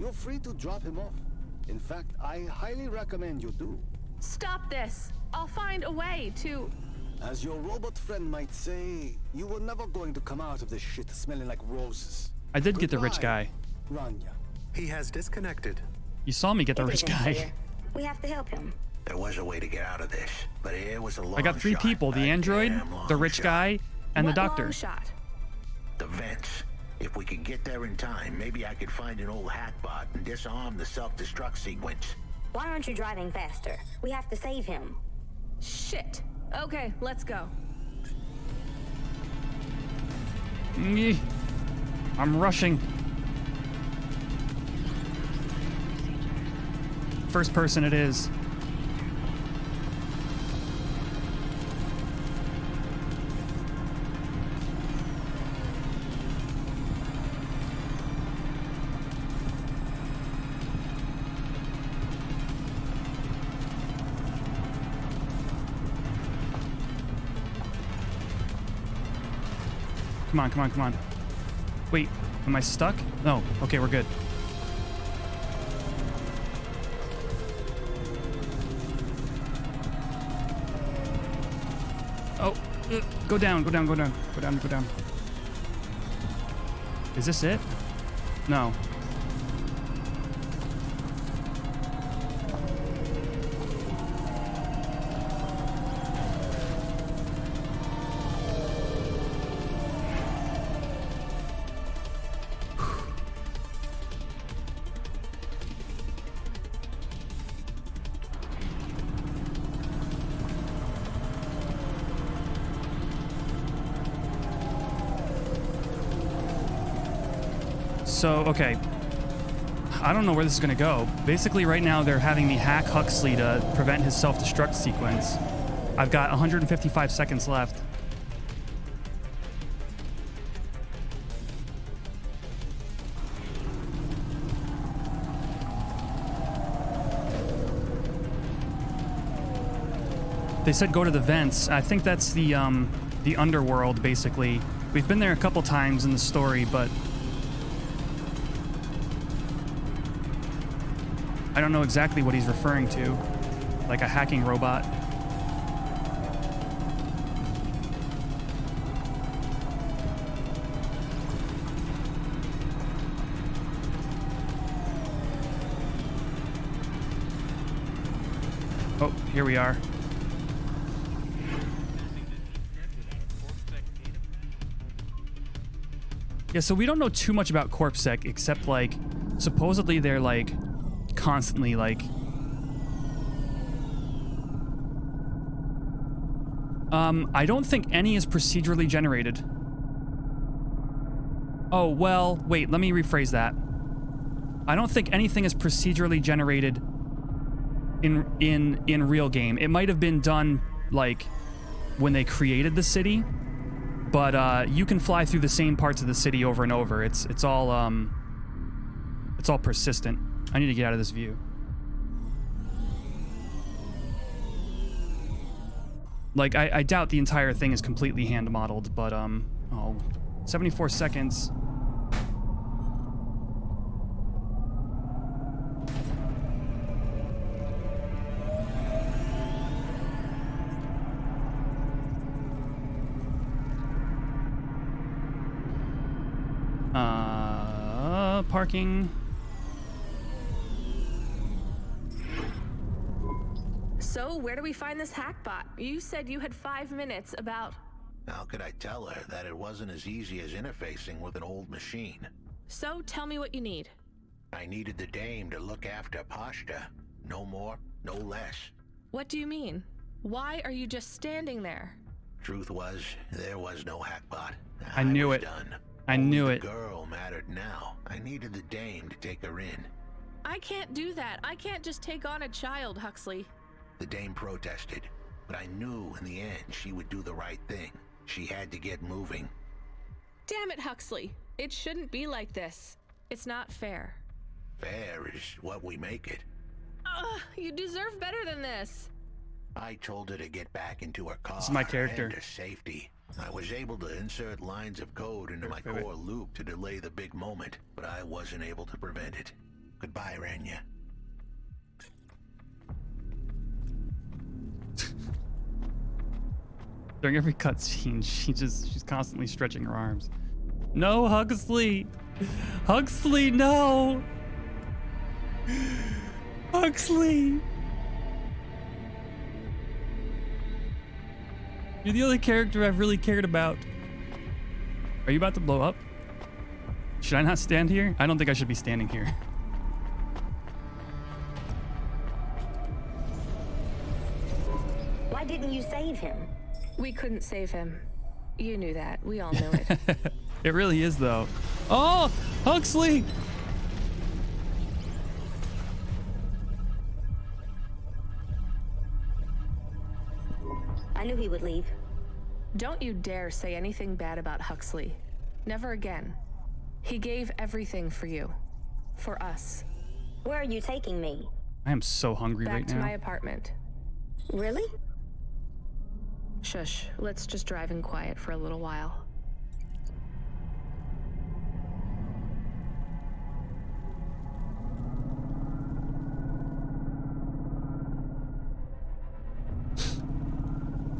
You're free to drop him off. In fact, I highly recommend you do. Stop this. I'll find a way to. As your robot friend might say, you were never going to come out of this shit smelling like roses. I did get the rich guy. Rania. He has disconnected. You saw me get the It rich isn't guy. fair. We have to help him. There was a way to get out of this, but it was a long I got 3 shot. people, the A android, damn long the rich shot. guy, and the What doctor. long shot? The vents. If we could get there in time, maybe I could find an old hackbot and disarm the self-destruct sequence. Why aren't you driving faster? We have to save him. Shit. Okay, let's go. I'm rushing. First person it is. Come on, come on, come on. Wait, am I stuck? No. Okay, we're good. Oh, go down, go down, go down, go down, go down. Is this it? No. So, okay. I don't know where this is going to go. Basically, right now, they're having me hack Huxley to prevent his self-destruct sequence. I've got 155 seconds left. They said go to the vents. I think that's the underworld, basically. We've been there a couple times in the story, but I don't know exactly what he's referring to. Like a hacking robot. Oh, here we are. Yeah, so we don't know too much about CorpSec except like supposedly they're like constantly like I don't think any is procedurally generated. Oh, well, wait, let me rephrase that. I don't think anything is procedurally generated in real game. It might have been done like when they created the city, but you can fly through the same parts of the city over and over. It's all persistent. I need to get out of this view. Like, I doubt the entire thing is completely hand-modeled, but, oh, 74 seconds. Parking. So, where do we find this hackbot? You said you had 5 minutes about... How could I tell her that it wasn't as easy as interfacing with an old machine? So, tell me what you need. I needed the dame to look after Pashta. No more, no less. What do you mean? Why are you just standing there? Truth was, there was no hackbot. I knew it. Done. I knew it. The girl mattered now. I needed the dame to take her in. I can't do that. I can't just take on a child, Huxley. The dame protested, but I knew in the end she would do the right thing. She had to get moving. Damn it, Huxley. It shouldn't be like this. It's not fair. Fair is what we make it. You deserve better than this. I told her to get back into her car. This is my character. And her safety. I was able to insert lines of code into my core loop to delay the big moment, but I wasn't able to prevent it. Goodbye, Rania. During every cutscene, she's constantly stretching her arms. No, Huxley! Huxley, no! Huxley! You're the only character I've really cared about. Are you about to blow up? Should I not stand here? I don't think I should be standing here. Why didn't you save him? We couldn't save him. You knew that. We all knew it. It really is, though. Oh, Huxley! I knew he would leave. Don't you dare say anything bad about Huxley. Never again. He gave everything for you. For us. Where are you taking me? I am so hungry right now. Back to my apartment. Really? Shush. Let's just drive in quiet for a little while.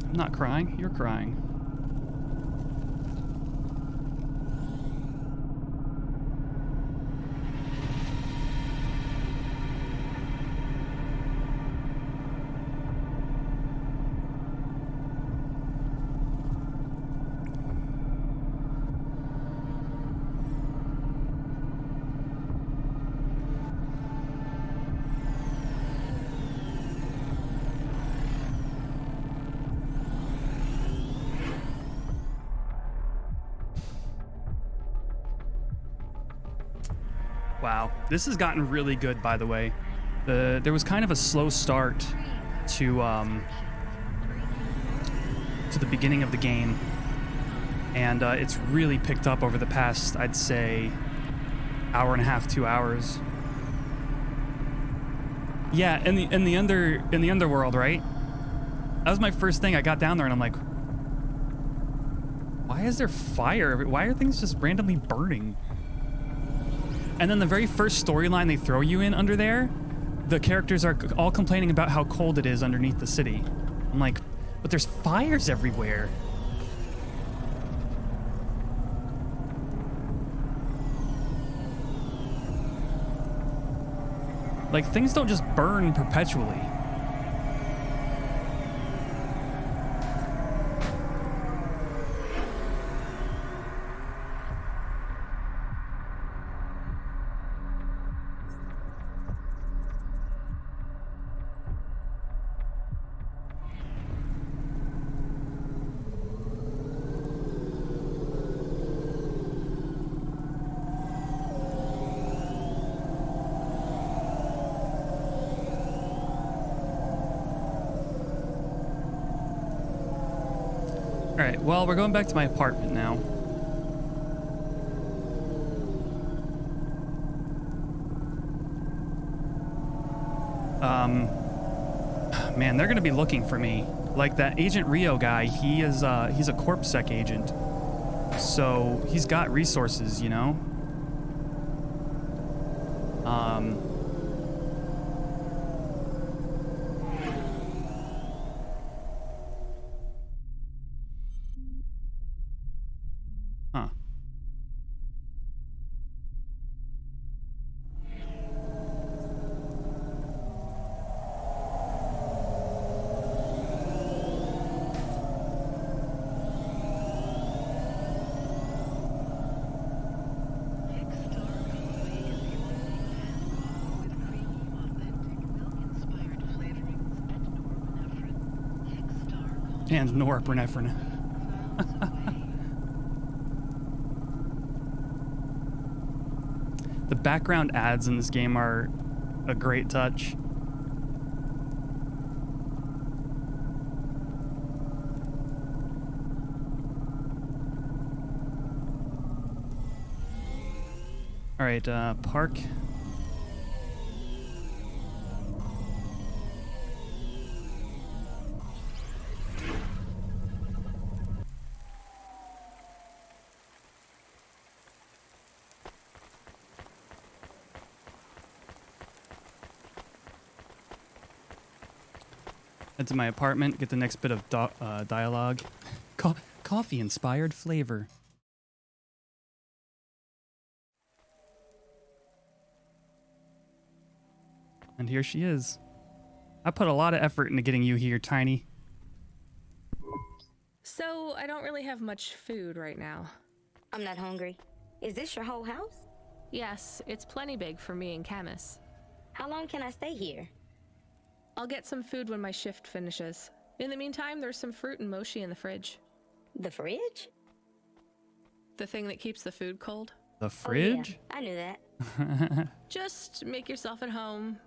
I'm not crying. You're crying. Wow, this has gotten really good, by the way. There was kind of a slow start to the beginning of the game, and it's really picked up over the past, I'd say, hour and a half, 2 hours. Yeah, in the underworld, right? That was my first thing. I got down there and I'm like, why is there fire? Why are things just randomly burning? And then the very first storyline they throw you in under there, the characters are all complaining about how cold it is underneath the city. I'm like, but there's fires everywhere. Like, things don't just burn perpetually. All right, well, we're going back to my apartment now. Man, they're gonna be looking for me. Like that Agent Rio guy, he's a CorpSec agent. So he's got resources, you know? Huh. And norepinephrine. The background ads in this game are a great touch. All right, park. Head to my apartment, get the next bit of dialogue. Coffee-inspired flavor. And here she is. I put a lot of effort into getting you here, Tiny. So, I don't really have much food right now. I'm not hungry. Is this your whole house? Yes, it's plenty big for me and Camus. How long can I stay here? I'll get some food when my shift finishes. In the meantime, there's some fruit and mochi in the fridge. The fridge? The thing that keeps the food cold. The fridge? Oh, yeah. I knew that. Just make yourself at home,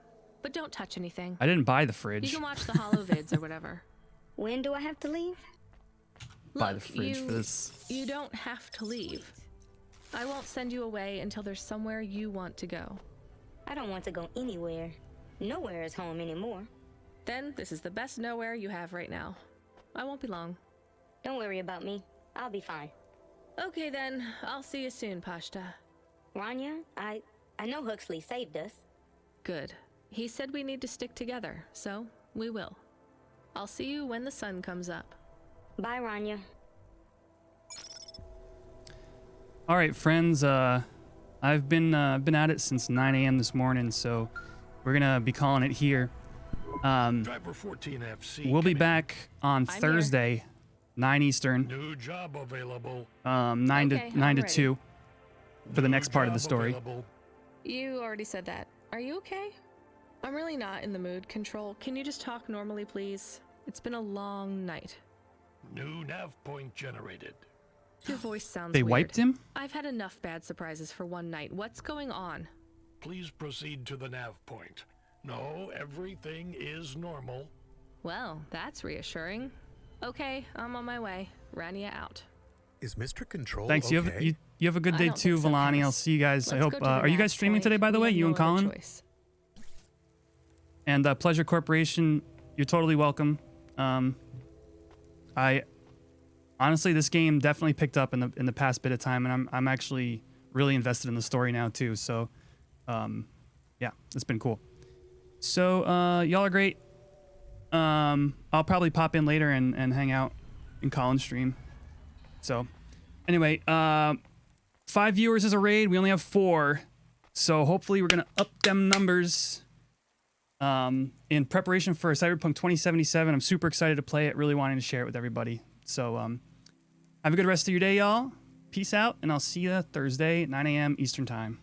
but don't touch anything. I didn't buy the fridge. You can watch the holo vids or whatever. When do I have to leave? Buy the fridge for this. You don't have to leave. I won't send you away until there's somewhere you want to go. I don't want to go anywhere. Nowhere is home anymore. Then this is the best nowhere you have right now. I won't be long. Don't worry about me. I'll be fine. Okay then, I'll see you soon, Pashta. Rania, I know Huxley saved us. Good. He said we need to stick together, so we will. I'll see you when the sun comes up. Bye, Rania. All right, friends. I've been at it since 9 a.m. this morning, so we're gonna be calling it here. Driver 14FC. We'll be back on Thursday, 9 Eastern. New job available. 9 to 2 for the next part of the story. Available. You already said that. Are you okay? I'm really not in the mood, Control. Can you just talk normally, please? It's been a long night. New nav point generated. Your voice sounds They weird. wiped him? I've had enough bad surprises for one night. What's going on? Please proceed to the nav point. No, everything is normal. Well, that's reassuring. Okay, I'm on my way. Rania out. Is Mr. Control Thanks. okay? You have a good day too, Villani. I'll see you guys. I hope. Are you guys streaming today, by the way? You and Colin? And Pleasure Corporation, you're totally welcome. I honestly, this game definitely picked up in the past bit of time, and I'm actually really invested in the story now too. So, yeah, it's been cool. So y'all are great. I'll probably pop in later and hang out in Colin's stream. So, anyway, 5 viewers is a raid. We only have 4, so hopefully we're gonna up them numbers. In preparation for Cyberpunk 2077, I'm super excited to play it. Really wanting to share it with everybody. So, have a good rest of your day, y'all. Peace out, and I'll see you Thursday, 9 a.m. Eastern Time.